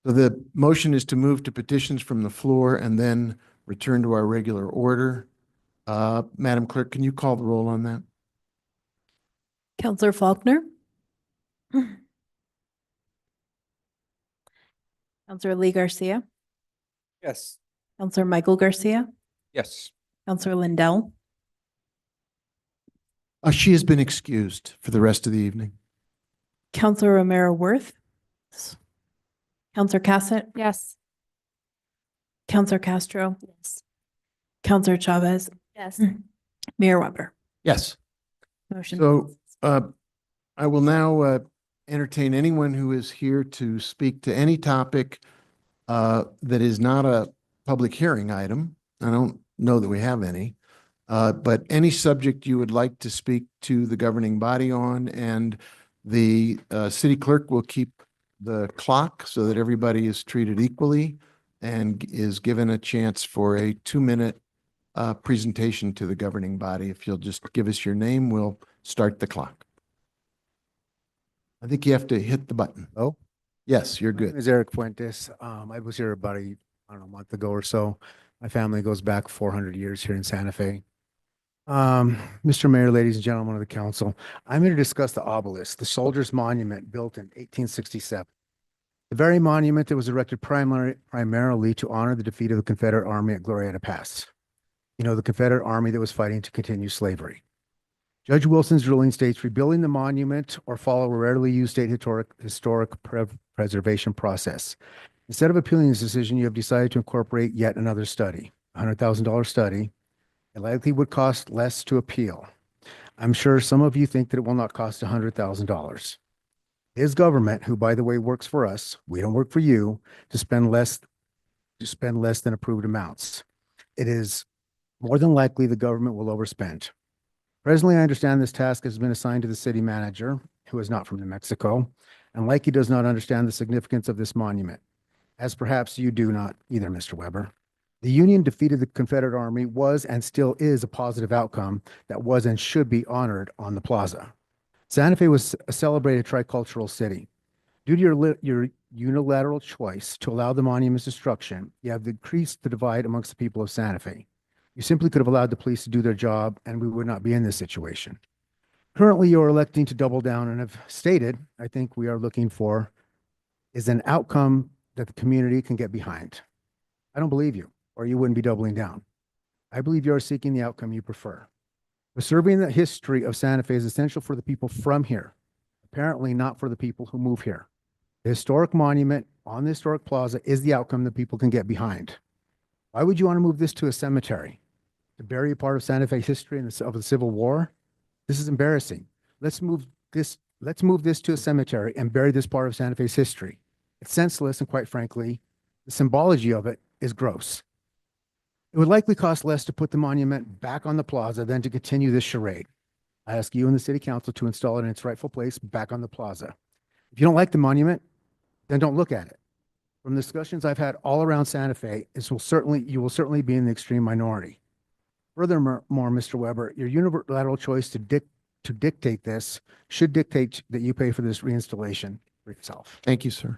Speaker 2: So the motion is to move to petitions from the floor and then return to our regular order. Madam Clerk, can you call the roll on that?
Speaker 1: Counselor Faulkner. Counselor Lee Garcia.
Speaker 11: Yes.
Speaker 1: Counselor Michael Garcia.
Speaker 8: Yes.
Speaker 1: Counselor Lindell.
Speaker 2: She has been excused for the rest of the evening.
Speaker 1: Counselor Romero Worth. Counselor Cassett,
Speaker 4: Yes.
Speaker 1: Counselor Castro,
Speaker 6: Yes.
Speaker 1: Counselor Chavez,
Speaker 7: Yes.
Speaker 1: Mayor Weber.
Speaker 2: Yes.
Speaker 1: Motion.
Speaker 2: So I will now entertain anyone who is here to speak to any topic that is not a public hearing item. I don't know that we have any. But any subject you would like to speak to the governing body on, and the city clerk will keep the clock so that everybody is treated equally and is given a chance for a 2-minute presentation to the governing body. If you'll just give us your name, we'll start the clock. I think you have to hit the button.
Speaker 15: Oh,
Speaker 2: Yes, you're
Speaker 15: my name
Speaker 2: good.
Speaker 15: is Eric Fuentes. I was here about I don't know, a month ago or so. My family goes back 400 years here in Santa Fe. Mr. Mayor, ladies and gentlemen of the council, I'm here to discuss the obelisk, the Soldiers Monument built in 1867. The very monument that was erected primarily to honor the defeat of the Confederate Army at Glorieta Pass. You know, the Confederate Army that was fighting to continue slavery. Judge Wilson's ruling states rebuilding the monument or follow a rarely used state historic preservation process. Instead of appealing this decision, you have decided to incorporate yet another study, a $100,000 study. It likely would cost less to appeal. I'm sure some of you think that it will not cost $100,000. His government, who by the way works for us, we don't work for you, to spend less than approved amounts. It is more than likely the government will overspend. Presently, I understand this task has been assigned to the city manager, who is not from New Mexico, and likely does not understand the significance of this monument, as perhaps you do not either, Mr. Weber. The Union defeated the Confederate Army was and still is a positive outcome that was and should be honored on the plaza. Santa Fe was a celebrated tricultural city. Due to your unilateral choice to allow the monument's destruction, you have increased the divide amongst the people of Santa Fe. You simply could have allowed the police to do their job and we would not be in this situation. Currently, you're electing to double down and have stated, I think we are looking for, is an outcome that the community can get behind. I don't believe you, or you wouldn't be doubling down. I believe you are seeking the outcome you prefer. Preserving the history of Santa Fe is essential for the people from here, apparently not for the people who move here. The historic monument on the historic plaza is the outcome that people can get behind. Why would you want to move this to a cemetery? To bury a part of Santa Fe history of the Civil War? This is embarrassing. Let's move this to a cemetery and bury this part of Santa Fe's history. It's senseless, and quite frankly, the symbology of it is gross. It would likely cost less to put the monument back on the plaza than to continue this charade. I ask you and the city council to install it in its rightful place back on the plaza. If you don't like the monument, then don't look at it. From the discussions I've had all around Santa Fe, you will certainly be in the extreme minority. Furthermore, Mr. Weber, your unilateral choice to dictate this should dictate that you pay for this reinstallation for yourself.
Speaker 2: Thank you, sir.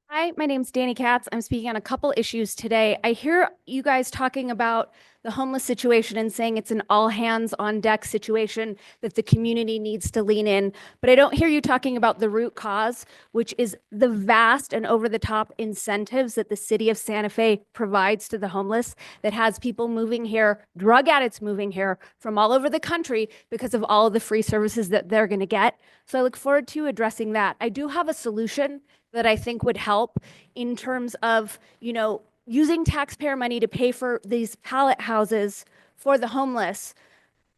Speaker 16: Hi, my name's Danny Katz. I'm speaking on a couple issues today. I hear you guys talking about the homeless situation and saying it's an all hands on deck situation that the community needs to lean in. But I don't hear you talking about the root cause, which is the vast and over the top incentives that the city of Santa Fe provides to the homeless that has people moving here, drug addicts moving here from all over the country because of all of the free services that they're going to get. So I look forward to addressing that. I do have a solution that I think would help in terms of, using taxpayer money to pay for these pallet houses for the homeless.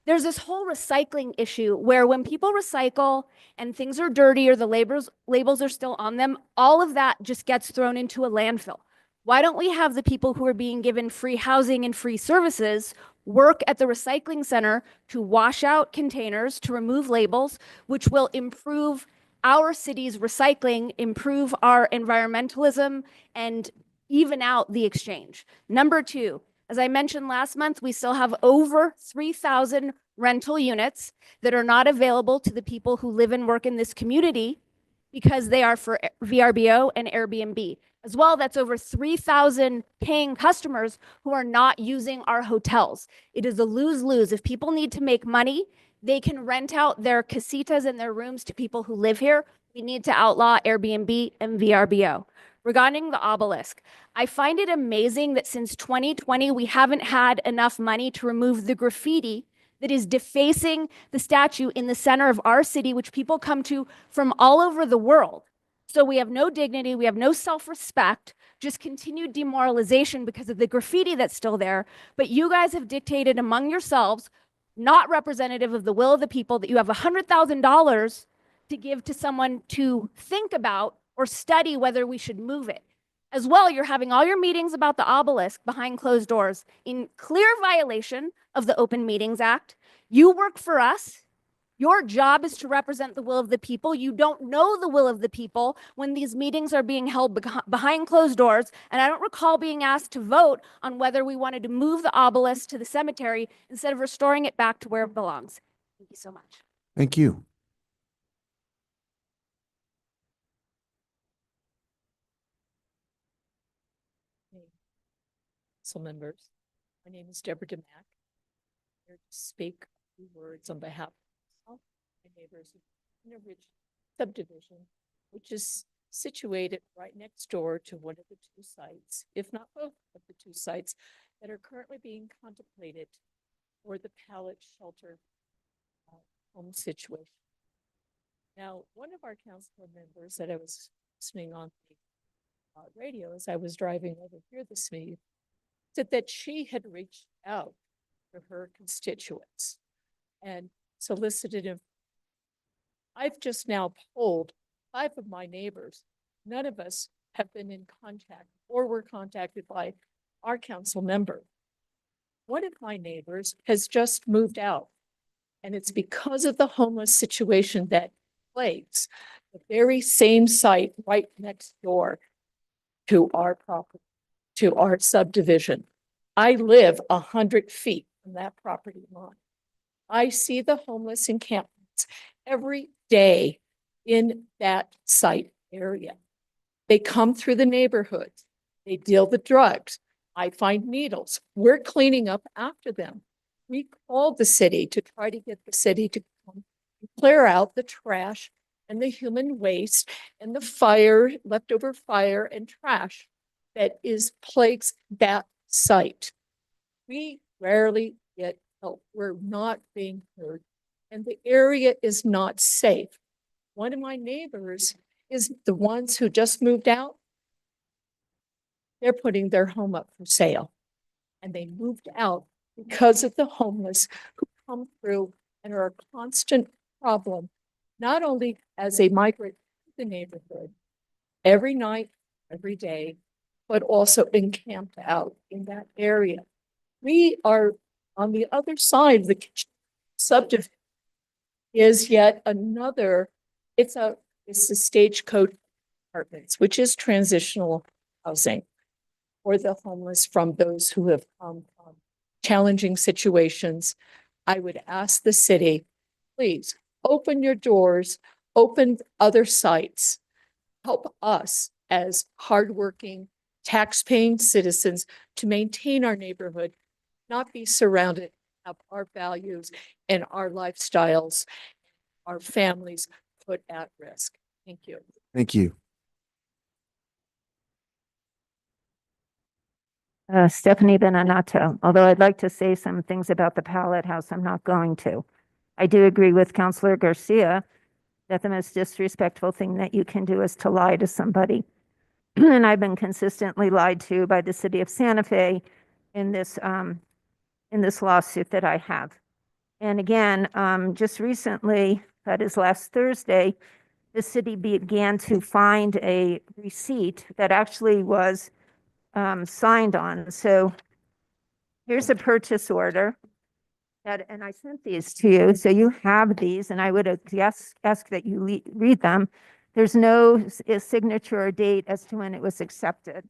Speaker 16: There's this whole recycling issue where when people recycle and things are dirty or the labels are still on them, all of that just gets thrown into a landfill. Why don't we have the people who are being given free housing and free services work at the recycling center to wash out containers, to remove labels, which will improve our city's recycling, improve our environmentalism, and even out the exchange. Number two, as I mentioned last month, we still have over 3,000 rental units that are not available to the people who live and work in this community because they are for VRBO and Airbnb. As well, that's over 3,000 paying customers who are not using our hotels. It is a lose-lose. If people need to make money, they can rent out their casitas and their rooms to people who live here. We need to outlaw Airbnb and VRBO. Regarding the obelisk, I find it amazing that since 2020, we haven't had enough money to remove the graffiti that is defacing the statue in the center of our city, which people come to from all over the world. So we have no dignity, we have no self-respect, just continued demoralization because of the graffiti that's still there. But you guys have dictated among yourselves, not representative of the will of the people, that you have $100,000 to give to someone to think about or study whether we should move it. As well, you're having all your meetings about the obelisk behind closed doors in clear violation of the Open Meetings Act. You work for us. Your job is to represent the will of the people. You don't know the will of the people when these meetings are being held behind closed doors. And I don't recall being asked to vote on whether we wanted to move the obelisk to the cemetery instead of restoring it back to where it belongs. Thank you so much.
Speaker 2: Thank you.
Speaker 17: Council members, my name is Deborah DeMack. I'm here to speak a few words on behalf of myself and my neighbors in a rich subdivision, which is situated right next door to one of the two sites, if not both of the two sites, that are currently being contemplated for the pallet shelter home situation. Now, one of our council members that I was listening on the radio as I was driving over here this meeting said that she had reached out to her constituents and solicited him. I've just now polled 5 of my neighbors. None of us have been in contact or were contacted by our council member. One of my neighbors has just moved out, and it's because of the homeless situation that plagues the very same site right next door to our property, to our subdivision. I live 100 feet from that property line. I see the homeless encampments every day in that site area. They come through the neighborhoods. They deal the drugs. I find needles. We're cleaning up after them. We called the city to try to get the city to come clear out the trash and the human waste and the fire, leftover fire and trash that plagues that site. We rarely get help. We're not being heard, and the area is not safe. One of my neighbors is the ones who just moved out. They're putting their home up for sale, and they moved out because of the homeless who come through and are a constant problem, not only as a migrant to the neighborhood every night, every day, but also encamped out in that area. We are on the other side of the subdivision is yet another, it's a Stagecoach Apartments, which is transitional housing for the homeless from those who have come from challenging situations. I would ask the city, please open your doors, open other sites, help us as hardworking, tax-paying citizens to maintain our neighborhood, not be surrounded of our values and our lifestyles, our families put at risk. Thank you.
Speaker 2: Thank you.
Speaker 18: Stephanie Benanato. Although I'd like to say some things about the Pallet House, I'm not going to. I do agree with Councilor Garcia that the most disrespectful thing that you can do is to lie to somebody. And I've been consistently lied to by the city of Santa Fe in this lawsuit that I have. And again, just recently, that is last Thursday, the city began to find a receipt that actually was signed on. So here's a purchase order that, and I sent these to you, so you have these, and I would ask that you read them. There's no signature or date as to when it was accepted.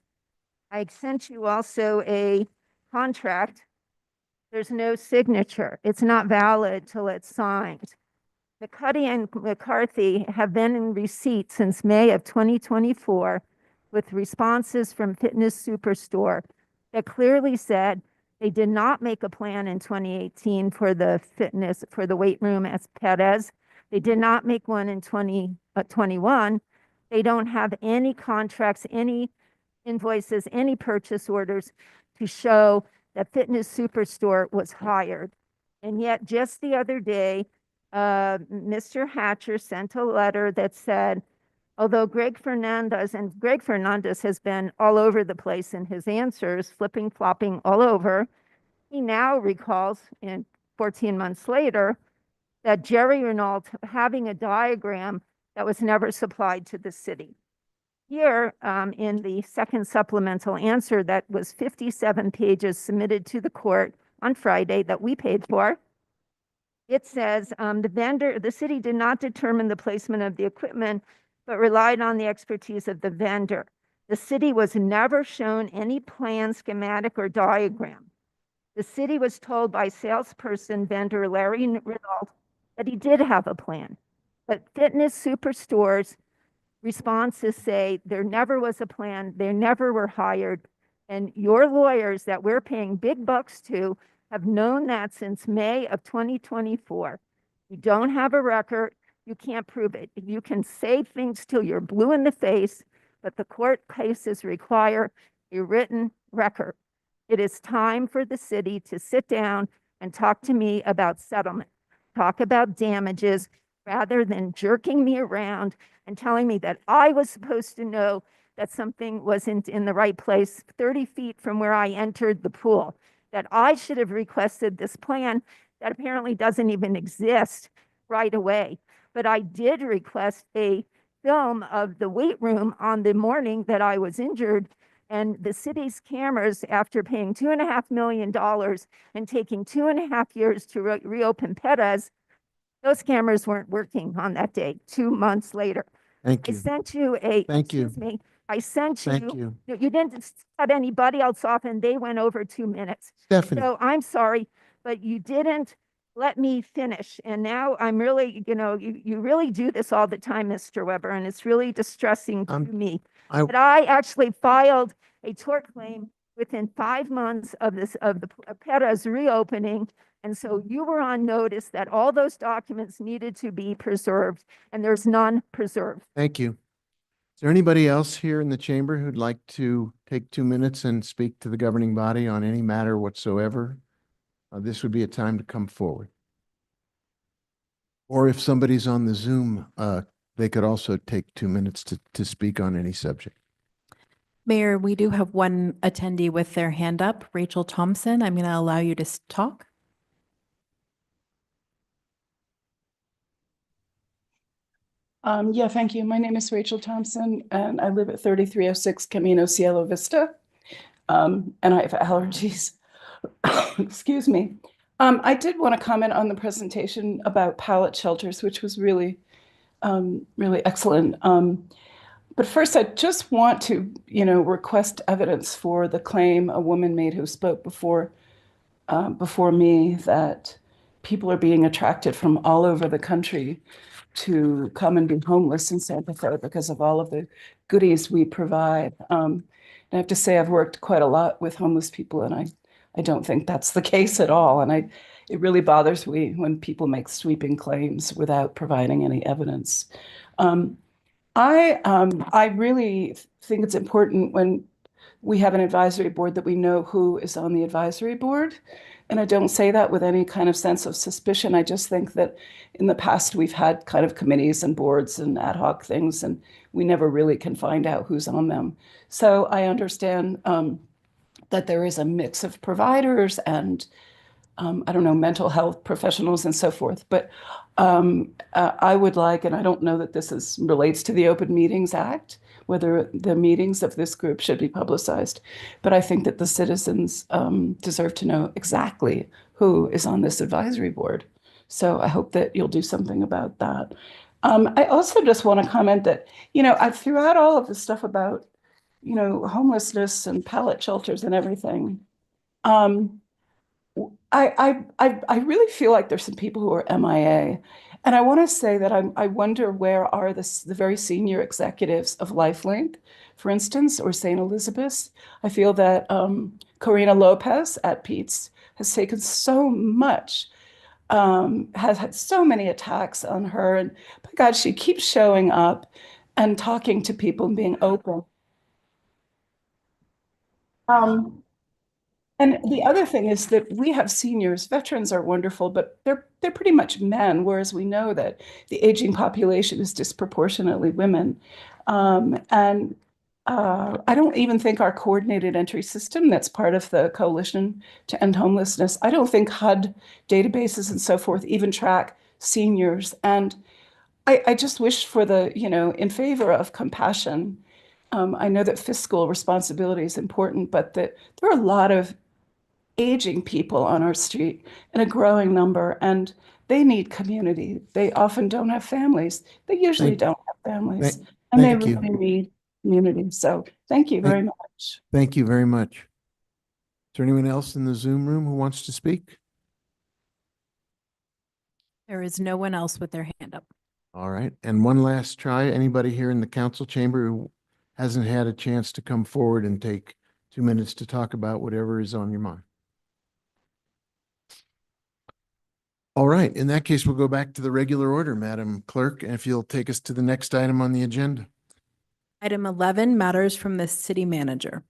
Speaker 18: I sent you also a contract. There's no signature. It's not valid till it's signed. McCuddy and McCarthy have been in receipt since May of 2024 with responses from Fitness Superstore that clearly said they did not make a plan in 2018 for the weight room as Perez. They did not make one in 2021. They don't have any contracts, any invoices, any purchase orders to show that Fitness Superstore was hired And yet just the other day, Mr. Hatcher sent a letter that said, although Greg Fernandez has been all over the place in his answers, flipping, flopping all over, he now recalls, in 14 months later, that Jerry Renault having a diagram that was never supplied to the city. Here, in the second supplemental answer that was 57 pages submitted to the court on Friday that we paid for, it says the city did not determine the placement of the equipment, but relied on the expertise of the vendor. The city was never shown any plan, schematic, or diagram. The city was told by salesperson vendor Larry Renault that he did have a plan, but Fitness Superstore's responses say there never was a plan, they never were hired, and your lawyers that we're paying big bucks to have known that since May of 2024. You don't have a record, you can't prove it. You can say things till you're blue in the face, but the court cases require a written record. It is time for the city to sit down and talk to me about settlement, talk about damages, rather than jerking me around and telling me that I was supposed to know that something wasn't in the right place 30 feet from where I entered the pool, that I should have requested this plan that apparently doesn't even exist right away. But I did request a film of the weight room on the morning that I was injured, and the city's cameras, after paying $2.5 million and taking 2.5 years to reopen Perez, those cameras weren't working on that day, 2 months later.
Speaker 2: Thank
Speaker 18: I
Speaker 2: you.
Speaker 18: sent you a,
Speaker 2: Thank you.
Speaker 18: excuse me, I sent
Speaker 2: Thank you.
Speaker 18: you didn't cut anybody else off and they went over 2 minutes.
Speaker 2: Stephanie,
Speaker 18: So I'm sorry, but you didn't let me finish. And now I'm really, you really do this all the time, Mr. Weber, and it's really distressing to me. But I actually filed a tort claim within 5 months of the Perez reopening. And so you were on notice that all those documents needed to be preserved, and there's none preserved.
Speaker 2: thank you. Is there anybody else here in the chamber who'd like to take 2 minutes and speak to the governing body on any matter whatsoever? This would be a time to come forward. Or if somebody's on the Zoom, they could also take 2 minutes to speak on any subject.
Speaker 1: Mayor, we do have one attendee with their hand up, Rachel Thompson. I'm going to allow you to talk.
Speaker 19: Yeah, thank you. My name is Rachel Thompson, and I live at 3306 Camino Cielo Vista, and I have allergies. Excuse me. I did want to comment on the presentation about pallet shelters, which was really, really excellent. But first, I just want to, request evidence for the claim a woman made who spoke before me, that people are being attracted from all over the country to come and be homeless in Santa Fe because of all of the goodies we provide. And I have to say, I've worked quite a lot with homeless people, and I don't think that's the case at all. And it really bothers me when people make sweeping claims without providing any evidence. I really think it's important when we have an advisory board that we know who is on the advisory board. And I don't say that with any kind of sense of suspicion. I just think that in the past, we've had kind of committees and boards and ad hoc things, and we never really can find out who's on them. So I understand that there is a mix of providers and, I don't know, mental health professionals and so forth. But I would like, and I don't know that this relates to the Open Meetings Act, whether the meetings of this group should be publicized. But I think that the citizens deserve to know exactly who is on this advisory board. So I hope that you'll do something about that. I also just want to comment that, throughout all of the stuff about, homelessness and pallet shelters and everything, I really feel like there's some people who are MIA. And I want to say that I wonder where are the very senior executives of LifeLink, for instance, or St. Elizabeth's. I feel that Corina Lopez at Pete's has taken so much, has had so many attacks on her. And my God, she keeps showing up and talking to people and being open. And the other thing is that we have seniors, veterans are wonderful, but they're pretty much men, whereas we know that the aging population is disproportionately women. And I don't even think our coordinated entry system that's part of the Coalition to End Homelessness, I don't think HUD databases and so forth even track seniors. And I just wish for the, in favor of compassion. I know that fiscal responsibility is important, but that there are a lot of aging people on our street and a growing number, and they need community. They often don't have families. They usually
Speaker 2: Thank-
Speaker 19: don't have families,
Speaker 2: thank-
Speaker 19: and they
Speaker 2: thank you.
Speaker 19: really need community. So thank you very much.
Speaker 2: Thank you very much. Is there anyone else in the Zoom room who wants to speak?
Speaker 1: There is no one else with their hand up.
Speaker 2: All right. And one last try. Anybody here in the council chamber who hasn't had a chance to come forward and take 2 minutes to talk about whatever is on your mind? All right. In that case, we'll go back to the regular order, Madam Clerk, and if you'll take us to the next item on the agenda.
Speaker 1: Item 11, matters from the city manager.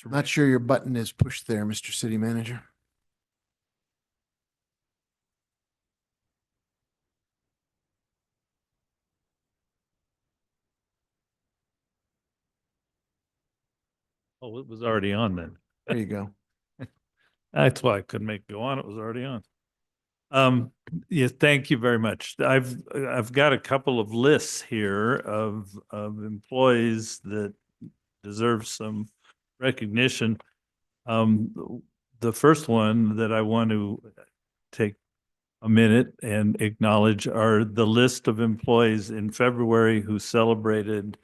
Speaker 2: Not sure your button is pushed there, Mr. City Manager.
Speaker 20: Oh, it was already on then.
Speaker 2: There you go.
Speaker 20: That's why I couldn't make it go on. It was already on. Yeah, thank you very much. I've got a couple of lists here of employees that deserve some recognition. The first one that I want to take a minute and acknowledge are the list of employees in February who celebrated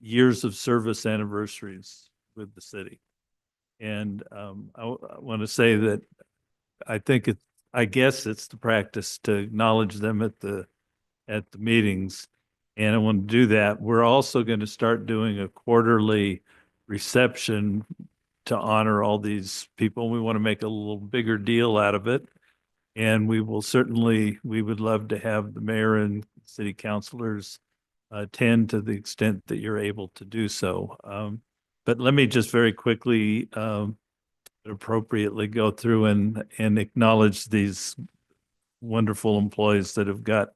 Speaker 20: years of service anniversaries with the city. And I want to say that I guess it's the practice to acknowledge them at the meetings. And I want to do that. We're also going to start doing a quarterly reception to honor all these people. We want to make a little bigger deal out of it. And we would love to have the mayor and city councilors attend to the extent that you're able to do so. But let me just very quickly appropriately go through and acknowledge these wonderful employees that have got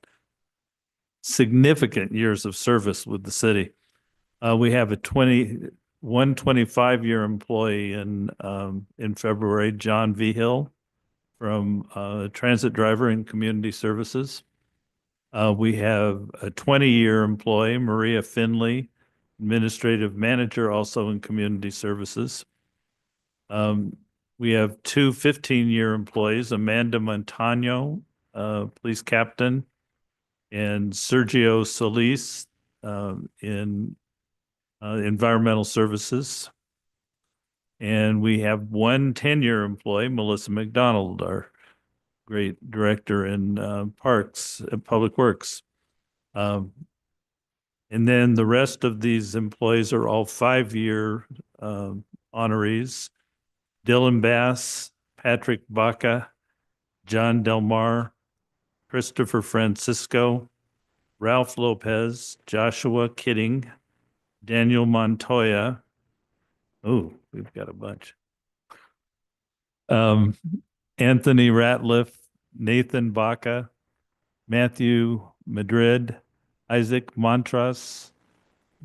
Speaker 20: significant years of service with the city. We have a 25-year employee in February, John Vigil, from transit driver in community services. We have a 20-year employee, Maria Finley, administrative manager, also in community services. We have two 15-year employees, Amanda Montano, police captain, and Sergio Solis in environmental services. And we have one 10-year employee, Melissa McDonald, our great director in parks, public works. And then the rest of these employees are all 5-year honorees. Dylan Bass, Patrick Baca, John Delmar, Christopher Francisco, Ralph Lopez, Joshua Kidding, Daniel Montoya. Oh, we've got a bunch. Anthony Ratliff, Nathan Baca, Matthew Madrid, Isaac Montras,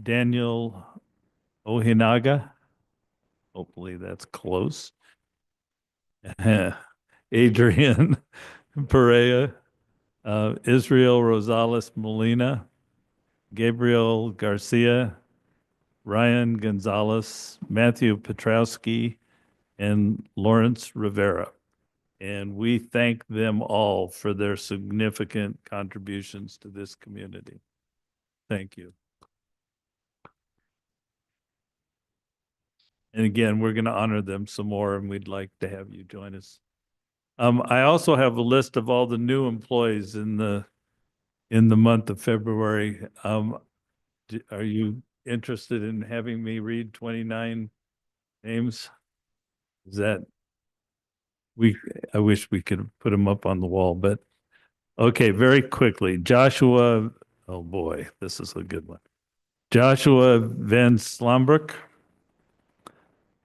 Speaker 20: Daniel Ohinaga. Hopefully that's close. Adrian Perea, Israel Rosales Molina, Gabriel Garcia, Ryan Gonzalez, Matthew Petrowski, and Lawrence Rivera. And we thank them all for their significant contributions to this community. Thank you. And again, we're going to honor them some more, and we'd like to have you join us. I also have a list of all the new employees in the month of February. Are you interested in having me read 29 names? Is that I wish we could put them up on the wall, but okay, very quickly. Joshua, oh boy, this is a good one. Joshua Van Slambrook,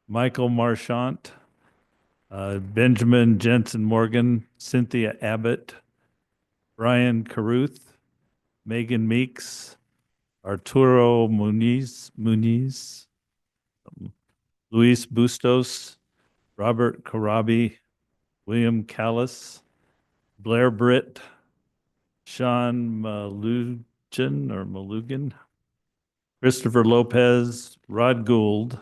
Speaker 20: Michael Marchant, Benjamin Jensen Morgan, Cynthia Abbott, Brian Caruth, Megan Meeks, Arturo Muniz, Luis Bustos, Robert Karabi, William Callis, Blair Britt, Sean Malugan, Christopher Lopez, Rod Gould,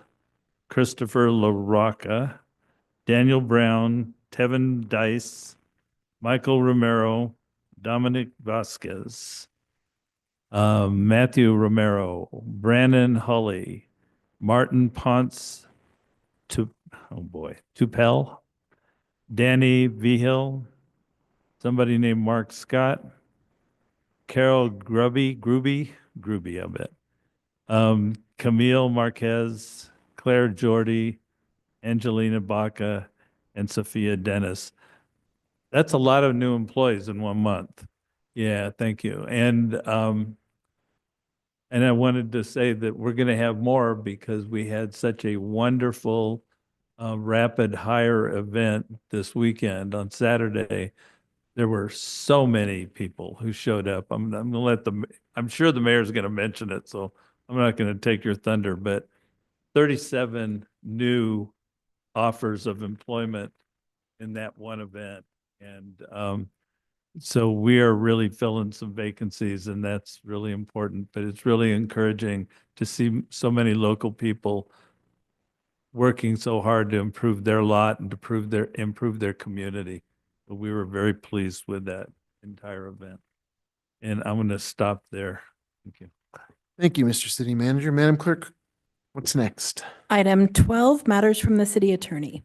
Speaker 20: Christopher LaRocca, Daniel Brown, Tevin Dice, Michael Romero, Dominic Vasquez, Matthew Romero, Brandon Hully, Martin Ponce, Tupel, Danny Vigil, somebody named Mark Scott, Carol Gruby, I bet. Camille Marquez, Claire Jordy, Angelina Baca, and Sophia Dennis. That's a lot of new employees in 1 month. Yeah, thank you. And I wanted to say that we're going to have more because we had such a wonderful rapid hire event this weekend on Saturday. There were so many people who showed up. I'm going to let I'm sure the mayor's going to mention it, so I'm not going to take your thunder, but 37 new offers of employment in that one event. And so we are really filling some vacancies, and that's really important, but it's really encouraging to see so many local people working so hard to improve their lot and to improve their community. So we were very pleased with that entire event. And I'm going to stop there. Thank you.
Speaker 2: Thank you, Mr. City Manager. Madam Clerk, what's next?
Speaker 1: Item 12, matters from the city attorney.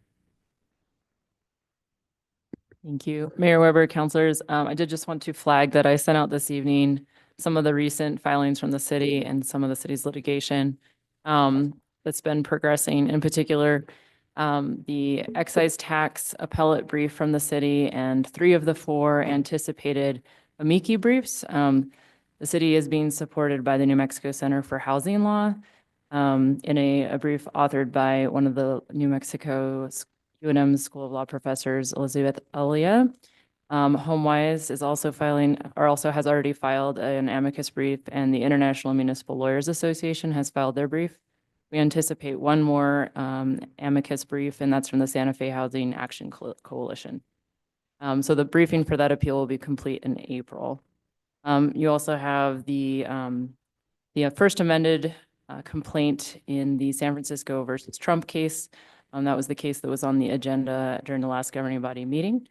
Speaker 21: Thank you. Mayor Weber, councilors. I did just want to flag that I sent out this evening some of the recent filings from the city and some of the city's litigation that's been progressing. In particular, the excise tax appellate brief from the city and 3 of the 4 anticipated amici briefs. The city is being supported by the New Mexico Center for Housing Law in a brief authored by one of the New Mexico UNM School of Law professors, Elizabeth Elia. HomeWise is also has already filed an amicus brief, and the International Municipal Lawyers Association has filed their brief. We anticipate one more amicus brief, and that's from the Santa Fe Housing Action Coalition. So the briefing for that appeal will be complete in April. You also have the first amended complaint in the San Francisco versus Trump case. That was the case that was on the agenda during the last governing body meeting.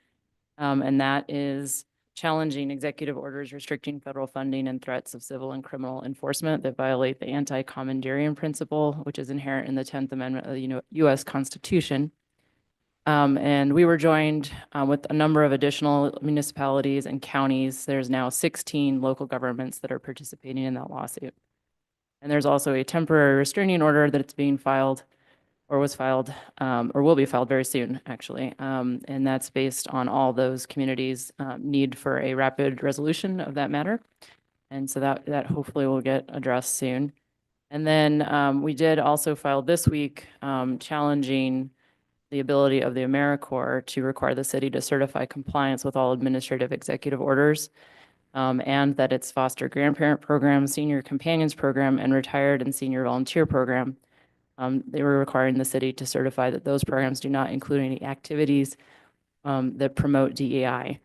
Speaker 21: And that is challenging executive orders restricting federal funding and threats of civil and criminal enforcement that violate the anti-commandeering principle, which is inherent in the 10th Amendment of the U.S. Constitution. And we were joined with a number of additional municipalities and counties. There's now 16 local governments that are participating in that lawsuit. And there's also a temporary restraining order that's being filed or was filed or will be filed very soon, actually. And that's based on all those communities' need for a rapid resolution of that matter. And so that hopefully will get addressed soon. And then we did also file this week challenging the ability of the AmeriCorps to require the city to certify compliance with all administrative executive orders, and that its foster grandparent program, senior companions program, and retired and senior volunteer program, they were requiring the city to certify that those programs do not include any activities that promote DEI.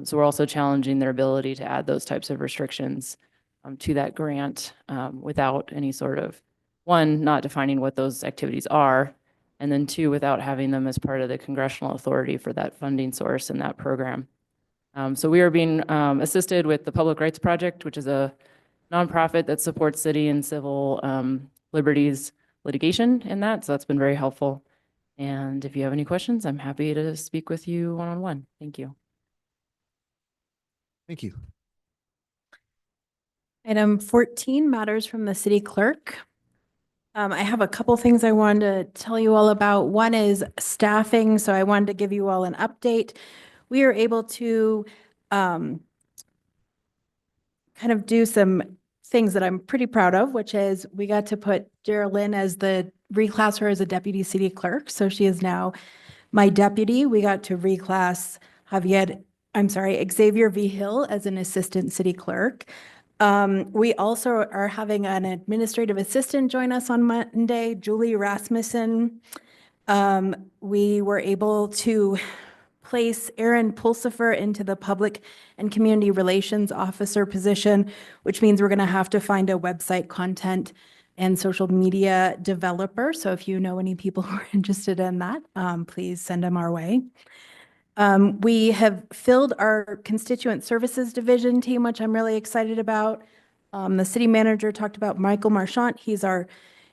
Speaker 21: So we're also challenging their ability to add those types of restrictions to that grant without any sort of, 1, not defining what those activities are, and then 2, without having them as part of the congressional authority for that funding source in that program. So we are being assisted with the Public Rights Project, which is a nonprofit that supports city and civil liberties litigation in that. So that's been very helpful. And if you have any questions, I'm happy to speak with you one-on-one. Thank you.
Speaker 2: Thank you.
Speaker 1: Item 14, matters from the city clerk. I have a couple things I wanted to tell you all about. One is staffing, so I wanted to give you all an update. We are able to kind of do some things that I'm pretty proud of, which is we got to put Geraldine reclass her as a deputy city clerk. So she is now my deputy. We got to reclass Xavier V. Hill as an assistant city clerk. We also are having an administrative assistant join us on Monday, Julie Rasmussen. We were able to place Aaron Pulsifer into the Public and Community Relations Officer position, which means we're going to have to find a website content and social media developer. So if you know any people who are interested in that, please send them our way. We have filled our constituent services division team, which I'm really excited about. The city manager talked about Michael Marchant. He's our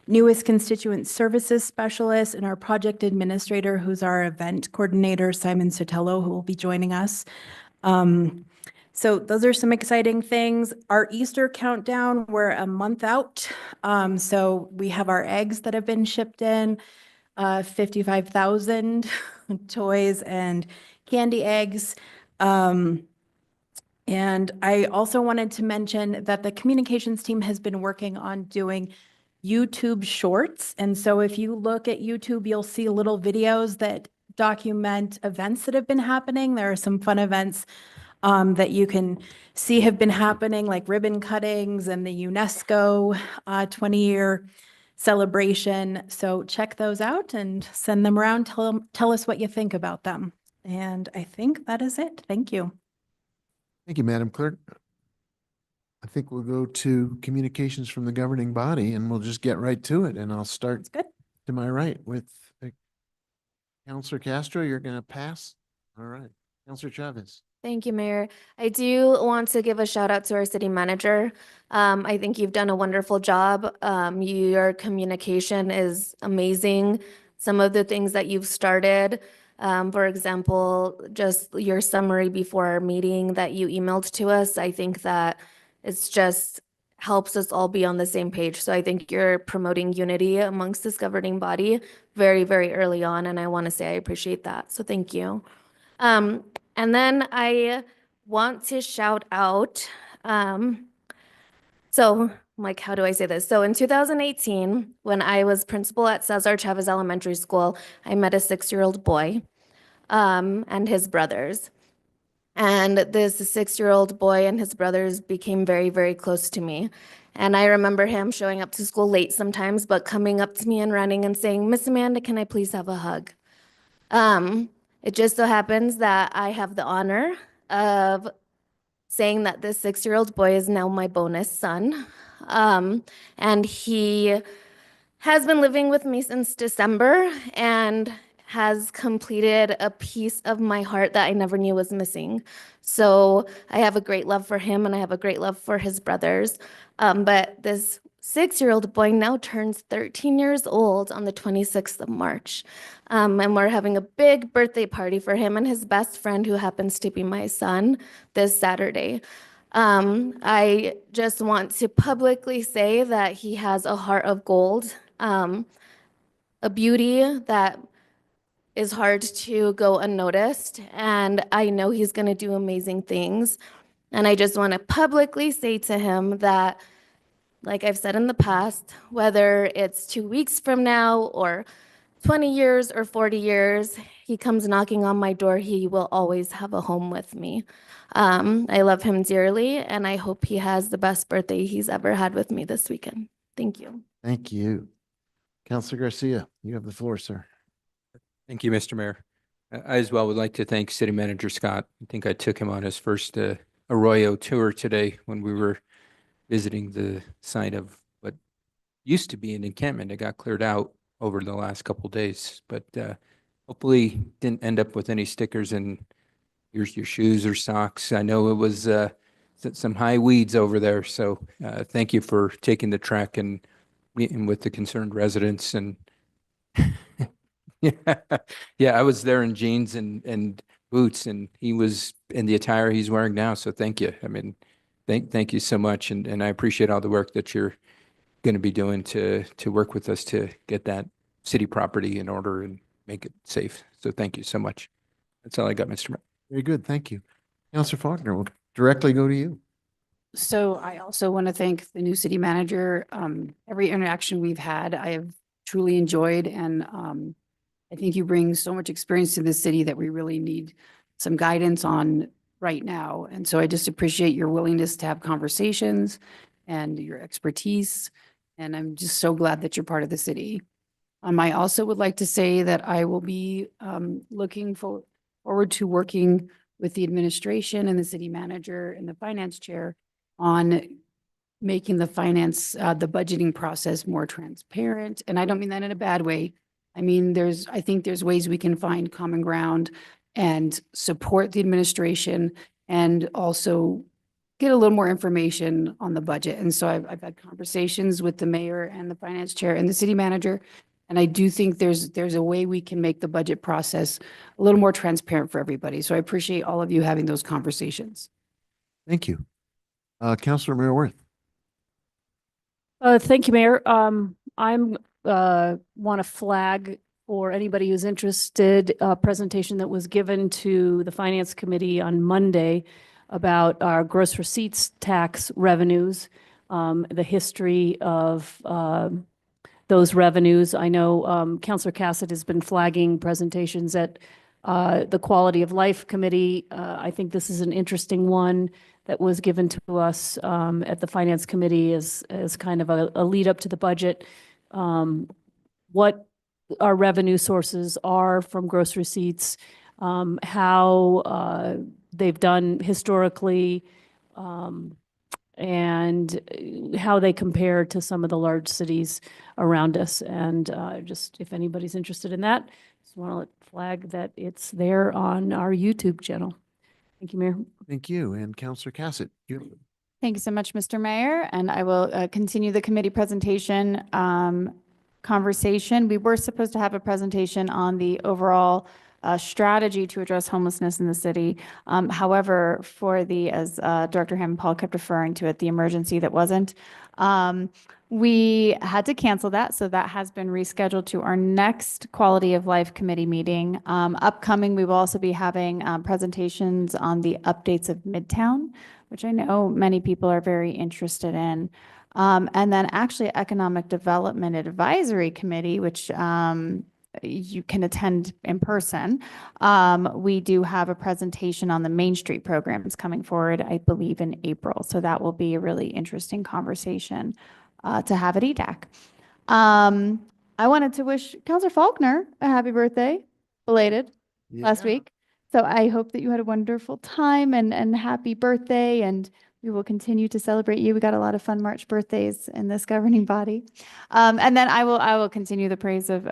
Speaker 1: newest constituent services specialist, and our project administrator, who's our event coordinator, Simon Sotelo, who will be joining us. So those are some exciting things. Our Easter countdown, we're a month out. So we have our eggs that have been shipped in, 55,000 toys and candy eggs. And I also wanted to mention that the communications team has been working on doing YouTube shorts. And so if you look at YouTube, you'll see little videos that document events that have been happening. There are some fun events that you can see have been happening, like ribbon cuttings and the UNESCO 20-year celebration. So check those out and send them around. Tell us what you think about them. And I think that is it. Thank you.
Speaker 2: Thank you, Madam Clerk. I think we'll go to communications from the governing body and we'll just get right to it. And I'll start to my right with Councilor Castro. You're going to pass. All right. Councilor Chavez.
Speaker 7: Thank you, Mayor. I do want to give a shout out to our city manager. I think you've done a wonderful job. Your communication is amazing. Some of the things that you've started, for example, just your summary before our meeting that you emailed to us, I think that it's just helps us all be on the same page. So I think you're promoting unity amongst this governing body very, very early on. And I want to say I appreciate that. So thank you. And then I want to shout out, like, how do I say this? So in 2018, when I was principal at Cesar Chavez Elementary School, I met a 6-year-old boy and his brothers. And this 6-year-old boy and his brothers became very, very close to me. And I remember him showing up to school late sometimes, but coming up to me and running and saying, "Miss Amanda, can I please have a hug?" It just so happens that I have the honor of saying that this 6-year-old boy is now my bonus son. And he has been living with me since December and has completed a piece of my heart that I never knew was missing. So I have a great love for him and I have a great love for his brothers. But this 6-year-old boy now turns 13 years old on the 26th of March. And we're having a big birthday party for him and his best friend, who happens to be my son, this Saturday. I just want to publicly say that he has a heart of gold, a beauty that is hard to go unnoticed. And I know he's going to do amazing things. And I just want to publicly say to him that, like I've said in the past, whether it's 2 weeks from now or 20 years or 40 years, he comes knocking on my door, he will always have a home with me. I love him dearly, and I hope he has the best birthday he's ever had with me this weekend. Thank you.
Speaker 2: Thank you. Councilor Garcia, you have the floor, sir.
Speaker 8: Thank you, Mr. Mayor. I as well would like to thank City Manager Scott. I think I took him on his first Arroyo tour today when we were visiting the site of what used to be an encampment. It got cleared out over the last couple days, but hopefully didn't end up with any stickers in your shoes or socks. I know it was some high weeds over there, so thank you for taking the trek and meeting with the concerned residents. And yeah, I was there in jeans and boots, and he was in the attire he's wearing now. So thank you. I mean, thank you so much, and I appreciate all the work that you're going to be doing to work with us to get that city property in order and make it safe. So thank you so much. That's all I got, Mr. Mayor.
Speaker 2: Very good. Thank you. Councilor Faulkner, we'll directly go to you.
Speaker 3: So I also want to thank the new city manager. Every interaction we've had, I have truly enjoyed, and I think you bring so much experience to the city that we really need some guidance on right now. And so I just appreciate your willingness to have conversations and your expertise. And I'm just so glad that you're part of the city. I also would like to say that I will be looking forward to working with the administration and the city manager and the finance chair on making the the budgeting process more transparent. And I don't mean that in a bad way. I mean, I think there's ways we can find common ground and support the administration and also get a little more information on the budget. And so I've had conversations with the mayor and the finance chair and the city manager. And I do think there's a way we can make the budget process a little more transparent for everybody. So I appreciate all of you having those conversations.
Speaker 2: Thank you. Councilor Mayor Worth.
Speaker 10: Thank you, Mayor. I'm want to flag for anybody who's interested, a presentation that was given to the Finance Committee on Monday about our gross receipts tax revenues, the history of those revenues. I know Councilor Cassett has been flagging presentations at the Quality of Life Committee. I think this is an interesting one that was given to us at the Finance Committee as kind of a lead up to the budget. What our revenue sources are from gross receipts, how they've done historically, and how they compare to some of the large cities around us. And just if anybody's interested in that, just want to flag that it's there on our YouTube channel. Thank you, Mayor.
Speaker 2: Thank you. And Councilor Cassett.
Speaker 4: Thank you so much, Mr. Mayor, and I will continue the committee presentation conversation. We were supposed to have a presentation on the overall strategy to address homelessness in the city. However, for as Director Hammond Paul kept referring to it, the emergency that wasn't, we had to cancel that. So that has been rescheduled to our next Quality of Life Committee meeting. Upcoming, we will also be having presentations on the updates of Midtown, which I know many people are very interested in. And then actually Economic Development Advisory Committee, which you can attend in person. We do have a presentation on the Main Street programs coming forward, I believe in April. So that will be a really interesting conversation to have at EDAC. I wanted to wish Councilor Faulkner a happy birthday, belated, last week. So I hope that you had a wonderful time and happy birthday, and we will continue to celebrate you. We got a lot of fun March birthdays in this governing body. And then I will continue the praise of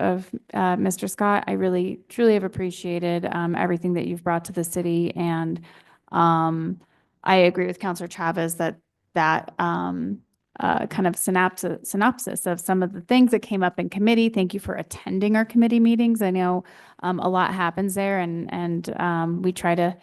Speaker 4: Mr. Scott. I really, truly have appreciated everything that you've brought to the city. And I agree with Councilor Chavez that kind of synopsis of some of the things that came up in committee. Thank you for attending our committee meetings. I know a lot happens there, and we try to,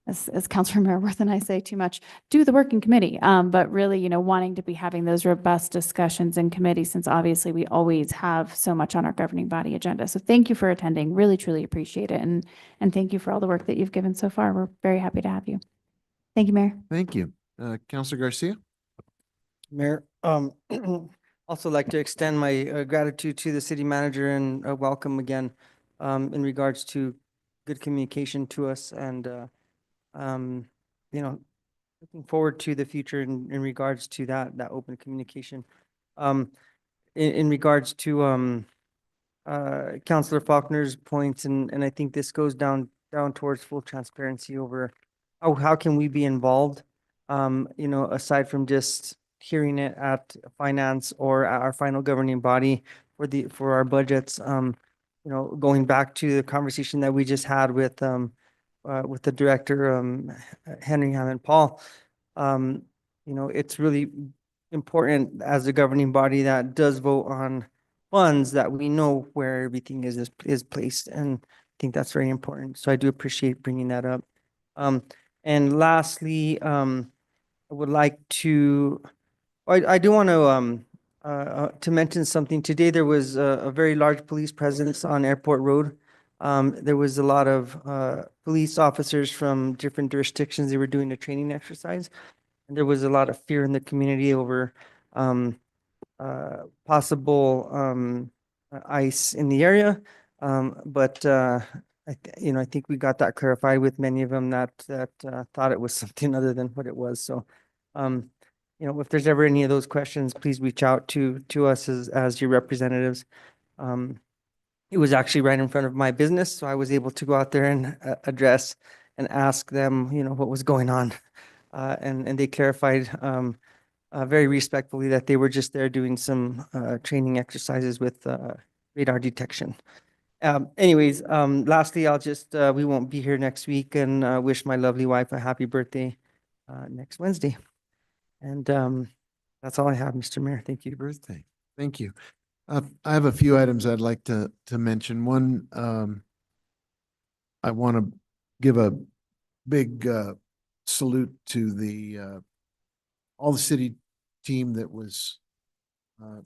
Speaker 4: as Councilor Mayor Worth and I say too much, do the work in committee, but really, wanting to be having those robust discussions in committee, since obviously we always have so much on our governing body agenda. So thank you for attending. Really, truly appreciate it. And thank you for all the work that you've given so far. We're very happy to have you. Thank you, Mayor.
Speaker 2: Thank you. Councilor Garcia.
Speaker 11: Mayor, also like to extend my gratitude to the city manager and welcome again in regards to good communication to us, and looking forward to the future in regards to that open communication. In regards to Councilor Faulkner's points, and I think this goes down towards full transparency over how can we be involved, aside from just hearing it at finance or at our final governing body for our budgets. Going back to the conversation that we just had with the director, Henry Hammond Paul, it's really important as a governing body that does vote on funds that we know where everything is placed. And I think that's very important. So I do appreciate bringing that up. And lastly, I would like to, I do want to mention something. Today, there was a very large police presence on Airport Road. There was a lot of police officers from different jurisdictions. They were doing a training exercise. And there was a lot of fear in the community over possible ice in the area. But I think we got that clarified with many of them that thought it was something other than what it was. So, if there's ever any of those questions, please reach out to us as your representatives. It was actually right in front of my business, so I was able to go out there and address and ask them, what was going on. And they clarified very respectfully that they were just there doing some training exercises with radar detection. Lastly, I'll just, we won't be here next week, and wish my lovely wife a happy birthday next Wednesday. And that's all I have, Mr. Mayor. Thank you.
Speaker 2: Birthday. Thank you. I have a few items I'd like to mention. One, I want to give a big salute to all the city team that was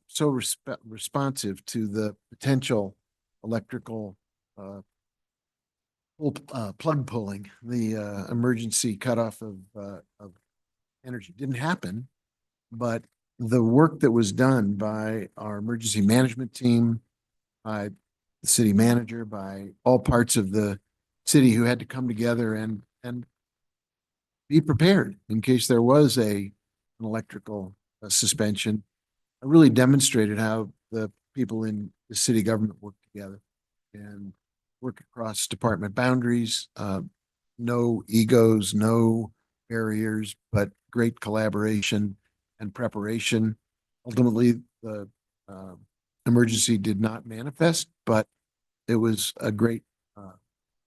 Speaker 2: so responsive to the potential electrical plug pulling, the emergency cutoff of energy. Didn't happen, but the work that was done by our emergency management team, by the city manager, by all parts of the city who had to come together and be prepared in case there was an electrical suspension, really demonstrated how the people in the city government work together and work across department boundaries, no egos, no barriers, but great collaboration and preparation. Ultimately, the emergency did not manifest, but it was a great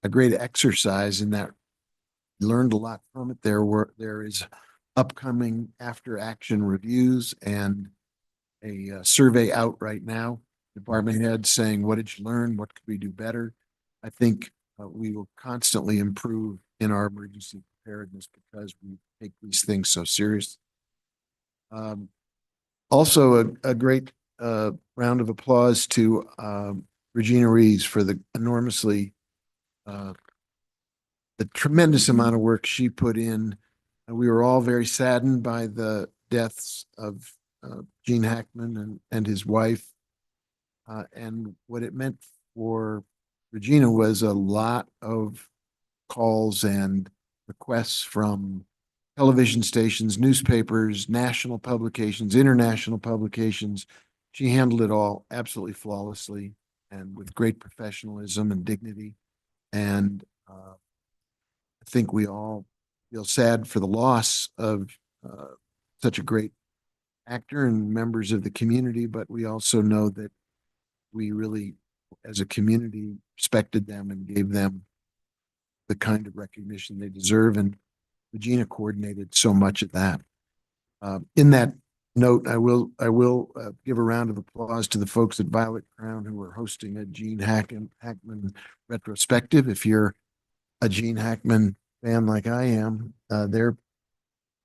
Speaker 2: exercise in that we learned a lot from it. There is upcoming after action reviews and a survey out right now. Department heads saying, what did you learn? What could we do better? I think we will constantly improve in our emergency preparedness because we take these things so serious. Also, a great round of applause to Regina Rees for the tremendous amount of work she put in. We were all very saddened by the deaths of Gene Hackman and his wife. And what it meant for Regina was a lot of calls and requests from television stations, newspapers, national publications, international publications. She handled it all absolutely flawlessly and with great professionalism and dignity. And I think we all feel sad for the loss of such a great actor and members of the community, but we also know that we really, as a community, respected them and gave them the kind of recognition they deserve. And Regina coordinated so much of that. In that note, I will give a round of applause to the folks at Violet Crown who are hosting a Gene Hackman retrospective. If you're a Gene Hackman fan like I am, they're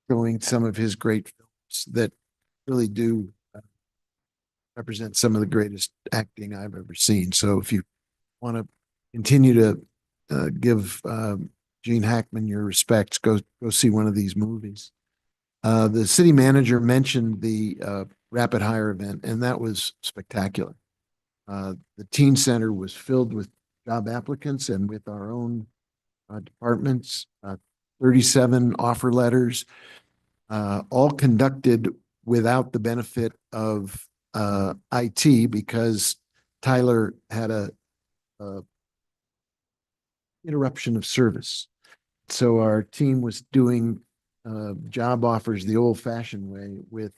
Speaker 2: showing some of his great films that really do represent some of the greatest acting I've ever seen. So if you want to continue to give Gene Hackman your respects, go see one of these movies. The city manager mentioned the rapid hire event, and that was spectacular. The teen center was filled with job applicants and with our own departments, 37 offer letters, all conducted without the benefit of IT because Tyler had a interruption of service. So our team was doing job offers the old-fashioned way with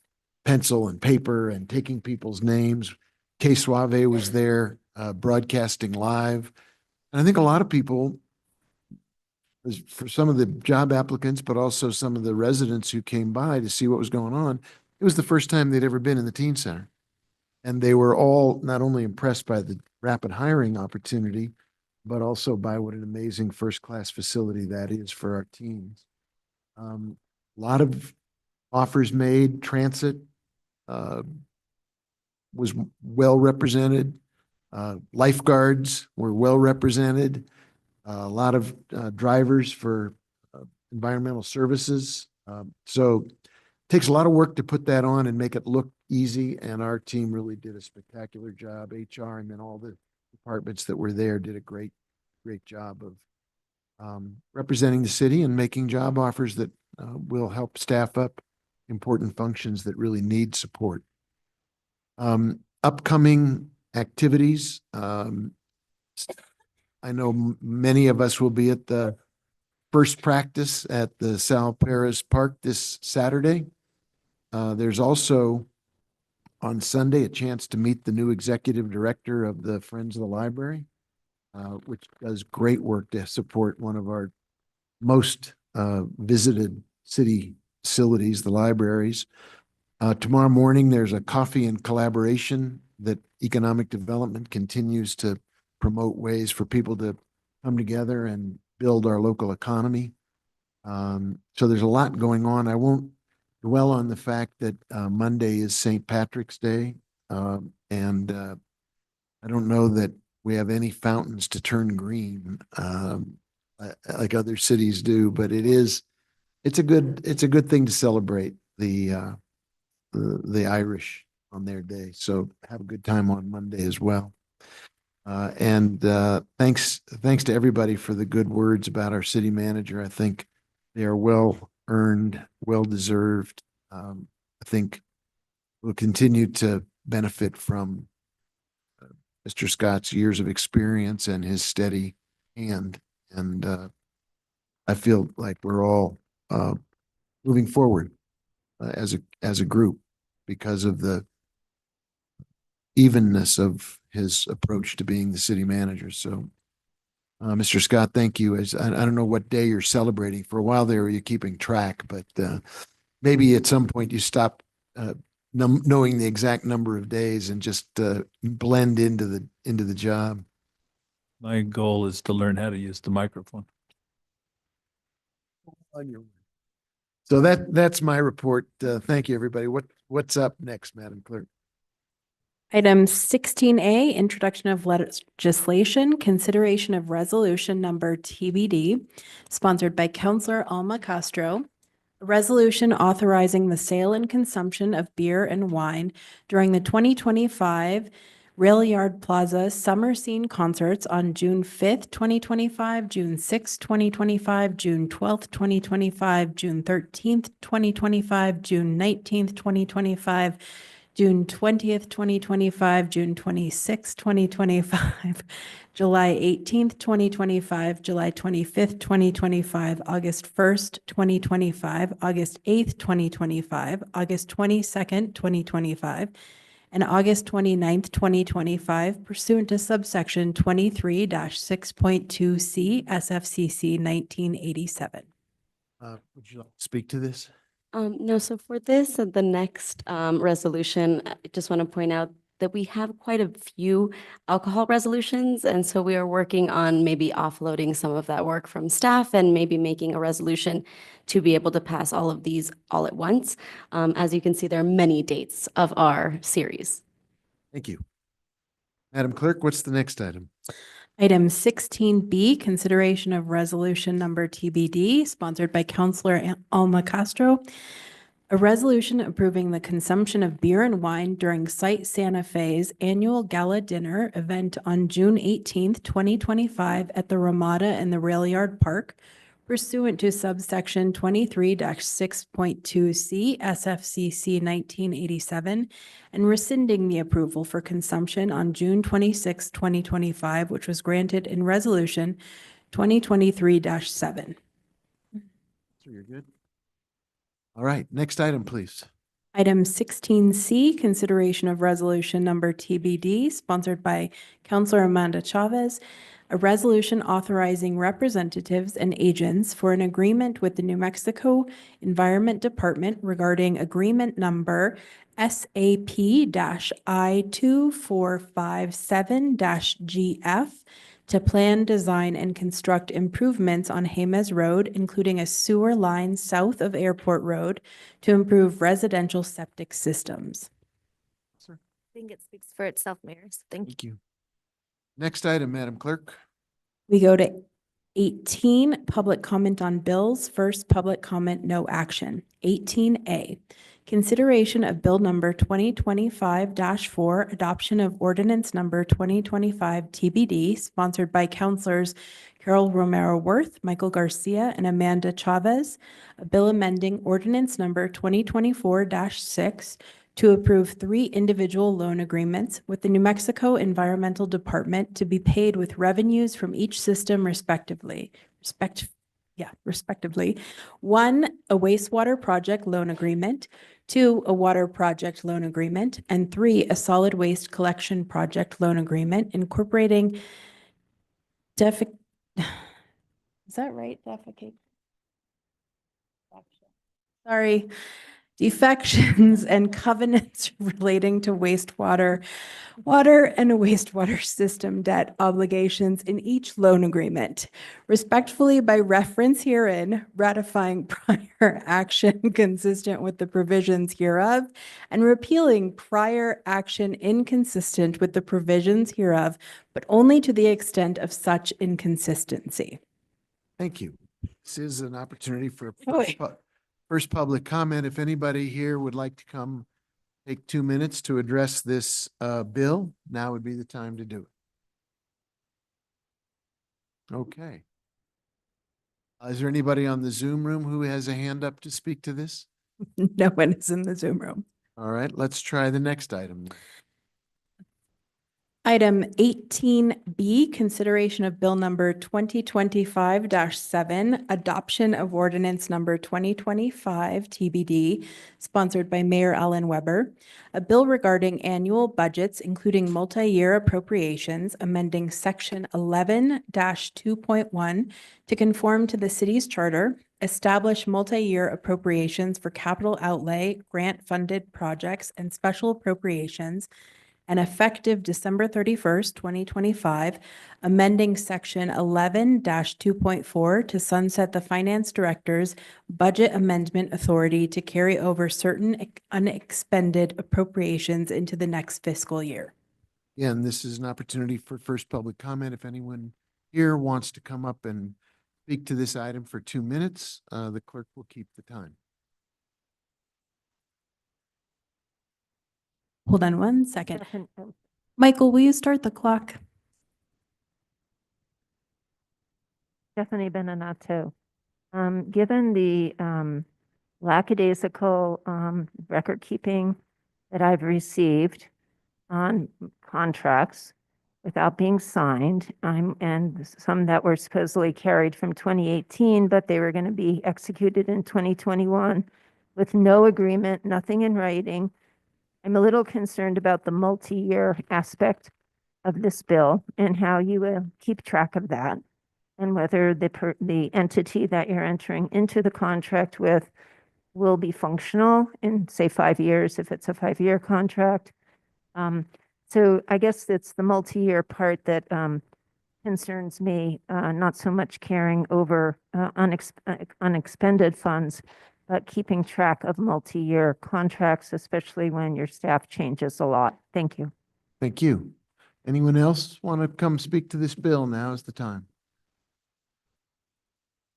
Speaker 2: pencil and paper and taking people's names. Kay Suave was there broadcasting live. And I think a lot of people, for some of the job applicants, but also some of the residents who came by to see what was going on, it was the first time they'd ever been in the teen center. And they were all not only impressed by the rapid hiring opportunity, but also by what an amazing first-class facility that is for our teens. A lot of offers made. Transit was well represented. Lifeguards were well represented. A lot of drivers for environmental services. So takes a lot of work to put that on and make it look easy, and our team really did a spectacular job. HR and then all the departments that were there did a great job of representing the city and making job offers that will help staff up important functions that really need support. Upcoming activities. I know many of us will be at the first practice at the Sal Perez Park this Saturday. There's also on Sunday a chance to meet the new executive director of the Friends of the Library, which does great work to support one of our most visited city facilities, the libraries. Tomorrow morning, there's a coffee and collaboration that economic development continues to promote ways for people to come together and build our local economy. So there's a lot going on. I won't dwell on the fact that Monday is St. Patrick's Day. And I don't know that we have any fountains to turn green like other cities do, but it's a good thing to celebrate the Irish on their day. So have a good time on Monday as well. And thanks to everybody for the good words about our city manager. I think they are well earned, well deserved. I think we'll continue to benefit from Mr. Scott's years of experience and his steady hand. And I feel like we're all moving forward as a group because of the evenness of his approach to being the city manager. So, Mr. Scott, thank you. I don't know what day you're celebrating. For a while there, you're keeping track, but maybe at some point you stop knowing the exact number of days and just blend into the job.
Speaker 20: My goal is to learn how to use the microphone.
Speaker 2: So that's my report. Thank you, everybody. What's up next, Madam Clerk?
Speaker 1: Item 16A, introduction of legislation, consideration of resolution number TBD, sponsored by Councilor Alma Castro. A resolution authorizing the sale and consumption of beer and wine during the 2025 Rail Yard Plaza Summer Scene Concerts on June 5th, 2025, June 6th, 2025, June 12th, 2025, June 13th, 2025, June 19th, 2025, June 20th, 2025, June 26th, 2025, July 18th, 2025, July 25th, 2025, August 1st, 2025, August 8th, 2025, August 22nd, 2025, and August 29th, 2025, pursuant to subsection 23-6.2C SFCC 1987.
Speaker 2: Would you like to speak to this?
Speaker 6: No, so for this, the next resolution, I just want to point out that we have quite a few alcohol resolutions. And so we are working on maybe offloading some of that work from staff and maybe making a resolution to be able to pass all of these all at once. As you can see, there are many dates of our series.
Speaker 2: Thank you. Madam Clerk, what's the next item?
Speaker 1: Item 16B, consideration of resolution number TBD, sponsored by Councilor Alma Castro. A resolution approving the consumption of beer and wine during Site Santa Fe's annual gala dinner event on June 18th, 2025 at the Ramada in the Rail Yard Park, pursuant to subsection 23-6.2C SFCC 1987, and rescinding the approval for consumption on June 26, 2025, which was granted in resolution 2023-7.
Speaker 2: So you're good? All right, next item, please.
Speaker 1: Item 16C, consideration of resolution number TBD, sponsored by Councilor Amanda Chavez. A resolution authorizing representatives and agents for an agreement with the New Mexico Environment Department regarding agreement number SAP-I2457-GF to plan, design, and construct improvements on Jemez Road, including a sewer line south of Airport Road to improve residential septic systems.
Speaker 7: I think it speaks for itself, Mayor. So thank you.
Speaker 2: Thank you. Next item, Madam Clerk.
Speaker 1: We go to 18, public comment on bills. First, public comment, no action. 18A, consideration of bill number 2025-4, adoption of ordinance number 2025 TBD, sponsored by Councilors Carol Romero Worth, Michael Garcia, and Amanda Chavez. A bill amending ordinance number 2024-6 to approve 3 individual loan agreements with the New Mexico Environmental Department to be paid with revenues from each system respectively. Respectively. 1, a wastewater project loan agreement, 2, a water project loan agreement, and 3, a solid waste collection project loan agreement incorporating is that right? Sorry. Defections and covenants relating to wastewater, water and wastewater system debt obligations in each loan agreement. Respectfully, by reference herein, ratifying prior action consistent with the provisions hereof and repealing prior action inconsistent with the provisions hereof, but only to the extent of such inconsistency.
Speaker 2: Thank you. This is an opportunity for
Speaker 1: Boy.
Speaker 2: first public comment. If anybody here would like to come take 2 minutes to address this bill, now would be the time to do it. Okay. Is there anybody on the Zoom room who has a hand up to speak to this?
Speaker 1: No one is in the Zoom room.
Speaker 2: All right, let's try the next item.
Speaker 1: Item 18B, consideration of bill number 2025-7, adoption of ordinance number 2025 TBD, sponsored by Mayor Alan Weber. A bill regarding annual budgets, including multi-year appropriations, amending section 11-2.1 to conform to the city's charter, establish multi-year appropriations for capital outlay, grant-funded projects, and special appropriations, and effective December 31st, 2025, amending section 11-2.4 to sunset the finance director's budget amendment authority to carry over certain unexpended appropriations into the next fiscal year.
Speaker 2: Again, this is an opportunity for first public comment. If anyone here wants to come up and speak to this item for 2 minutes, the clerk will keep the time.
Speaker 1: Hold on one second. Michael, will you start the clock?
Speaker 18: Stephanie Benenato. Given the lackadaisical record keeping that I've received on contracts without being signed, and some that were supposedly carried from 2018, but they were going to be executed in 2021 with no agreement, nothing in writing. I'm a little concerned about the multi-year aspect of this bill and how you will keep track of that, and whether the entity that you're entering into the contract with will be functional in, say, 5 years, if it's a 5-year contract. So I guess it's the multi-year part that concerns me, not so much carrying over unexpended funds, but keeping track of multi-year contracts, especially when your staff changes a lot. Thank you.
Speaker 2: Thank you. Anyone else want to come speak to this bill? Now is the time.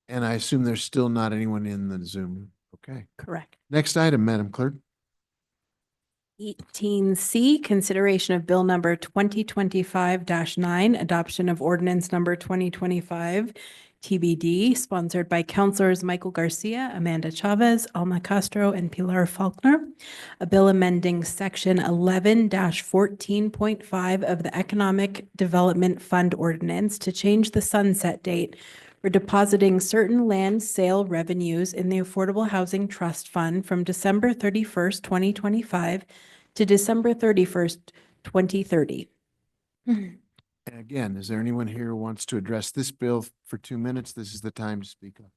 Speaker 2: And I assume there's still not anyone in the Zoom. Okay.
Speaker 1: Correct.
Speaker 2: Next item, Madam Clerk.
Speaker 1: 18C, consideration of bill number 2025-9, adoption of ordinance number 2025 TBD, sponsored by Councilors Michael Garcia, Amanda Chavez, Alma Castro, and Pilar Faulkner. A bill amending section 11-14.5 of the Economic Development Fund Ordinance to change the sunset date for depositing certain land sale revenues in the Affordable Housing Trust Fund from December 31st, 2025 to December 31st, 2030.
Speaker 2: And again, is there anyone here who wants to address this bill for 2 minutes? This is the time to speak up.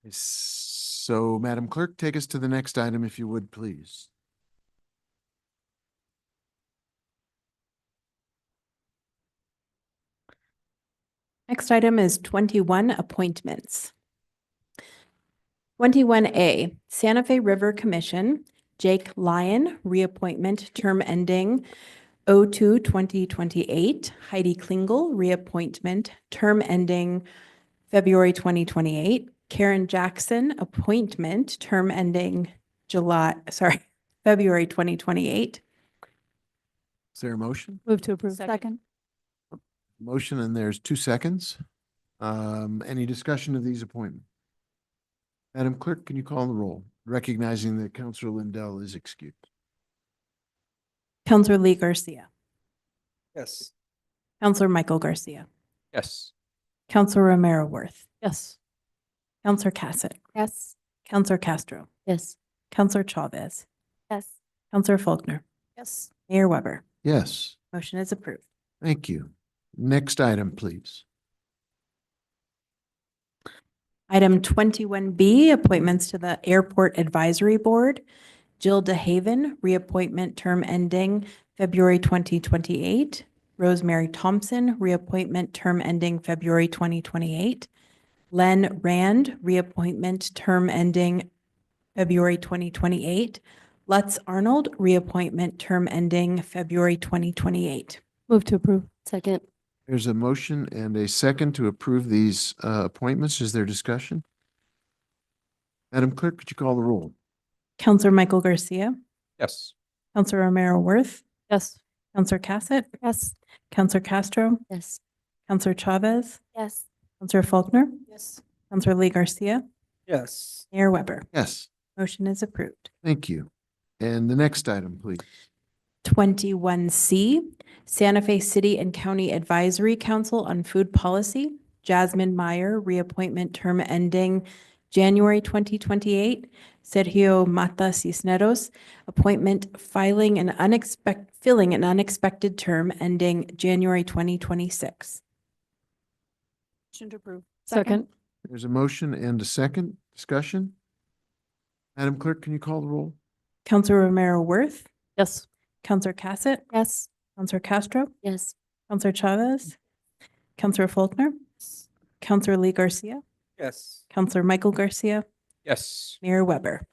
Speaker 2: So, Madam Clerk, take us to the next item, if you would, please.
Speaker 1: Next item is 21, appointments. 21A, Santa Fe River Commission, Jake Lyon, reappointment, term ending 02-2028, Heidi Klingel, reappointment, term ending February 2028. Karen Jackson, appointment, term ending February 2028.
Speaker 2: Is there a motion?
Speaker 10: Move to approve. Second.
Speaker 2: Motion, and there's 2 seconds. Any discussion of these appointments? Madam Clerk, can you call the roll, recognizing that Counselor Lindell is excused?
Speaker 1: Counselor Lee Garcia.
Speaker 11: Yes.
Speaker 1: Counselor Michael Garcia.
Speaker 8: Yes.
Speaker 1: Counselor Romero Worth.
Speaker 10: Yes.
Speaker 1: Counselor Cassett.
Speaker 16: Yes.
Speaker 1: Counselor Castro.
Speaker 6: Yes.
Speaker 1: Counselor Chavez.
Speaker 16: Yes.
Speaker 1: Counselor Faulkner.
Speaker 10: Yes.
Speaker 1: Mayor Weber.
Speaker 2: Yes,
Speaker 1: Motion is approved.
Speaker 2: thank you. Next item, please.
Speaker 1: Item 21B, appointments to the Airport Advisory Board. Jill DeHaven, reappointment, term ending February 2028. Rosemary Thompson, reappointment, term ending February 2028. Len Rand, reappointment, term ending February 2028. Lutz Arnold, reappointment, term ending February 2028.
Speaker 10: Move to approve.
Speaker 6: Second.
Speaker 2: There's a motion and a second to approve these appointments. Is there discussion? Madam Clerk, could you call the roll?
Speaker 1: Counselor Michael Garcia.
Speaker 8: Yes.
Speaker 1: Counselor Romero Worth.
Speaker 10: Yes.
Speaker 1: Counselor Cassett.
Speaker 16: Yes.
Speaker 1: Counselor Castro.
Speaker 6: Yes.
Speaker 1: Counselor Chavez.
Speaker 16: Yes.
Speaker 1: Counselor Faulkner.
Speaker 10: Yes.
Speaker 1: Counselor Lee Garcia.
Speaker 11: Yes.
Speaker 1: Mayor Weber.
Speaker 2: Yes,
Speaker 1: Motion is approved.
Speaker 2: thank you. And the next item, please.
Speaker 1: 21C, Santa Fe City and County Advisory Council on Food Policy. Jasmine Meyer, reappointment, term ending January 2028. Sergio Mata Cisneros, appointment, filling an unexpected term ending January 2026.
Speaker 10: Motion to approve.
Speaker 16: Second.
Speaker 2: There's a motion and a second. Discussion? Madam Clerk, can you call the roll?
Speaker 1: Counselor Romero Worth.
Speaker 10: Yes.
Speaker 1: Counselor Cassett.
Speaker 16: Yes.
Speaker 1: Counselor Castro.
Speaker 6: Yes.
Speaker 1: Counselor Chavez. Counselor Faulkner. Counselor Lee Garcia.
Speaker 11: Yes.
Speaker 1: Counselor Michael Garcia.
Speaker 8: Yes.
Speaker 1: Mayor Weber.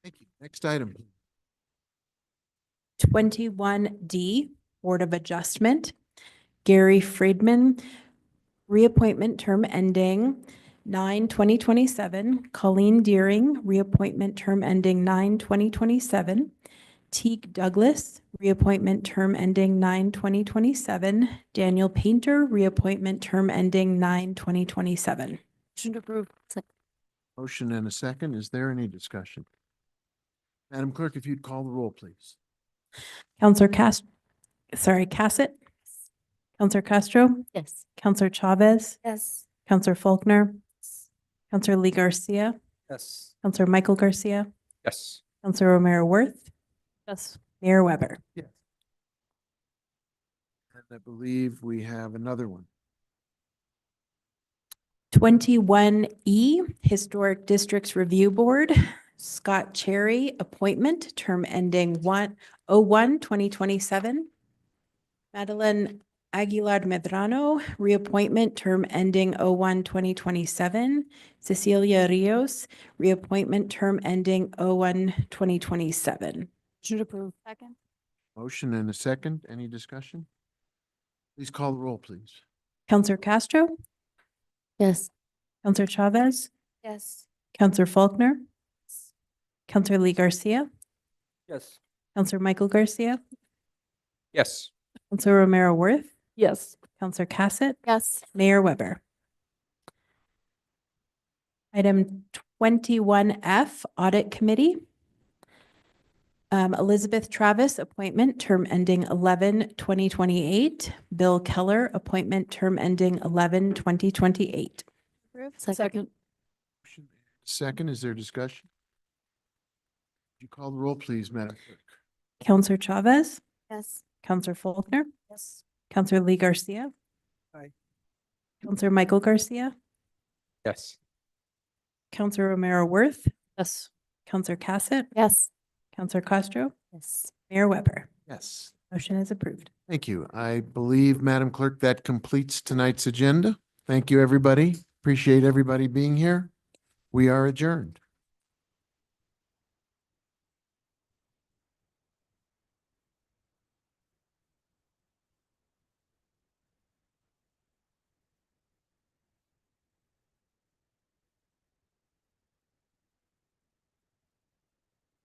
Speaker 2: Thank you. Next item.
Speaker 1: 21D, Board of Adjustment. Gary Friedman, reappointment, term ending 9/2027. Colleen Deering, reappointment, term ending 9/2027. Teague Douglas, reappointment, term ending 9/2027. Daniel Painter, reappointment, term ending 9/2027.
Speaker 10: Motion to approve.
Speaker 2: Motion and a second. Is there any discussion? Madam Clerk, if you'd call the roll, please.
Speaker 1: Counselor Cassett. Counselor Castro.
Speaker 6: Yes.
Speaker 1: Counselor Chavez.
Speaker 16: Yes.
Speaker 1: Counselor Faulkner. Counselor Lee Garcia.
Speaker 11: Yes.
Speaker 1: Counselor Michael Garcia.
Speaker 8: Yes.
Speaker 1: Counselor Romero Worth.
Speaker 10: Yes.
Speaker 1: Mayor Weber.
Speaker 2: Yes. And I believe we have another one.
Speaker 1: 21E, Historic Districts Review Board. Scott Cherry, appointment, term ending 1/01/2027. Madeline Aguilar Medrano, reappointment, term ending 01/2027. Cecilia Rios, reappointment, term ending 01/2027.
Speaker 10: Motion to approve.
Speaker 16: Second.
Speaker 2: Motion and a second. Any discussion? Please call the roll, please.
Speaker 1: Counselor Castro.
Speaker 6: Yes.
Speaker 1: Counselor Chavez.
Speaker 16: Yes.
Speaker 1: Counselor Faulkner. Counselor Lee Garcia.
Speaker 11: Yes.
Speaker 1: Counselor Michael Garcia.
Speaker 8: Yes.
Speaker 1: Counselor Romero Worth.
Speaker 10: Yes.
Speaker 1: Counselor Cassett.
Speaker 16: Yes.
Speaker 1: Mayor Weber. Item 21F, Audit Committee. Elizabeth Travis, appointment, term ending 11/2028. Bill Keller, appointment, term ending 11/2028.
Speaker 10: Second.
Speaker 2: Second, is there discussion? Would you call the roll, please, Madam Clerk?
Speaker 1: Counselor Chavez.
Speaker 16: Yes.
Speaker 1: Counselor Faulkner.
Speaker 16: Yes.
Speaker 1: Counselor Lee Garcia.
Speaker 11: Aye.
Speaker 1: Counselor Michael Garcia.
Speaker 8: Yes.
Speaker 1: Counselor Romero Worth.
Speaker 10: Yes.
Speaker 1: Counselor Cassett.
Speaker 16: Yes.
Speaker 1: Counselor Castro.
Speaker 6: Yes.
Speaker 1: Mayor Weber.
Speaker 2: Yes.
Speaker 1: Motion is approved.
Speaker 2: Thank you. I believe, Madam Clerk, that completes tonight's agenda. Thank you, everybody. Appreciate everybody being here. We are adjourned.